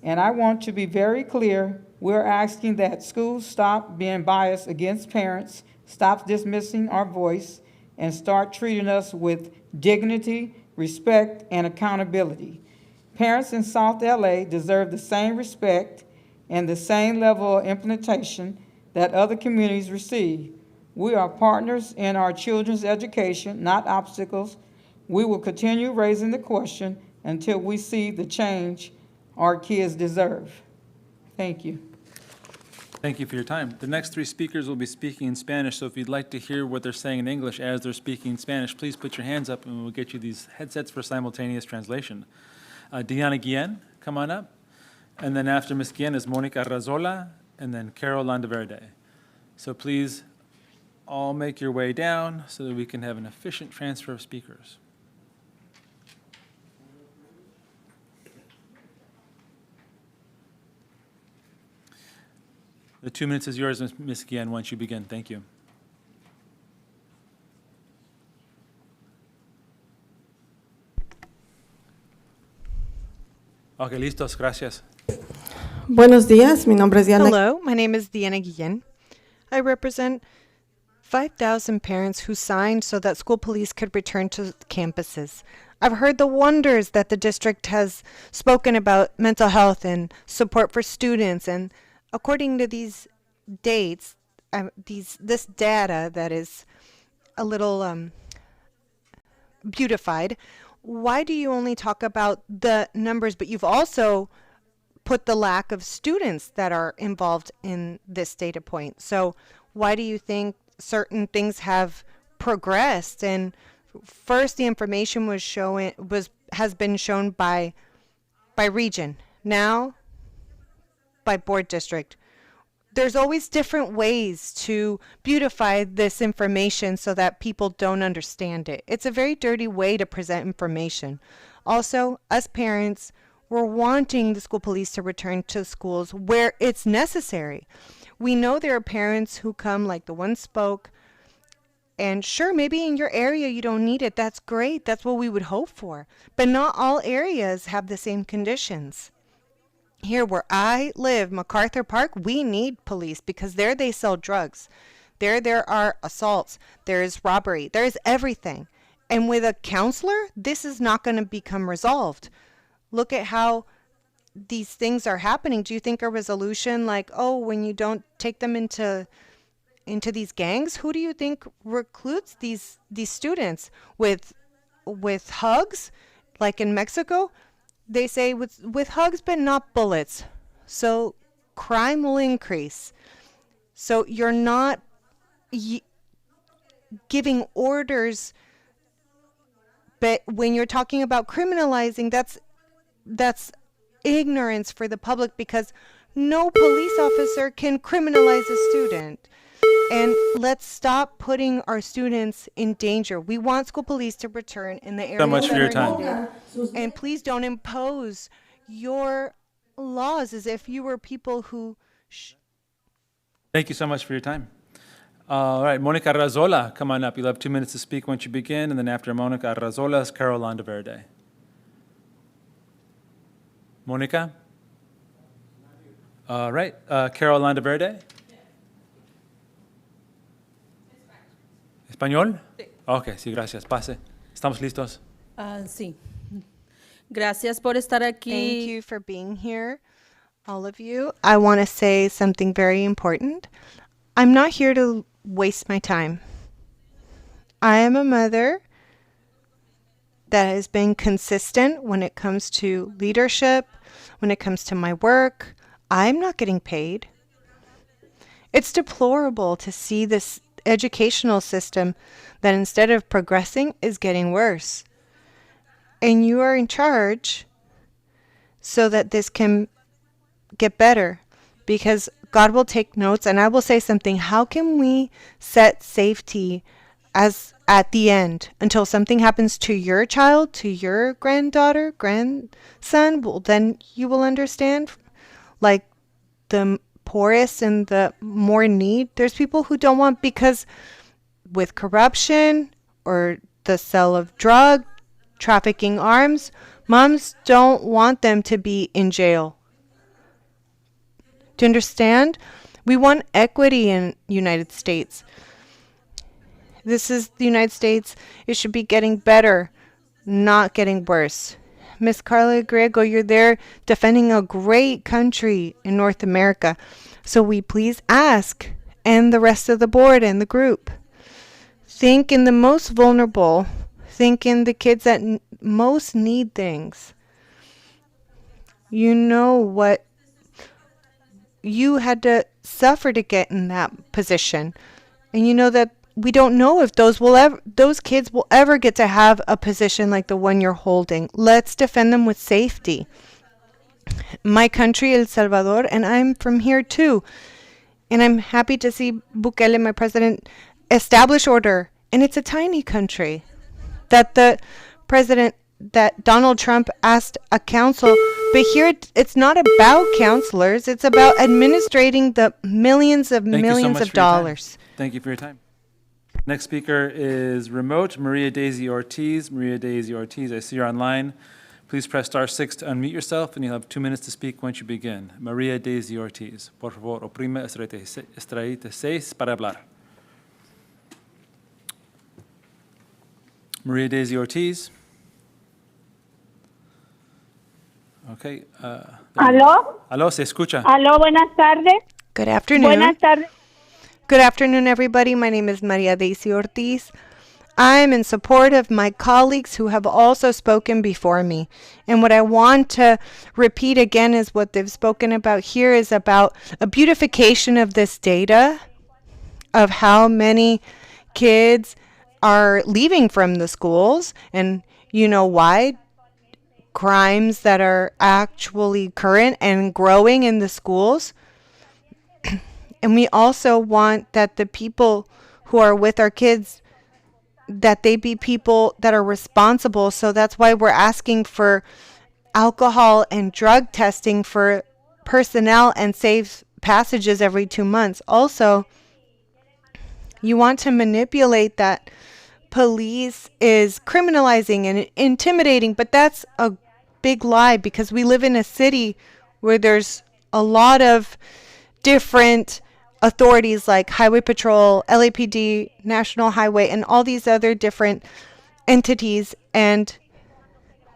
Speaker 20: And I want to be very clear, we're asking that schools stop being biased against parents, stop dismissing our voice, and start treating us with dignity, respect, and accountability. Parents in South LA deserve the same respect and the same level of implementation that other communities receive. We are partners in our children's education, not obstacles. We will continue raising the question until we see the change our kids deserve. Thank you.
Speaker 18: Thank you for your time. The next three speakers will be speaking in Spanish, so if you'd like to hear what they're saying in English as they're speaking Spanish, please put your hands up and we'll get you these headsets for simultaneous translation. Diana Guillen, come on up. And then after Ms. Guillen is Monica Razola, and then Carol Landaverde. So please all make your way down so that we can have an efficient transfer of speakers. The 2 minutes is yours, Ms. Guillen, once you begin. Thank you. Okay, listos, gracias.
Speaker 21: Buenos días, mi nombre es Diana.
Speaker 22: Hello, my name is Diana Guillen. I represent 5,000 parents who signed so that school police could return to campuses. I've heard the wonders that the district has spoken about mental health and support for students, and according to these dates, this data that is a little beautified, why do you only talk about the numbers, but you've also put the lack of students that are involved in this data point? So why do you think certain things have progressed? And first, the information has been shown by region, now by board district. There's always different ways to beautify this information so that people don't understand it. It's a very dirty way to present information. Also, us parents, we're wanting the school police to return to schools where it's necessary. We know there are parents who come, like the one spoke, and sure, maybe in your area you don't need it. That's great. That's what we would hope for. But not all areas have the same conditions. Here where I live, MacArthur Park, we need police because there they sell drugs. There are assaults. There is robbery. There is everything. And with a counselor, this is not going to become resolved. Look at how these things are happening. Do you think a resolution like, oh, when you don't take them into these gangs, who do you think recruits these students with hugs, like in Mexico? They say with hugs but not bullets. So crime will increase. So you're not giving orders, but when you're talking about criminalizing, that's ignorance for the public, because no police officer can criminalize a student. And let's stop putting our students in danger. We want school police to return in the area.
Speaker 18: So much for your time.
Speaker 22: And please don't impose your laws as if you were people who
Speaker 18: Thank you so much for your time. All right, Monica Arrazola, come on up. You'll have 2 minutes to speak once you begin, and then after Monica Arrazola is Carol Landaverde. Monica? All right, Carol Landaverde? ¿Español? Sí. Ok, sí, gracias. Pase. ¿Estamos listos?
Speaker 3: Sí. Gracias por estar aquí.
Speaker 22: Thank you for being here, all of you. I want to say something very important. I'm not here to waste my time. I am a mother that has been consistent when it comes to leadership, when it comes to my work. I'm not getting paid. It's deplorable to see this educational system that instead of progressing is getting worse. And you are in charge so that this can get better, because God will take notes. And I will say something: how can we set safety as at the end until something happens to your child, to your granddaughter, grandson? Well, then you will understand, like, the poorest and the more need. There's people who don't want, because with corruption or the sale of drug, trafficking arms, moms don't want them to be in jail. Do you understand? We want equity in United States. This is the United States. It should be getting better, not getting worse. Miss Carla Griego, you're there defending a great country in North America. So we please ask, and the rest of the board and the group, think in the most vulnerable, think in the kids that most need things. You know what you had to suffer to get in that position. And you know that we don't know if those kids will ever get to have a position like the one you're holding. Let's defend them with safety. My country, El Salvador, and I'm from here too. And I'm happy to see Bukele, my president, establish order. And it's a tiny country that that Donald Trump asked a council, but here it's not about counselors, it's about administrating the millions of dollars.
Speaker 18: Thank you for your time. Next speaker is remote, Maria Daisy Ortiz. Maria Daisy Ortiz, I see you're online. Please press *6 to unmute yourself, and you'll have 2 minutes to speak once you begin. Maria Daisy Ortiz, por favor, oprime estrellita 6 para hablar. Maria Daisy Ortiz. Okay.
Speaker 8: ¿Aló?
Speaker 18: Aló, se escucha.
Speaker 8: Aló, buenas tardes.
Speaker 22: Good afternoon.
Speaker 8: Buenas tardes.
Speaker 22: Good afternoon, everybody. My name is Maria Daisy Ortiz. I'm in support of my colleagues who have also spoken before me. And what I want to repeat again is what they've spoken about here is about a beautification of this data of how many kids are leaving from the schools, and you know why. Crimes that are actually current and growing in the schools. And we also want that the people who are with our kids, that they be people that are responsible. So that's why we're asking for alcohol and drug testing for personnel and safe passages every 2 months. Also, you want to manipulate that police is criminalizing and intimidating, but that's a big lie, because we live in a city where there's a lot of different authorities like Highway Patrol, LAPD, National Highway, and all these other different entities. And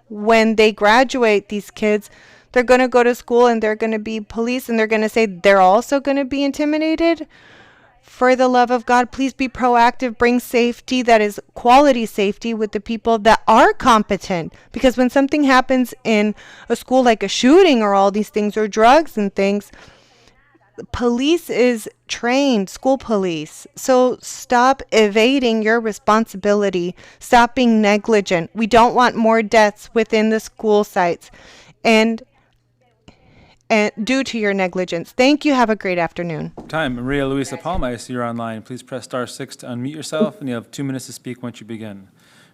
Speaker 22: when they graduate, these kids, they're going to go to school and they're going to be police, and they're going to say they're also going to be intimidated. For the love of God, please be proactive. Bring safety that is quality safety with the people that are competent. Because when something happens in a school, like a shooting or all these things, or drugs and things, police is trained, school police. So stop evading your responsibility. Stop being negligent. We don't want more deaths within the school sites and due to your negligence. Thank you. Have a great afternoon.
Speaker 18: Time. Maria Luisa Palma, I see you're online. Please press *6 to unmute yourself, and you have 2 minutes to speak once you begin.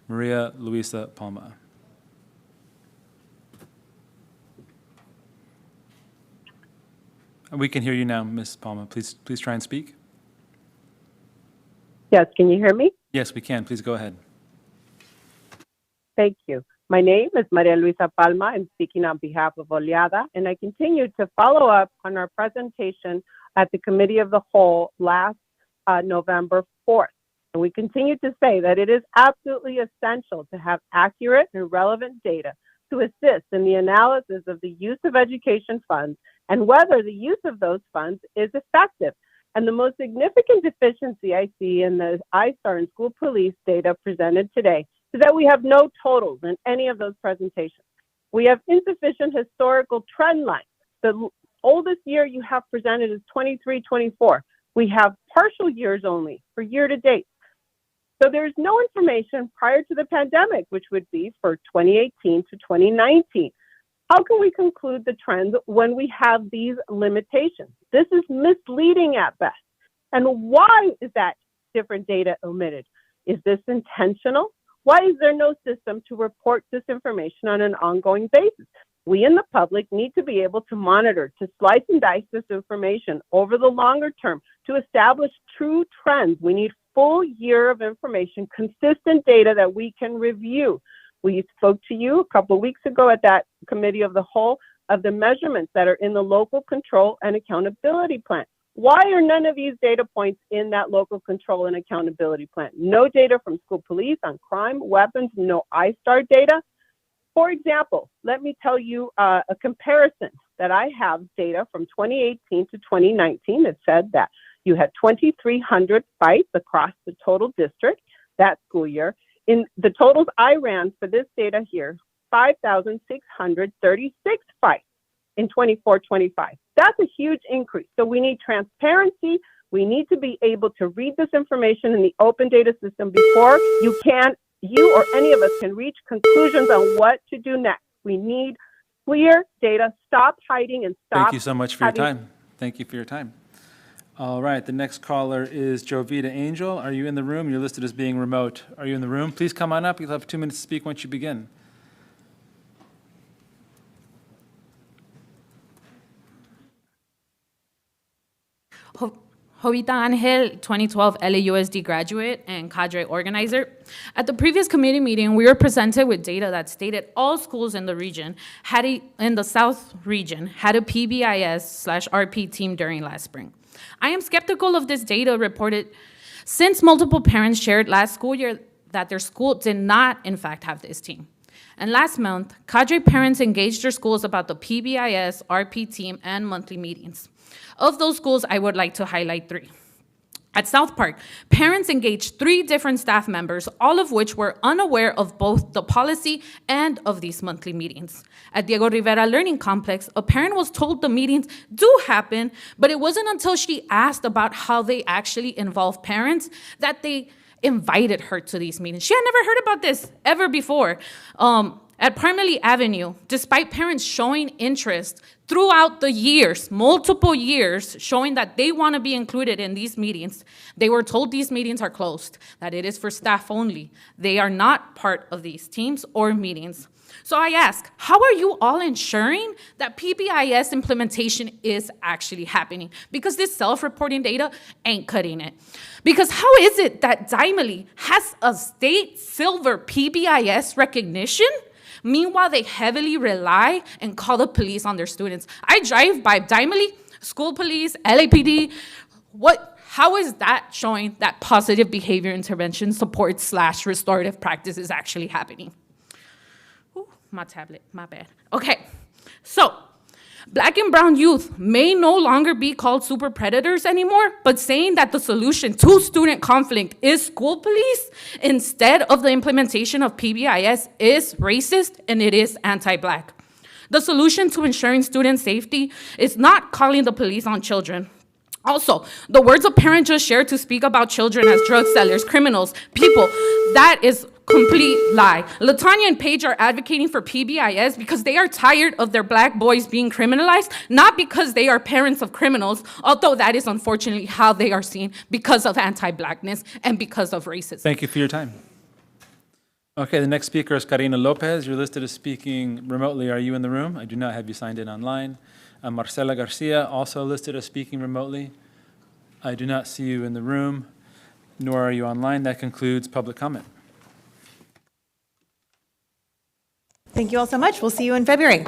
Speaker 18: Maria Luisa Palma. We can hear you now, Ms. Palma. Please try and speak.
Speaker 6: Yes, can you hear me?
Speaker 18: Yes, we can. Please go ahead.
Speaker 6: Thank you. My name is Maria Luisa Palma. I'm speaking on behalf of Oleada, and I continue to follow up on our presentation at the Committee of the Whole last November 4th. And we continue to say that it is absolutely essential to have accurate and relevant data to assist in the analysis of the use of education funds and whether the use of those funds is effective. And the most significant deficiency I see in the ISTAR and school police data presented today is that we have no totals in any of those presentations. We have insufficient historical trend lines. The oldest year you have presented is 23-24. We have partial years only for year to date. So there's no information prior to the pandemic, which would be for 2018 to 2019. How can we conclude the trends when we have these limitations? This is misleading at best. And why is that different data omitted? Is this intentional? Why is there no system to report this information on an ongoing basis? We in the public need to be able to monitor, to slice and dice this information over the longer term to establish true trends. We need full year of information, consistent data that we can review. We spoke to you a couple of weeks ago at that Committee of the Whole of the measurements that are in the local control and accountability plan. Why are none of these data points in that local control and accountability plan? No data from school police on crime, weapons, no ISTAR data. For example, let me tell you a comparison that I have data from 2018 to 2019 that said that you had 2,300 fights across the total district that school year. In the totals I ran for this data here, 5,636 fights in 24-25. That's a huge increase. So we need transparency. We need to be able to read this information in the open data system before you or any of us can reach conclusions on what to do next. We need clear data. Stop hiding and stop.
Speaker 18: Thank you so much for your time. Thank you for your time. All right, the next caller is Jovita Angel. Are you in the room? You're listed as being remote. Are you in the room? Please come on up. You'll have 2 minutes to speak once you begin.
Speaker 7: Jovita Angel, 2012 LAUSD graduate and cadre organizer. At the previous committee meeting, we were presented with data that stated all schools in the region in the South region had a PBIS/RP team during last spring. I am skeptical of this data reported since multiple parents shared last school year that their school did not, in fact, have this team. And last month, cadre parents engaged their schools about the PBIS/RP team and monthly meetings. Of those schools, I would like to highlight 3. At South Park, parents engaged 3 different staff members, all of which were unaware of both the policy and of these monthly meetings. At Diego Rivera Learning Complex, a parent was told the meetings do happen, but it wasn't until she asked about how they actually involve parents that they invited her to these meetings. She had never heard about this ever before. At Parmelee Avenue, despite parents showing interest throughout the years, multiple years, showing that they want to be included in these meetings, they were told these meetings are closed, that it is for staff only. They are not part of these teams or meetings. So I ask, how are you all ensuring that PBIS implementation is actually happening? Because this self-reporting data ain't cutting it. Because how is it that Dimely has a state silver PBIS recognition? Meanwhile, they heavily rely and call the police on their students. I drive by Dimely, school police, LAPD. How is that showing that positive behavior intervention support / restorative practice is actually happening? Ooh, my tablet, my bad. Okay, so Black and brown youth may no longer be called super predators anymore, but saying that the solution to student conflict is school police instead of the implementation of PBIS is racist and it is anti-Black. The solution to ensuring student safety is not calling the police on children. Also, the words a parent just shared to speak about children as drug sellers, criminals, people, that is complete lie. Latanya and Paige are advocating for PBIS because they are tired of their Black boys being criminalized, not because they are parents of criminals, although that is unfortunately how they are seen because of anti-Blackness and because of racism.
Speaker 18: Thank you for your time. Okay, the next speaker is Karina Lopez. You're listed as speaking remotely. Are you in the room? I do not have you signed in online. Marcela Garcia, also listed as speaking remotely. I do not see you in the room, nor are you online. That concludes public comment.
Speaker 1: Thank you all so much. We'll see you in February.